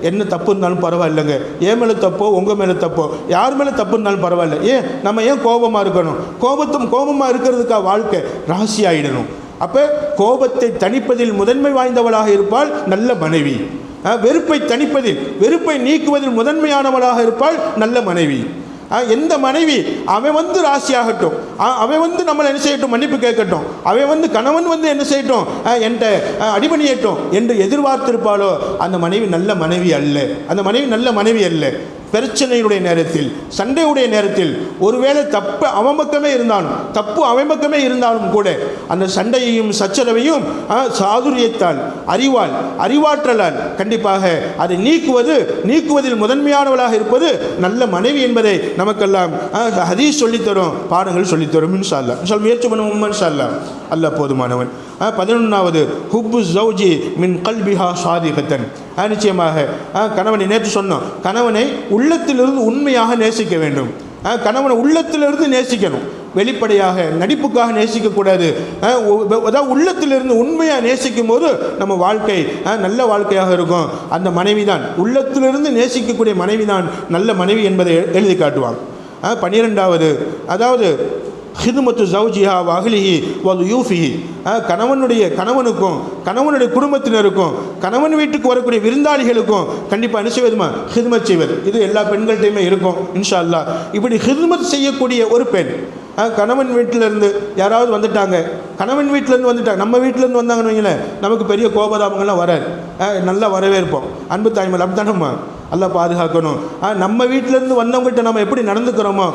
என்ன தப்பு இருந்தாலும் பரவாயில்லைங்க, என் மேலே தப்போ உங்கள் மேலே தப்போ யார் மேலே தப்பு இருந்தாலும் பரவாயில்ல, நம்ம ஏன் கோபமாக இருக்கணும், கோபமாக இருக்கிறதுக்காக வாழ்க்கை ராசி ஆகிடணும். அப்போ கோபத்தை தணிப்பதில் முதன்மை வாய்ந்தவளாக இருப்பாள் நல்ல மனைவி, வெறுப்பை தணிப்பதில், வெறுப்பை நீக்குவதில் முதன்மையானவளாக இருப்பாள் நல்ல மனைவி. எந்த மனைவி அவன் ராசியாகட்டும், அவன் நம்மளை என்ன செய்யட்டும், மன்னிப்பு கேட்கட்டும், அவன் கணவன் என்ன செய்யட்டும், என்கிட்ட அடிபணியட்டும் என்று எதிர்பார்த்திருப்பாளோ அந்த மனைவி நல்ல மனைவி அல்ல. பிரச்சனையுடைய நேரத்தில், சண்டையுடைய நேரத்தில் ஒருவேளை தப்பு அவன் பக்கமே இருந்தாலும் கூட அந்த சண்டையையும் சச்சரவையும் சாதுரியத்தால், அறிவாற்றலால் கண்டிப்பாக அதை நீக்குவதில் முதன்மையானவளாக இருப்பது நல்ல மனைவி என்பதை நமக்கெல்லாம் ஹதீஸ் சொல்லித்தரும், பாடங்கள் சொல்லித்தரும். இன்ஷா அல்லாஹ் முயற்சி பண்ணுவோம். இன்ஷா அல்லாஹ் அல்லாஹ் போதுமானவன். 11வது ஹுப்பு ஜௌஜி மின் கல்பிஹா சாதிகத்தன், நிச்சயமாக கணவனை நேற்று சொன்னோம், கணவனை உள்ளத்திலிருந்து உண்மையாக நேசிக்க வேண்டும். கணவனை உள்ளத்திலிருந்து நேசிக்கணும். வெளிப்படையாக நடிப்புக்காக நேசிக்கக்கூடாது. அதாவது உள்ளத்திலிருந்து உண்மையாக நேசிக்கும் போது நம்ம வாழ்க்கை நல்ல வாழ்க்கையாக இருக்கும். அந்த மனைவி தான், உள்ளத்திலிருந்து நேசிக்கக்கூடிய மனைவி தான் நல்ல மனைவி என்பதை எழுதி காட்டுவாங்க. 12வது, அதாவது ஹிதுமத்து ஜவுஜிஹா வஹ்லிஹி வதுயூஃபிஹி, கணவனுக்கும் கணவனுடைய குடும்பத்தினருக்கும் கணவன் வீட்டுக்கு வரக்கூடிய விருந்தாளிகளுக்கும் கண்டிப்பாக என்ன செய்வதுமா ஹிதுமத் செய்வது. இது எல்லா பெண்கள்கிட்டையுமே இருக்கும் இன்ஷா அல்லாஹ். இப்படி ஹிதுமத் செய்யக்கூடிய ஒரு பெண், கணவன் வீட்டிலேருந்து யாராவது வந்துட்டாங்க, கணவன் வீட்டிலேருந்து வந்துட்டாங்க, நம்ம வீட்டிலேருந்து வந்தாங்கன்னு வைங்களேன், நமக்கு பெரிய கோபதாபங்கள்லாம் வராது, நல்லா வரவேற்போம். அன்பு தாய்மல் அப்படித்தானம்மா, அல்லாஹ் பாதுகாக்கணும். நம்ம வீட்டிலேருந்து வந்தவங்ககிட்ட நம்ம எப்படி நடந்துக்கிறோமோ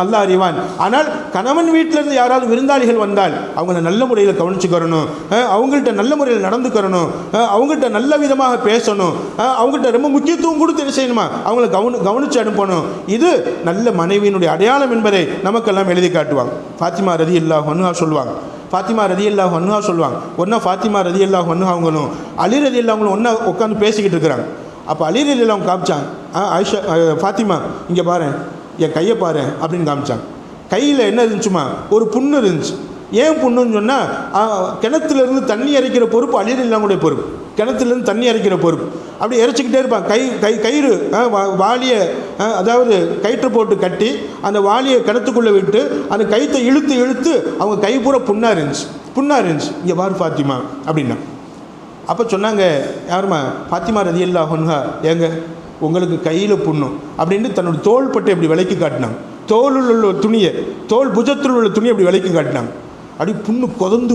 அல்லாஹ் அறிவான். ஆனால் கணவன் வீட்டிலேருந்து யாராவது விருந்தாளிகள் வந்தால் அவங்கள நல்ல முறையில் கவனிச்சுக்கிறணும், அவங்கள்ட்ட நல்ல முறையில் நடந்துக்கிறணும், அவங்கள்ட்ட நல்ல விதமாக பேசணும், அவங்கள்ட்ட ரொம்ப முக்கியத்துவம் கொடுத்து என்ன செய்யணுமா அவங்கள கவனித்து அனுப்பணும். இது நல்ல மனைவியினுடைய அடையாளம் என்பதை நமக்கெல்லாம் எழுதி காட்டுவாங்க. ஃபாத்திமா ரலியல்லாஹு அன்ஹா சொல்லுவாங்க, ஃபாத்திமா ரலியல்லாஹு அன்ஹா சொல்லுவாங்க, ஒன்றா ஃபாத்திமா ரலியல்லாஹு அன்ஹா அவங்களும் அலி ரலியல்லாஹு அவங்களும் ஒன்றா உட்காந்து பேசிக்கிட்டு இருக்கிறாங்க. அப்போ அலி ரலியல்லாஹு அவங்க காமிச்சாங்க, ஆயிஷா ஃபாத்திமா இங்கே பாரு, என் கையை பாரு அப்படின்னு காமிச்சாங்க. கையில் என்ன இருந்துச்சுமா, ஒரு புண்ணு இருந்துச்சு. ஏன் புண்ணுன்னு சொன்னால், கிணத்துலேருந்து தண்ணி இறைக்கிற பொறுப்பு அலி ரலியல்லாஹுடைய பொறுப்பு, கிணத்துலேருந்து தண்ணி இறைக்கிற பொறுப்பு. அப்படி இறைச்சிக்கிட்டே இருப்பாங்க. கயிறு வாளியை, அதாவது கயிற்று போட்டு கட்டி அந்த வாளியை கிணத்துக்குள்ளே விட்டு அந்த கயிற்றை இழுத்து இழுத்து அவங்க கை பூரா புண்ணாக இருந்துச்சு. இங்கே பாரு ஃபாத்திமா அப்படின்னா. அப்போ சொன்னாங்க, யாருமா ஃபாத்திமா ரலியல்லாஹு அன்ஹா, ஏங்க உங்களுக்கு கையில் புண்ணும் அப்படின்னு தன்னோட தோள் பட்டை இப்படி விலைக்கு காட்டினாங்க. தோளில் உள்ள துணியை, தோல் புஜத்தில் உள்ள துணியை அப்படி விலைக்கு காட்டினாங்க. அப்படி புண்ணு கொதந்து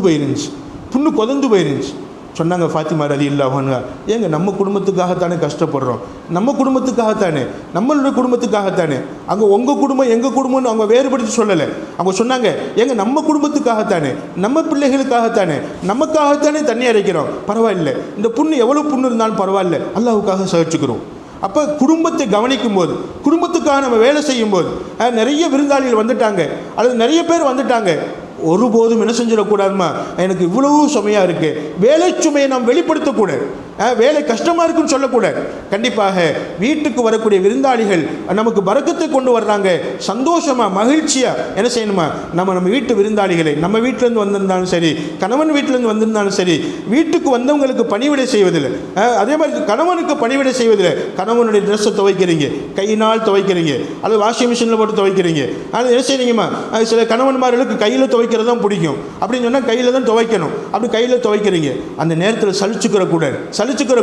போயிருந்துச்சு. சொன்னாங்க ஃபாத்திமா ரலியல்லாஹு அன்ஹா, ஏங்க நம்ம குடும்பத்துக்காகத்தானே கஷ்டப்படுறோம், நம்ம குடும்பத்துக்காகத்தானே, நம்மளுடைய குடும்பத்துக்காகத்தானே. அங்கே உங்கள் குடும்பம் எங்கள் குடும்பம்னு அவங்க வேறுபடுத்தி சொல்லலை. அவங்க சொன்னாங்க, ஏங்க நம்ம குடும்பத்துக்காகத்தானே, நம்ம பிள்ளைகளுக்காகத்தானே, நமக்காகத்தானே தண்ணி அரைக்கிறோம், பரவாயில்லை, இந்த புண்ணு எவ்வளோ புண்ணு இருந்தாலும் பரவாயில்ல, அல்லாஹ்வுக்காக சகிச்சுக்கிறோம். அப்போ குடும்பத்தை கவனிக்கும் போது, குடும்பத்துக்காக நம்ம வேலை செய்யும் போது, நிறைய விருந்தாளிகள் வந்துட்டாங்க அல்லது நிறைய பேர் வந்துட்டாங்க, ஒருபோதும் என்ன செஞ்சிடக்கூடாதுமா, எனக்கு இவ்வளவு சுமையாக இருக்குது, வேலை சுமையை நாம் வெளிப்படுத்தக்கூடாது, வேலை கஷ்டமாக இருக்குன்னு சொல்லக்கூடாது. கண்டிப்பாக வீட்டுக்கு வரக்கூடிய விருந்தாளிகள் நமக்கு பரக்கத்தை கொண்டு வர்றாங்க, சந்தோஷமாக மகிழ்ச்சியாக என்ன செய்யணுமா, நம்ம வீட்டு விருந்தாளிகளை, நம்ம வீட்டிலேருந்து வந்திருந்தாலும் சரி, கணவன் வீட்டிலேருந்து வந்திருந்தாலும் சரி, வீட்டுக்கு வந்தவங்களுக்கு பணிவிடை செய்வதில்லை, அதே மாதிரி கணவனுக்கு பணிவிடை செய்வதில்லை. கணவனுடைய ட்ரெஸ்ஸை துவைக்கிறீங்க, கையினால் துவைக்கிறீங்க அல்லது வாஷிங் மிஷினில் போட்டு துவைக்கிறீங்க, அது என்ன செய்றீங்கம்மா, சில கணவன்மார்களுக்கு கையில் துவைக்கிறது தான் பிடிக்கும் அப்படின்னு சொன்னால் கையில் தான் துவைக்கணும், அப்படி கையில் துவைக்கிறீங்க, அந்த நேரத்தில் சலிச்சுக்கிற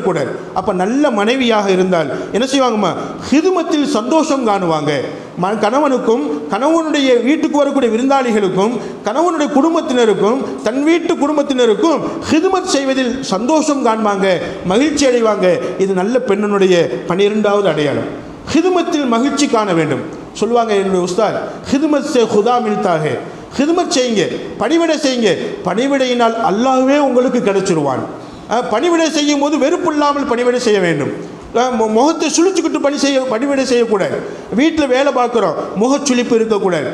கூடாது. அப்போ நல்ல மனைவியாக இருந்தால் என்ன செய்வாங்கம்மா, ஹிதுமத்தில் சந்தோஷம் காணுவாங்க. கணவனுக்கும் கணவனுடைய வீட்டுக்கு வரக்கூடிய விருந்தாளிகளுக்கும் கணவனுடைய குடும்பத்தினருக்கும் தன் வீட்டு குடும்பத்தினருக்கும் ஹிதுமத் செய்வதில் சந்தோஷம் காண்பாங்க, மகிழ்ச்சி அடைவாங்க. இது நல்ல பெண்ணினுடைய 12வது அடையாளம். ஹிதுமத்தில் மகிழ்ச்சி காண வேண்டும். சொல்லுவாங்க என்னுடைய உஸ்தாத், ஹிதுமத் சே ஹுதா மில்தாஹே, ஹிதுமத் செய்யுங்க, பணிவிடை செய்யுங்க, பணிவிடையினால் அல்லாஹ்வே உங்களுக்கு கிடைச்சிருவான். பணிவிடை செய்யும் போது வெறுப்பு இல்லாமல் பணிவிடை செய்ய வேண்டும். முகத்தை சுழிச்சுக்கிட்டு பணிவிடை செய்யக்கூடாது. வீட்டில் வேலை பார்க்குறோம், முகச்சுளிப்பு இருக்கக்கூடாது,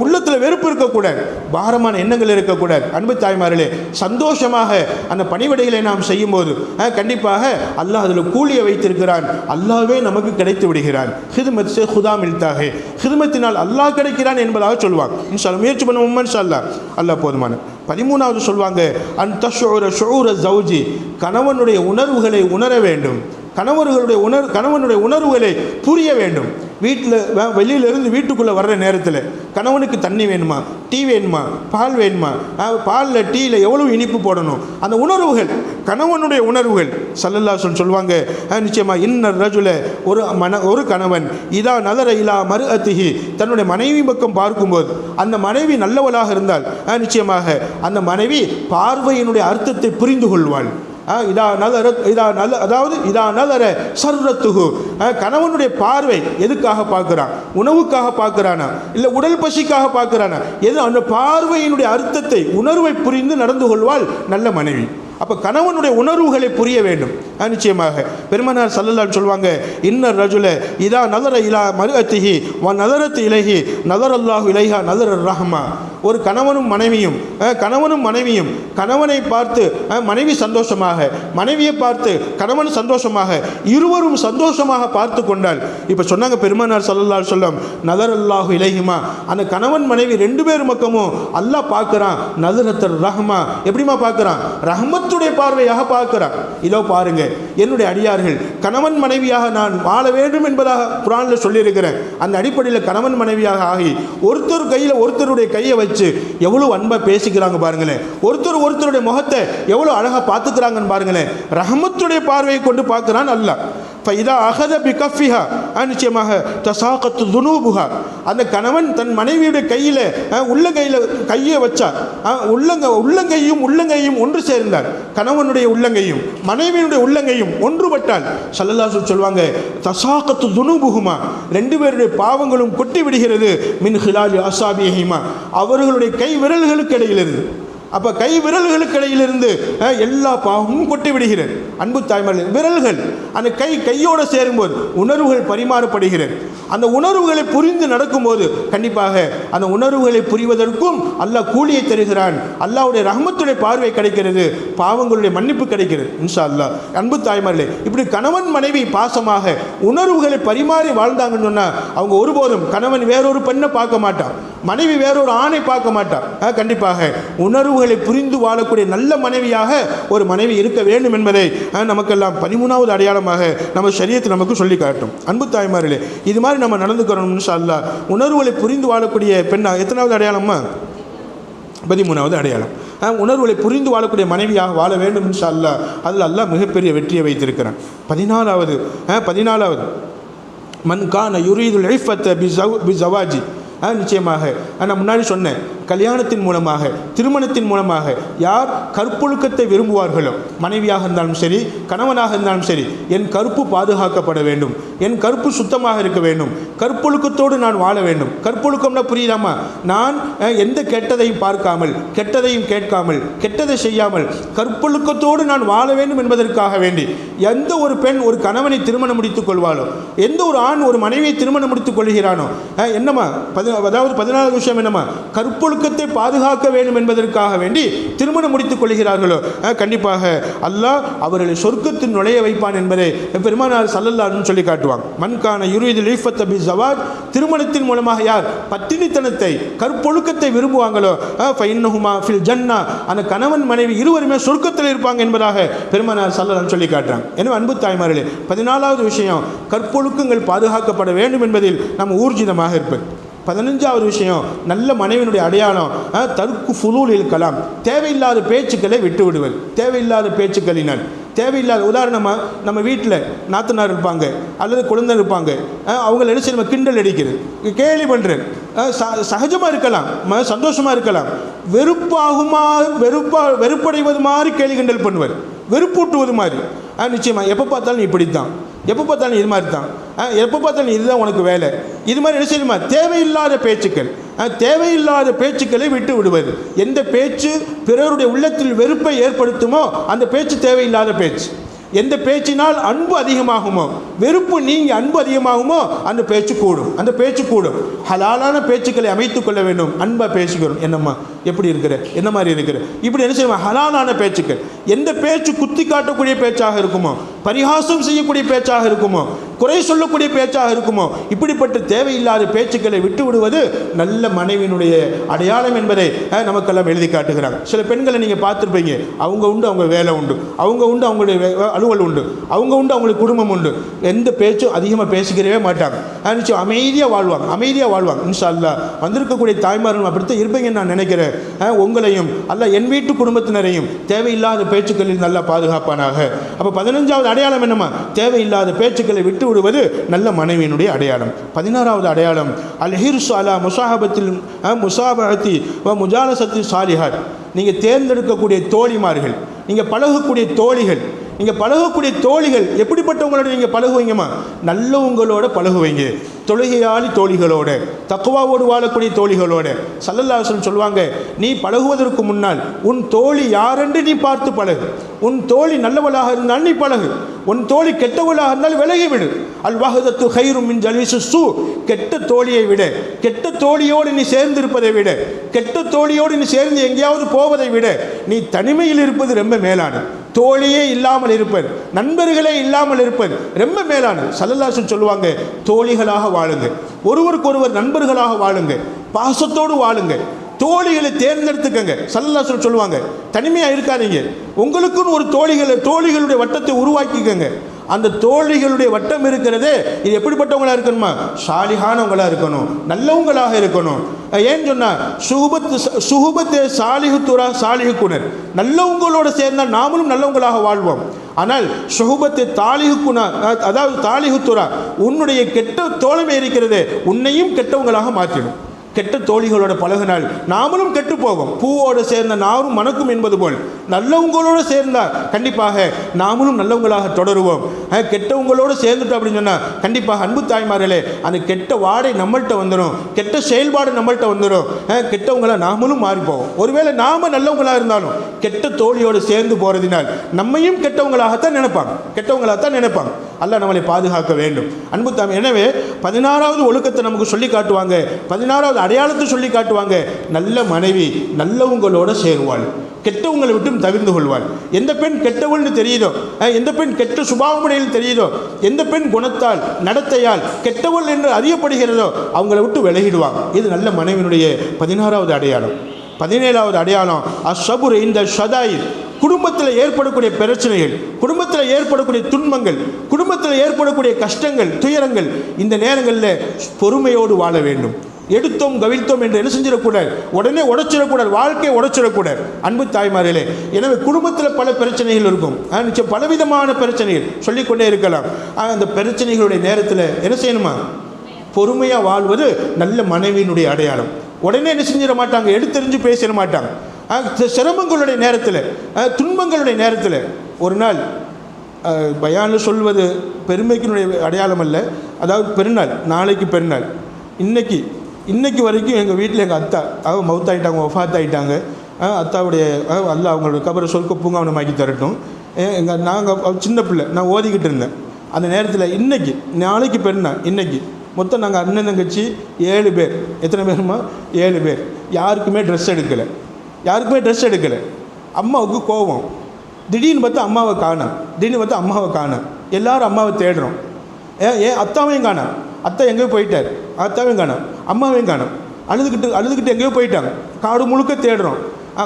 உள்ளத்தில் வெறுப்பு இருக்கக்கூடாது, பாரமான எண்ணங்கள் இருக்கக்கூடாது. அன்பு தாய்மார்களே, சந்தோஷமாக அந்த பணிவிடைகளை நாம் செய்யும் போது கண்டிப்பாக அல்லாஹ் அதில் கூலியை வைத்திருக்கிறான், அல்லாஹ்வே நமக்கு கிடைத்து விடுகிறான். ஹிதுமத் சே ஹுதா மில்தாஹே, ஹிதுமத்தினால் அல்லாஹ் கிடைக்கிறான் என்பதாக சொல்லுவாங்க. இன்ஷா அல்லாஹ் முயற்சி பண்ணுவோம் இன்ஷா அல்லாஹ், அல்லாஹ் போதுமான. 13வது சொல்லுவாங்க, அன் தஷ்ஊர ஷுஊர ஜௌஜி, கணவனுடைய உணர்வுகளை உணர வேண்டும், கணவனுடைய உணர்வுகளை புரிய வேண்டும். வீட்டில் வெளியிலிருந்து வீட்டுக்குள்ளே வர்ற நேரத்தில் கணவனுக்கு தண்ணி வேணுமா, டீ வேணுமா, பால் வேணுமா, பாலில் டீயில் எவ்வளோ இனிப்பு போடணும், அந்த உணர்வுகள், கணவனுடைய உணர்வுகள் ஸல்லல்லாஹு அலைஹி சொல்லுவாங்க, நிச்சயமாக இன்னர் ரஜுல, ஒரு கணவன் இதா நதர இலா மர்அத்திஹி, தன்னுடைய மனைவி பக்கம் பார்க்கும்போது அந்த மனைவி நல்லவளாக இருந்தால் நிச்சயமாக அந்த மனைவி பார்வையினுடைய அர்த்தத்தை புரிந்து கொள்வாள். சர்ரத்துஹு, கணவனுடைய பார்வை எதுக்காக பார்க்குறான், உணவுக்காக பார்க்குறானா இல்லை உடல் பசிக்காக பார்க்குறானா, எது அந்த பார்வையினுடைய அர்த்தத்தை உணர்வை புரிந்து நடந்து கொள்வாள் நல்ல மனைவி. அப்போ கணவனுடைய உணர்வுகளை புரிய வேண்டும். நிச்சயமாக பெருமானார் ஸல்லல்லாஹு அலைஹி சொல்லுவாங்க, இன்னர் ரஜுல இதா நதர இலா மர்அத்திஹி வ நதரத் இலைஹி நதரல்லாஹு இலைஹா நதரர் ரஹ்மா, ஒரு கணவனும் மனைவியும் கணவனை பார்த்து மனைவி சந்தோஷமாக, மனைவியை பார்த்து கணவன் சந்தோஷமாக, இருவரும் சந்தோஷமாக பார்த்து கொண்டால், இப்போ சொன்னாங்க பெருமானார் ஸல்லல்லாஹு அலைஹி வஸல்லம், நதர் அல்லாஹு இலைஹிமா, அந்த கணவன் மனைவி ரெண்டு பேர் பக்கமும் அல்லாஹ் பார்க்குறான், நதரத்தர் ரஹ்மா, எப்படிமா பார்க்குறான்? ரஹ்மத்துடைய பார்வையாக பார்க்குறான். இதோ பாருங்க, என்னுடைய அடியார்கள் கணவன் மனைவியாக நான் வாழ வேண்டும் என்பதாக குர்ஆனில் சொல்லியிருக்கிறேன். அந்த அடிப்படையில் கணவன் மனைவியாக ஆகி ஒருத்தர் கையில் ஒருத்தருடைய கையை வச்சு எவ்வளோ அன்பா பேசிக்கிறாங்க பாருங்களேன். ஒருத்தருடைய முகத்தை எவ்வளோ அழகாக பார்த்துக்கிறாங்கன்னு பாருங்களேன். ரஹமத்துடைய பார்வையை கொண்டு பார்க்குறான் அல்லாஹ். ஃபைதா அகத பிகஃபிஹா, நிச்சயமாக தசாகத்து துனூபுஹா, அந்த கணவன் தன் மனைவியுடைய கையில் கையை வச்சார். உள்ளங்கையும் ஒன்று சேர்ந்தார். கணவனுடைய உள்ளங்கையும் மனைவியுடைய உள்ளங்கையும் ஒன்றுபட்டால் ஸல்லல்லாஹு அலைஹி சொல்வாங்க, தசாகத்து துனூபுஹுமா, ரெண்டு பேருடைய பாவங்களும் கொட்டி விடுகிறது. மின் ஹிலாலி அஸாபிஹிமா, அவர்களுடைய கை விரல்களுக்கு இடையிலிருந்து. அப்போ கை விரல்களுக்கு இடையிலிருந்து எல்லா பாவமும் கொட்டி விடுகிறது. அன்பு தாய்மார்கள், விரல்கள் அந்த கையோடு சேரும்போது உணர்வுகள் பரிமாறப்படுகிறது. அந்த உணர்வுகளை புரிந்து நடக்கும்போது கண்டிப்பாக அந்த உணர்வுகளை புரிவதற்கும் அல்லாஹ் கூலியை தருகிறான். அல்லாஹ்வுடைய ரஹ்மத்துடைய பார்வை கிடைக்கிறது, பாவங்களுடைய மன்னிப்பு கிடைக்கிறது இன்ஷா அல்லாஹ். அன்பு தாய்மார்களே, இப்படி கணவன் மனைவி பாசமாக உணர்வுகளை பரிமாறி வாழ்ந்தாங்கன்னு சொன்னால் அவங்க ஒருபோதும் கணவன் வேறொரு பெண்ணை பார்க்க மாட்டான், மனைவி வேறொரு ஆணை பார்க்க மாட்டான். கண்டிப்பாக உணர்வுகளை புரிந்து வாழக்கூடிய நல்ல மனைவியாக ஒரு மனைவி இருக்க வேண்டும் என்பதை நமக்கெல்லாம் 13வது அடையாளமாக நம்ம ஷரியத் நமக்கு சொல்லி காட்டும். அன்பு தாய்மார்களே, இது மாதிரி நம்ம நடந்துக்கிறோம் இன்ஷா அல்லாஹ். உணர்வுகளை புரிந்து வாழக்கூடிய பெண்ணா எத்தனாவது அடையாளமா? 13வது அடையாளம். உணர்வுகளை புரிந்து வாழக்கூடிய மனைவியாக வாழ வேண்டும் இன்ஷா அல்லாஹ். அதில் அல்லாஹ் மிகப்பெரிய வெற்றியை வைத்திருக்கிறான். 14வது மன் கான யுரீதுல் இஃபத்த பிஸவாஜி, நிச்சயமாக நான் முன்னாடி சொன்னேன், கல்யாணத்தின் மூலமாக திருமணத்தின் மூலமாக யார் கற்பொழுக்கத்தை விரும்புவார்களோ, மனைவியாக இருந்தாலும் சரி கணவனாக இருந்தாலும் சரி, என் கற்பு பாதுகாக்கப்பட வேண்டும், என் கற்பு சுத்தமாக இருக்க வேண்டும், கற்பொழுக்கத்தோடு நான் வாழ வேண்டும். கற்பொழுக்கம்னா புரியுதாமா? நான் எந்த கெட்டதையும் பார்க்காமல், கெட்டதையும் கேட்காமல், கெட்டதை செய்யாமல் கற்பொழுக்கத்தோடு நான் வாழ வேண்டும் என்பதற்காக வேண்டி எந்த ஒரு பெண் ஒரு கணவனை திருமணம் முடித்துக் கொள்வாளோ, எந்த ஒரு ஆண் ஒரு மனைவியை திருமணம் முடித்துக் கொள்கிறானோ, என்னம்மா அதாவது 14வது விஷயம் என்னம்மா? கற்பொழுக்கத்தை பாதுகாக்க வேண்டும் என்பதற்காக வேண்டி திருமணம் முடித்துக் கொள்கிறார்களோ, கண்டிப்பாக அல்லாஹ் அவர்களை சொர்க்கத்தில் நுழைய வைப்பான் என்பதை பெருமானார் ஸல்லல்லாஹு அலைஹி சொல்லி காட்டுவாங்க. மன்கான யுரீதுல் இஃபத்த பிஸவாஜ், திருமணத்தின் மூலமாக யார் பத்தினித்தனத்தை கற்பொழுக்கத்தை விரும்புவாங்களோ, ஃபைன்னஹுமா ஃபில் ஜன்னா, அந்த கணவன் மனைவி இருவருமே சொர்க்கத்தில் இருப்பாங்க என்பதாக பெருமானார் ஸல்லல்லாஹு அலைஹி சொல்லி காட்டுறாங்க. எனவே அன்பு தாய்மார்களே, 14வது விஷயம் கற்பொழுக்கங்கள் பாதுகாக்கப்பட வேண்டும் என்பதில் நம்ம ஊர்ஜிதமாக இருப்பது. 15வது விஷயம், நல்ல மனைவியினுடைய அடையாளம் தர்க்கு ஃபுலூலில் கலாம், தேவையில்லாத பேச்சுக்களை விட்டு விடுவது. தேவையில்லாத பேச்சுக்களினால் உதாரணமாக நம்ம வீட்டில் நாத்தனார் இருப்பாங்க அல்லது குழந்தை இருப்பாங்க, அவங்கள என்ன செய்ய கிண்டல் அடிக்கிறது, கேலி பண்ணுறது, சகஜமாக இருக்கலாம், சந்தோஷமாக இருக்கலாம், வெறுப்படைவது மாதிரி கேலி கிண்டல் பண்ணுவார், வெறுப்பூட்டுவது மாதிரி. நிச்சயமாக எப்போ பார்த்தாலும் இப்படித்தான், எப்போ பார்த்தாலும் இது மாதிரி தான், எப்போ பார்த்தாலும் இதுதான் உனக்கு வேலை, இது மாதிரி என்ன செய்யணுமா? தேவையில்லாத பேச்சுக்களை விட்டு விடுவது. எந்த பேச்சு பிறருடைய உள்ளத்தில் வெறுப்பை ஏற்படுத்துமோ அந்த பேச்சு தேவையில்லாத பேச்சு. எந்த பேச்சினால் அன்பு அதிகமாகுமோ, வெறுப்பு நீங்கி அன்பு அதிகமாகுமோ அந்த பேச்சு கூடும். ஹலாலான பேச்சுக்களை அமைத்துக் கொள்ள வேண்டும். அன்பாக பேசுகிறோம், என்னம்மா எப்படி இருக்கிற, என்ன மாதிரி இருக்கிற, இப்படி என்ன செய்வோம்? ஹலாலான பேச்சுக்கள். எந்த பேச்சு குத்தி காட்டக்கூடிய பேச்சாக இருக்குமோ, பரிகாசம் செய்யக்கூடிய பேச்சாக இருக்குமோ, குறை சொல்லக்கூடிய பேச்சாக இருக்குமோ, இப்படிப்பட்ட தேவையில்லாத பேச்சுக்களை விட்டு விடுவது நல்ல மனைவியினுடைய அடையாளம் என்பதை நமக்கெல்லாம் எழுதி காட்டுகிறாங்க. சில பெண்களை நீங்கள் பார்த்துருப்பீங்க, அவங்க உண்டு அவங்க வேலை உண்டு, அவங்க உண்டு அவங்களுடைய அலுவல் உண்டு, அவங்க உண்டு அவங்களுக்கு குடும்பம் உண்டு, எந்த பேச்சும் அதிகமாக பேசிக்கிறவே மாட்டாங்க. நிச்சயம் அமைதியாக வாழ்வாங்க. இன்ஷா அல்லாஹ் வந்திருக்கக்கூடிய தாய்மார்கள் அப்படித்தான் இருப்பீங்கன்னு நான் நினைக்கிறேன். உங்களையும் அல்லாஹ் என் வீட்டு குடும்பத்தினரையும் தேவையில்லாத பேச்சுக்களில் நல்லா பாதுகாப்பானாக. அப்போ 15வது அடையாளம் என்னம்மா? தேவையில்லாத பேச்சுக்களை விட்டு விடுவது நல்ல மனைவியினுடைய அடையாளம். 16வது அடையாளம் அல் ஹிர்சு அலா முசாபஹத்தி வ முஜாலசத்தி சாலிஹாத். நீங்கள் தேர்ந்தெடுக்கக்கூடிய தோழிமார்கள், நீங்கள் பழகக்கூடிய தோழிகள் எப்படிப்பட்டவங்களோட நீங்கள் பழகுவீங்கம்மா? நல்லவங்களோட பழகுவீங்க. தொழுகையாளி தோழிகளோட, தக்வாவோடு வாழக்கூடிய தோழிகளோட. ஸல்லல்லாஹு அலைஹி வஸல்லம் சொல்லுவாங்க, நீ பழகுவதற்கு முன்னால் உன் தோழி யாரென்று நீ பார்த்து பழகு. உன் தோழி நல்லவளாக இருந்தால் நீ பழகு, உன் தோழி கெட்டவளாக இருந்தால் விலகிவிடு. அல் வஹதத்து கைரும் மின் ஜலீஸி ஸூ, கெட்ட தோழியை விட, கெட்ட தோழியோடு நீ சேர்ந்திருப்பதை விட, கெட்ட தோழியோடு நீ சேர்ந்து எங்கேயாவது போவதை விட நீ தனிமையில் இருப்பது ரொம்ப மேலானது. தோழியே இல்லாமல் இருப்பது, நண்பர்களே இல்லாமல் இருப்பது ரொம்ப மேலானது. ஸல்லல்லாஹு அலைஹி வஸல்லம் சொல்லுவாங்க, தோழிகளாக வாழுங்க, ஒருவருக்கொருவர் நண்பர்களாக வாழுங்க, பாசத்தோடு வாழுங்க, தோழிகளை தேர்ந்தெடுத்துக்கங்க. ஸல்லல்லாஹு அலைஹி வஸல்லம் சொல்லுவாங்க, தனிமையாக இருக்காதீங்க, உங்களுக்குன்னு ஒரு தோழிகளுடைய வட்டத்தை உருவாக்கிக்கங்க. அந்த தோழிகளுடைய வட்டம் இருக்கிறதே, இது எப்படிப்பட்டவங்களா இருக்கணுமா? சாலிஹானவங்களாக இருக்கணும், நல்லவங்களாக இருக்கணும். ஏன்னு சொன்னால் சுஹுபத்தே சாலிஹுத்துரா சாலிஹுக்குனர், நல்லவங்களோட சேர்ந்தால் நாமளும் நல்லவங்களாக வாழ்வோம். ஆனால் சுஹுபத்தே தாலிஹுக்குனா, அதாவது தாலிஹுத்துரா, உன்னுடைய கெட்ட தோழமை இருக்கிறதே உன்னையும் கெட்டவங்களாக மாற்றிடும். கெட்ட தோழிகளோட பழகினால் நாமளும் கெட்டு போவோம். பூவோடு சேர்ந்த நாரும் மணக்கும் என்பது போல் நல்லவங்களோடு சேர்ந்தால் கண்டிப்பாக நாமளும் நல்லவங்களாக தொடருவோம். கெட்டவங்களோடு சேர்ந்துட்டோம் அப்படின்னு சொன்னால் கண்டிப்பாக அன்பு தாய்மார்களே, அந்த கெட்ட வாடை நம்மள்கிட்ட வந்துடும், கெட்ட செயல்பாடு நம்மள்கிட்ட வந்துடும், கெட்டவங்களாக நாமளும் மாறிப்போம். ஒருவேளை நாம் நல்லவங்களாக இருந்தாலும் கெட்ட தோழியோடு சேர்ந்து போகிறதினால் நம்மையும் கெட்டவங்களாகத்தான் நினைப்பாங்க. அல்லாஹ் நம்மளை பாதுகாக்க வேண்டும். அன்பு தாய், எனவே 16வது ஒழுக்கத்தை நமக்கு சொல்லி காட்டுவாங்க, 16வது அடையாளத்தை சொல்லி காட்டுவாங்க. நல்ல மனைவி நல்லவங்களோட சேருவாள், கெட்டவங்களை விட்டும் தவிர்ந்து கொள்வாள். எந்த பெண் கெட்டவள்னு தெரியுதோ, எந்த பெண் கெட்ட சுபாவமுடையில் தெரியுதோ, எந்த பெண் குணத்தால் நடத்தையால் கெட்டவள் என்று அறியப்படுகிறதோ அவங்களை விட்டு விலகிடுவாங்க. இது நல்ல மனைவியினுடைய 16வது அடையாளம். 17வது அடையாளம் அஸ்ஸபுர் இந்த ஷதாயில், குடும்பத்தில் ஏற்படக்கூடிய பிரச்சனைகள், குடும்பத்தில் ஏற்படக்கூடிய துன்பங்கள், குடும்பத்தில் ஏற்படக்கூடிய கஷ்டங்கள், துயரங்கள், இந்த நேரங்களில் பொறுமையோடு வாழ வேண்டும். எடுத்தோம் கவிழ்த்தோம் என்று என்ன செஞ்சிடக்கூடாது, உடனே உடைச்சிடக்கூடாது, வாழ்க்கையை உடைச்சிடக்கூடாது. அன்பு தாய்மார்களே, எனவே குடும்பத்தில் பல பிரச்சனைகள் இருக்கும், நிச்சயம் பலவிதமான பிரச்சனைகள் சொல்லிக்கொண்டே இருக்கலாம். அந்த பிரச்சனைகளுடைய நேரத்தில் என்ன செய்யணுமா? பொறுமையாக வாழ்வது நல்ல மனைவியினுடைய அடையாளம். உடனே என்ன செஞ்சிட மாட்டாங்க, எடுத்தெறிஞ்சு பேசிட மாட்டாங்க. சிரமங்களுடைய நேரத்தில், துன்பங்களுடைய நேரத்தில், ஒரு நாள் பயானில் சொல்வது பெருமைக்கினுடைய அடையாளம் அல்ல, அதாவது பெருநாள், நாளைக்கு பெருநாள், இன்னைக்கு வரைக்கும் எங்கள் வீட்டில் எங்கள் அத்தா மவுத்தாயிட்டாங்க, வஃபாத் ஆகிட்டாங்க. அத்தாவுடைய அல்லாஹ் அவங்களோட கபரை சொர்க்க பூங்காவனமாக்கி தரட்டும். நாங்கள் சின்ன பிள்ளை, நான் ஓதிக்கிட்டு இருந்தேன் அந்த நேரத்தில். நாளைக்கு பெருநாள், மொத்தம் நாங்கள் அண்ணன் தங்கச்சி 7 பேர். எத்தனை பேருமா? 7 பேர். யாருக்குமே ட்ரெஸ் எடுக்கலை. அம்மாவுக்கு கோபம். திடீர்னு பார்த்தா அம்மாவை காணோம். எல்லோரும் அம்மாவை தேடுறோம். ஏன் அத்தாவையும் காணோம், அத்தா எங்கேயோ போயிட்டார், அத்தாவையும் காணோம், அம்மாவையும் காணோம். அழுதுகிட்டு எங்கேயோ போயிட்டாங்க. காடு முழுக்க தேடுறோம்.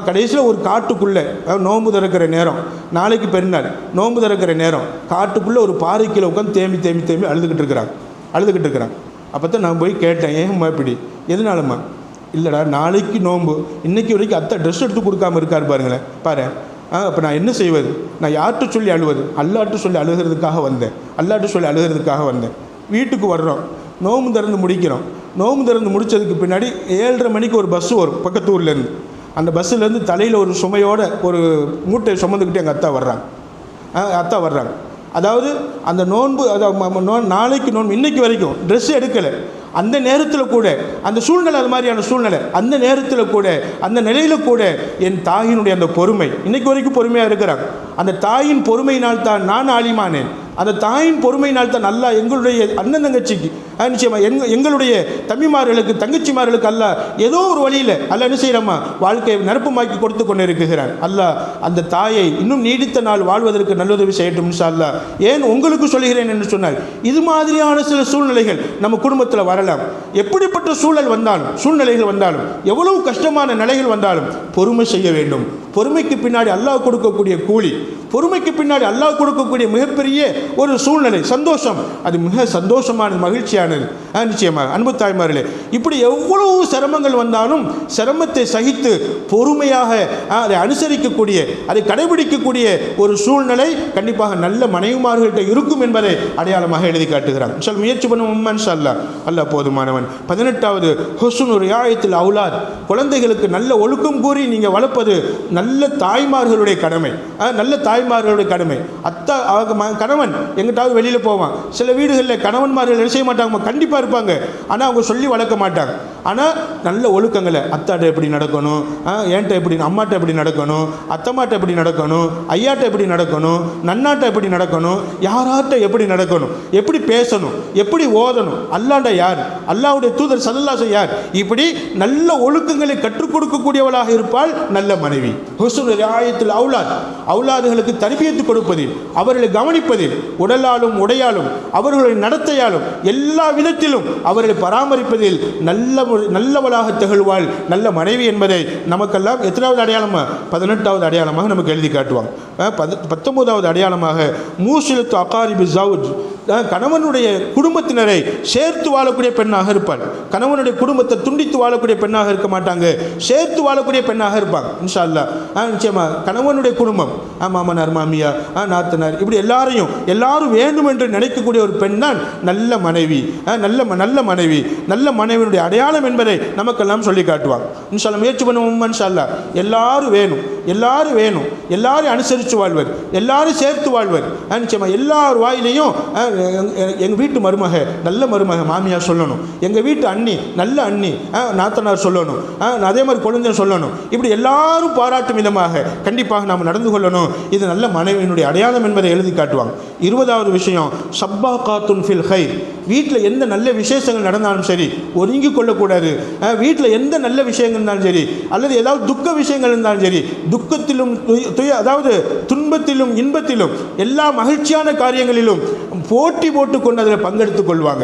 கடைசியில் ஒரு காட்டுக்குள்ளே, நோன்பு திறக்கிற நேரம், நாளைக்கு பெருநாள், நோன்பு திறக்கிற நேரம், காட்டுக்குள்ளே ஒரு பாறைக்கில் உட்காந்து தேம்பி அழுதுகிட்டு இருக்கிறாங்க. அப்போ தான் நான் போய் கேட்டேன், ஏம்மா இப்படி, எதனாலம்மா? இல்லைடா, நாளைக்கு நோன்பு, இன்றைக்கி வரைக்கும் அத்தை ட்ரெஸ் எடுத்து கொடுக்காமல் இருக்கார் பாரு. அப்போ நான் என்ன செய்வது? நான் யார்கிட்ட சொல்லி அழுவது? அல்லாட்ட சொல்லி அழுகிறதுக்காக வந்தேன். வீட்டுக்கு வர்றோம், நோம்பு திறந்து முடித்ததுக்கு பின்னாடி 7:30 மணிக்கு ஒரு பஸ்ஸு வரும் பக்கத்து ஊர்லேருந்து. அந்த பஸ்ஸுலேருந்து தலையில் ஒரு சுமையோட ஒரு மூட்டை சுமந்துக்கிட்டு எங்கள் அத்தா வர்றாங்க. அதாவது அந்த நோன்பு, நாளைக்கு நோன்பு, இன்றைக்கி வரைக்கும் ட்ரெஸ் எடுக்கலை. அந்த நேரத்தில் கூட, அந்த சூழ்நிலை அது மாதிரியான சூழ்நிலை, அந்த நேரத்தில் கூட, அந்த நிலையில் கூட என் தாயினுடைய அந்த பொறுமை, இன்றைக்கு வரைக்கும் பொறுமையாக இருக்கிறாங்க. அந்த தாயின் பொறுமையினால் தான் நான் ஆலிமானேன். அந்த தாயின் பொறுமையினால் தான் அல்லாஹ் எங்களுடைய அண்ணன் தங்கச்சிக்கு, நிச்சயமாக எங்களுடைய தம்பிமார்களுக்கு, தங்கச்சிமார்களுக்கு அல்லாஹ் ஏதோ ஒரு வழியில் அல்லாஹ் என்ன செய்யலாமா வாழ்க்கையை நிரப்பமாக்கி கொடுத்து கொண்டு இருக்கிறான். அல்லாஹ் அந்த தாயை இன்னும் நீடித்த நாள் வாழ்வதற்கு நல்லுதவி செய்யட்டும் இன்ஷா அல்லாஹ். ஏன் உங்களுக்கு சொல்கிறேன் என்று சொன்னால், இது மாதிரியான சில சூழ்நிலைகள் நம்ம குடும்பத்தில் வரலாம். எப்படிப்பட்ட சூழ்நிலைகள் வந்தாலும், எவ்வளவு கஷ்டமான நிலைகள் வந்தாலும் பொறுமை செய்ய வேண்டும். பொறுமைக்கு பின்னாடி அல்லாஹ் கொடுக்கக்கூடிய கூலி, பொறுமைக்கு பின்னாடி அல்லாஹ் கொடுக்கக்கூடிய மிகப்பெரிய ஒரு சூழ்நிலை, சந்தோஷம், அது மிக சந்தோஷமானது, மகிழ்ச்சியானது. நிச்சயமாக அன்பு தாய்மார்களே, இப்படி எவ்வளவு சிரமங்கள் வந்தாலும் சிரமத்தை சகித்து பொறுமையாக அதை அனுசரிக்கக்கூடிய, அதை கடைபிடிக்கக்கூடிய ஒரு சூழ்நிலை கண்டிப்பாக நல்ல மனைவிமார்கள்ட்ட இருக்கும் என்பதை அடையாளமாக எழுதி காட்டுகிறான். முயற்சி பண்ணுவோம் இன்ஷா அல்லாஹ். அல்லாஹ் போதுமானவன். 18வது ஹுஸ்னு ரியாயத்துல் அவுலாத், குழந்தைகளுக்கு நல்ல ஒழுக்கம் கூறி நீங்கள் வளர்ப்பது நல்ல தாய்மார்களுடைய கடமை, நல்ல தாய்மார்களுடைய கடமை. கணவன் எங்கிட்டாவது வெளியில் போவான். சில வீடுகளில் கணவன்மார்கள் என்ன செய்ய மாட்டாங்க, கண்டிப்பாக இருப்பாங்க, ஆனால் அவங்க சொல்லி வளர்க்க மாட்டாங்க. ஆனால் நல்ல ஒழுக்கங்களை, அத்தாட்ட எப்படி நடக்கணும், ஏன்ட்ட எப்படி, அம்மாட்ட எப்படி நடக்கணும், அத்தம்மாட்ட எப்படி நடக்கணும், ஐயாட்ட எப்படி நடக்கணும், நன்னாட்ட எப்படி நடக்கணும், யாராட்ட எப்படி நடக்கணும், எப்படி பேசணும், எப்படி ஓதணும், அல்லாண்ட யார், அல்லாஹ்வுடைய தூதர் ஸல்லல்லாஹு அலைஹி யார், இப்படி நல்ல ஒழுக்கங்களை கற்றுக் கொடுக்கக்கூடியவளாக இருப்பாள் நல்ல மனைவி. ஹுஸ்னு ரிஆயத்துல் அவுலாத், அவுலாதுகளுக்கு தர்பியத்து கொடுப்பதில், அவர்களை கவனிப்பதில், உடலாலும் உடையாலும் அவர்களுடைய நடத்தையாலும் எல்லா விதத்திலும் அவர்களை பராமரிப்பதில் நல்லவளாக திகழ்வாள் நல்ல மனைவி என்பதை நமக்கெல்லாம் எத்தனாவது அடையாளமாக, 18வது அடையாளமாக நமக்கு எழுதி காட்டுவாங்க. 19வது அடையாளமாக மூசிலத்து அகாரிபி ஜவுஜ், கணவனுடைய குடும்பத்தினரை சேர்த்து வாழக்கூடிய பெண்ணாக இருப்பாள். கணவனுடைய குடும்பத்தை துண்டித்து வாழக்கூடிய பெண்ணாக இருக்க மாட்டாங்க, சேர்த்து வாழக்கூடிய பெண்ணாக இருப்பாங்க இன்ஷா அல்லாஹ். நிச்சயமா கணவனுடைய குடும்பம், மாமனார் மாமியார் நாத்தனார் இப்படி எல்லாரும் வேண்டும் என்று நினைக்கக்கூடிய ஒரு பெண் தான் நல்ல மனைவி. நல்ல மனைவி, நல்ல மனைவியினுடைய அடையாளம் என்பதை நமக்கெல்லாம் சொல்லி காட்டுவாங்க இன்ஷா அல்லாஹ். முயற்சி பண்ணுவோம் இன்ஷா அல்லாஹ். எல்லாரும் வேணும், எல்லாரும் அனுசரித்து வாழ்வர், எல்லாரும் சேர்த்து வாழ்வர். நிச்சயமா எல்லார் வாயிலையும் எங்கள் வீட்டு மருமக நல்ல மருமக மாமியார் சொல்லணும், எங்கள் வீட்டு அண்ணி நல்ல அண்ணி நாத்தனார் சொல்லணும், அதே மாதிரி குழந்தை சொல்லணும். இப்படி எல்லாரும் பாராட்டும் விதமாக கண்டிப்பாக நாம் நடந்து கொள்ளணும். இது நல்ல மனைவியினுடைய அடையாளம் என்பதை எழுதி காட்டுவாங்க. 20வது விஷயம் சப்பாகாத்துன் ஃபில் ஹைர், வீட்டில் எந்த நல்ல விசேஷங்கள் நடந்தாலும் சரி ஒதுங்கி கொள்ளக்கூடாது. வீட்டில் எந்த நல்ல விஷயங்கள் இருந்தாலும் சரி, அல்லது ஏதாவது துக்க விஷயங்கள் இருந்தாலும் சரி, துக்கத்திலும் அதாவது துன்பத்திலும் இன்பத்திலும் எல்லா மகிழ்ச்சியான காரியங்களிலும் போட்டி போட்டுக்கொண்டு அதில் பங்கெடுத்துக் கொள்வாங்க.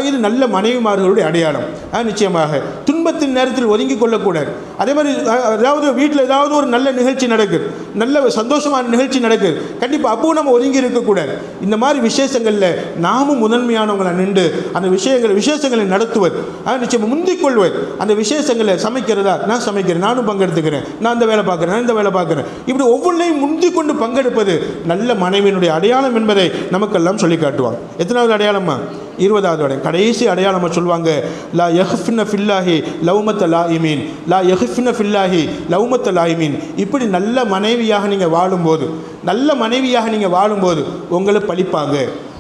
இது நல்ல மனைவிமார்களுடைய அடையாளம். நிச்சயமாக துன்பத்தின் நேரத்தில் ஒதுங்கி கொள்ளக்கூடாது. அதே மாதிரி அதாவது வீட்டில் ஏதாவது ஒரு நல்ல நிகழ்ச்சி நடக்குது, நல்ல சந்தோஷமான நிகழ்ச்சி நடக்குது, கண்டிப்பாக அப்பவும் நம்ம ஒதுங்கி இருக்கக்கூடாது. இந்த மாதிரி விசேஷங்களில் நாமும் முதன்மையானவங்களை நின்று அந்த விசேஷங்களை நடத்துவது, நிச்சயமாக முந்திக் கொள்வது. அந்த விசேஷங்களை சமைக்கிறதா, நான் சமைக்கிறேன், நானும் பங்கெடுத்துக்கிறேன், நான் இந்த வேலை பார்க்குறேன், நான் இந்த வேலை பார்க்குறேன், இப்படி ஒவ்வொன்றையும் முந்தி கொண்டு பங்கெடுப்பது நல்ல மனைவியினுடைய அடையாளம் என்பதை நமக்கெல்லாம் சொல்லி காட்டுவாங்க. எத்தனாவது அடையாளமா? 20வது அடையாளம், கடைசி அடையாளமாக சொல்லுவாங்க, லா யஹ்ஃபின ஃபில்லாஹி லௌமத்த லாயிமீன், லா யஹ்ஃபின ஃபில்லாஹி லௌமத்த லாயிமீன். இப்படி நல்ல மனைவியாக நீங்கள் வாழும்போது உங்களை பழிப்பாங்க.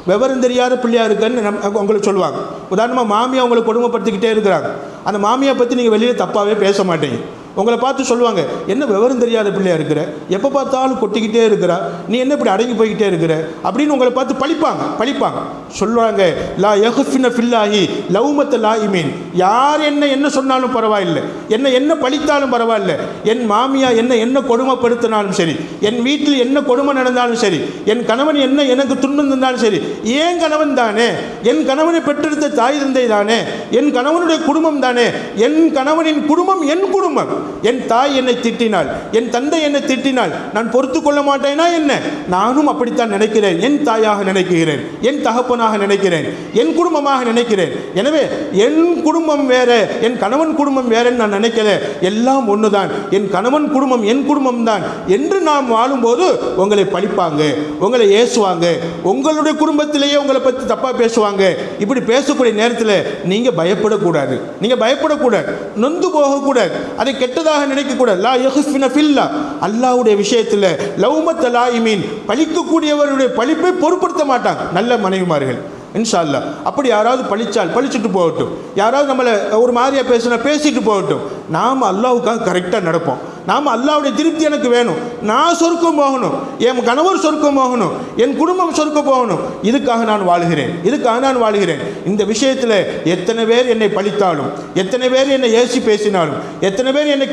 விவரம் தெரியாத பிள்ளையாக இருக்குன்னு உங்களுக்கு சொல்லுவாங்க. உதாரணமாக மாமியா உங்களை கொடுமைப்படுத்திக்கிட்டே இருக்கிறாங்க, அந்த மாமியை பற்றி நீங்கள் வெளியில் தப்பாகவே பேச மாட்டீங்க. உங்களை பார்த்து சொல்லுவாங்க, என்ன விவரம் தெரியாத பிள்ளையாக இருக்கிற, எப்போ பார்த்தாலும் கொட்டிக்கிட்டே இருக்கிறா, நீ என்ன இப்படி அடங்கி போய்கிட்டே இருக்கிற அப்படின்னு உங்களை பார்த்து பழிப்பாங்க. சொல்லுவாங்க, லா யஹ்ஃபின ஃபில்லாஹி லௌமத்த லாயிமீன். யார் என்ன சொன்னாலும் பரவாயில்லை, என்ன பழித்தாலும் பரவாயில்லை, என் மாமியா என்ன கொடுமைப்படுத்தினாலும் சரி, என் வீட்டில் என்ன கொடுமை நடந்தாலும் சரி, என் கணவன் எனக்கு துன்பம் தந்தாலும் சரி, ஏன் கணவன் தானே, என் கணவனை பெற்றெடுத்த தாய் தந்தை தானே, என் கணவனுடைய குடும்பம் தானே, என் கணவனின் குடும்பம் என் குடும்பம். என் தாய் என்னை திட்டினாள், என் தந்தை என்னை திட்டினாள், நான் பொறுத்து கொள்ள மாட்டேனா என்ன? நானும் அப்படித்தான் நினைக்கிறேன். என் தாயாக நினைக்கிறேன், என் தகப்பனாக நினைக்கிறேன், என் குடும்பமாக நினைக்கிறேன். எனவே என் குடும்பம் வேற, என் கணவன் குடும்பம் வேறன்னு நான் நினைக்கிறேன். எல்லாம் ஒன்றுதான், என் கணவன் குடும்பம் என் குடும்பம் தான் என்று நாம் வாழும்போது உங்களை பழிப்பாங்க, உங்களை ஏசுவாங்க, உங்களுடைய குடும்பத்திலேயே உங்களை பற்றி தப்பாக பேசுவாங்க. இப்படி பேசக்கூடிய நேரத்தில் நீங்கள் பயப்படக்கூடாது, நொந்து போகக்கூடாது, அதை கெட்டதாக நினைக்கக்கூடாது. லா யஹ்ஃபின ஃபில்லா, அல்லாஹ்வுடைய விஷயத்தில் லௌமத்த லாயிமீன், பழிக்கக்கூடியவருடைய பழிப்பை பொருட்படுத்த மாட்டாங்க நல்ல மனைவிமார்கள் இன்ஷா அல்லாஹ். அப்படி யாராவது பழிச்சுட்டு போகட்டும், யாராவது நம்மளை ஒரு மாதிரியாக பேசிட்டு போகட்டும், நாம் அல்லாஹ்வுக்காக கரெக்டாக நடப்போம். நாம் அல்லாஹ்வுடைய திருப்தி எனக்கு வேணும், நான் சொர்க்கம் போகணும், என் கணவர் சொர்க்கம் போகணும், என் குடும்பம் சொர்க்கம் போகணும், இதுக்காக நான் வாழ்கிறேன். இந்த விஷயத்தில் எத்தனை பேர் என்னை பழித்தாலும், எத்தனை பேர் என்னை ஏசி பேசினாலும், எத்தனை பேர் என்னை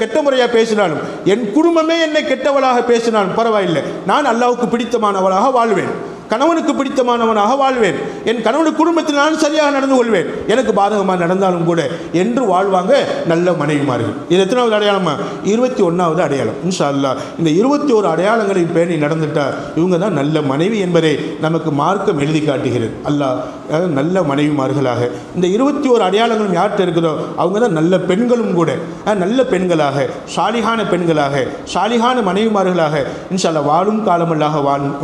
கெட்ட முறையாக பேசினாலும், என் குடும்பமே என்னை கெட்டவளாக பேசினாலும் பரவாயில்லை, நான் அல்லாஹ்வுக்கு பிடித்தமானவளாக வாழ்வேன், கணவனுக்கு பிடித்தமானவனாக வாழ்வேன், என் கணவனுக்கு குடும்பத்தில் நான் சரியாக நடந்து கொள்வேன், எனக்கு பாதகமாக நடந்தாலும் கூட என்று வாழ்வாங்க நல்ல மனைவிமார்கள். இது எத்தனாவது அடையாளமா? 21வது அடையாளம் இன்ஷா அல்லாஹ். இந்த 21 அடையாளங்களையும் பேணி நடந்துட்டால் இவங்க தான் நல்ல மனைவி என்பதை நமக்கு மார்க்கம் எழுதி காட்டுகிறது. அல்லாஹ் நல்ல மனைவிமார்களாக இந்த 21 அடையாளங்களும் யார்கிட்ட இருக்குதோ அவங்க தான் நல்ல பெண்களும் கூட, நல்ல பெண்களாக, சாலிகான பெண்களாக, சாலிகான மனைவிமார்களாக இன்ஷா அல்லாஹ்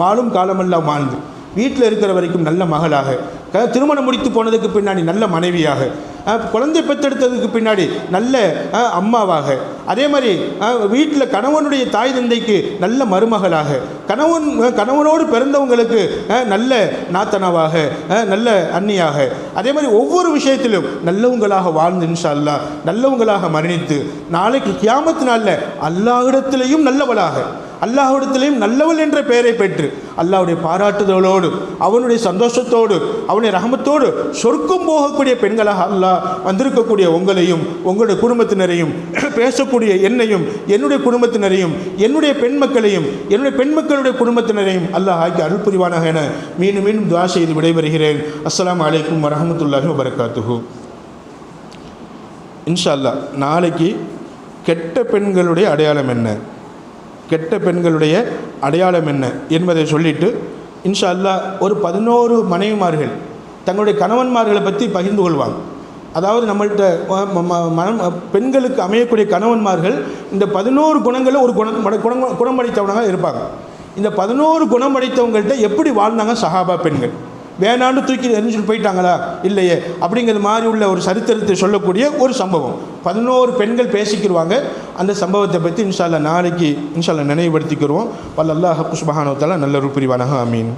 வாழும் காலமெல்லாம் வாழ்ந்து வீட்டில் இருக்கிற வரைக்கும் நல்ல மகளாக, திருமணம் முடித்து போனதுக்கு பின்னாடி நல்ல மனைவியாக, குழந்தை பெற்றெடுத்ததுக்கு பின்னாடி நல்ல அம்மாவாக, அதே மாதிரி வீட்டில் கணவனுடைய தாய் தந்தைக்கு நல்ல மருமகளாக, கணவனோடு பிறந்தவங்களுக்கு நல்ல நாத்தனாவாக, நல்ல அண்ணியாக, அதே மாதிரி ஒவ்வொரு விஷயத்திலும் நல்லவங்களாக வாழ்ந்து இன்ஷா அல்லாஹ் நல்லவங்களாக மரணித்து நாளைக்கு கியாமத் நாளில் அல்லாஹ்விடத்திலேயும் நல்லவளாக, அல்லாஹ்விடத்திலேயும் நல்லவள் என்ற பெயரை பெற்று அல்லாஹ்வுடைய பாராட்டுதலோடு அவனுடைய சந்தோஷத்தோடு அவனுடைய ரஹமத்தோடு சொர்க்கம் போகக்கூடிய பெண்களாக அல்லாஹ் வந்திருக்கக்கூடிய உங்களையும் உங்களுடைய குடும்பத்தினரையும் பேசக்கூடிய என்னையும் என்னுடைய குடும்பத்தினரையும் என்னுடைய பெண் மக்களையும் என்னுடைய பெண் மக்களுடைய குடும்பத்தினரையும் அல்லாஹ் ஆக்கி அருள் புரிவானாக என மீண்டும் மீண்டும் துஆ செய்து விடைபெறுகிறேன். அஸ்ஸலாமு அலைக்கும் வரஹ்மத்துல்லாஹி வபரகாத்துஹு. இன்ஷா அல்லாஹ் நாளைக்கு கெட்ட பெண்களுடைய அடையாளம் என்ன, கெட்ட பெண்களுடைய அடையாளம் என்ன என்பதை சொல்லிவிட்டு இன்ஷா அல்லாஹ் ஒரு 11 மனைவிமார்கள் தங்களுடைய கணவன்மார்களை பற்றி பகிர்ந்து கொள்வாங்க. அதாவது நம்மள்கிட்ட பெண்களுக்கு அமையக்கூடிய கணவன்மார்கள் இந்த 11 குணங்களில் ஒரு குணம் படைத்தவனாக இருப்பாங்க. இந்த 11 குணம் படைத்தவங்கள்ட்ட எப்படி வாழ்ந்தாங்க சஹாபா பெண்கள், வேணாண்டு தூக்கி எரிஞ்சுட்டு போயிட்டாங்களா இல்லையே அப்படிங்கிற மாதிரி உள்ள ஒரு சரித்திரத்தை சொல்லக்கூடிய ஒரு சம்பவம் 11 பெண்கள் பேசிக்கிடுவாங்க. அந்த சம்பவத்தை பற்றி இன்ஷா அல்லாஹ் நாளைக்கு இன்ஷா அல்லாஹ் நினைவுபடுத்திக்கிறோம். வல்ல அல்லாஹ் சுப்ஹானஹு வ தஆலா நல்ல ஒரு புரிவானாக. ஆமீன்.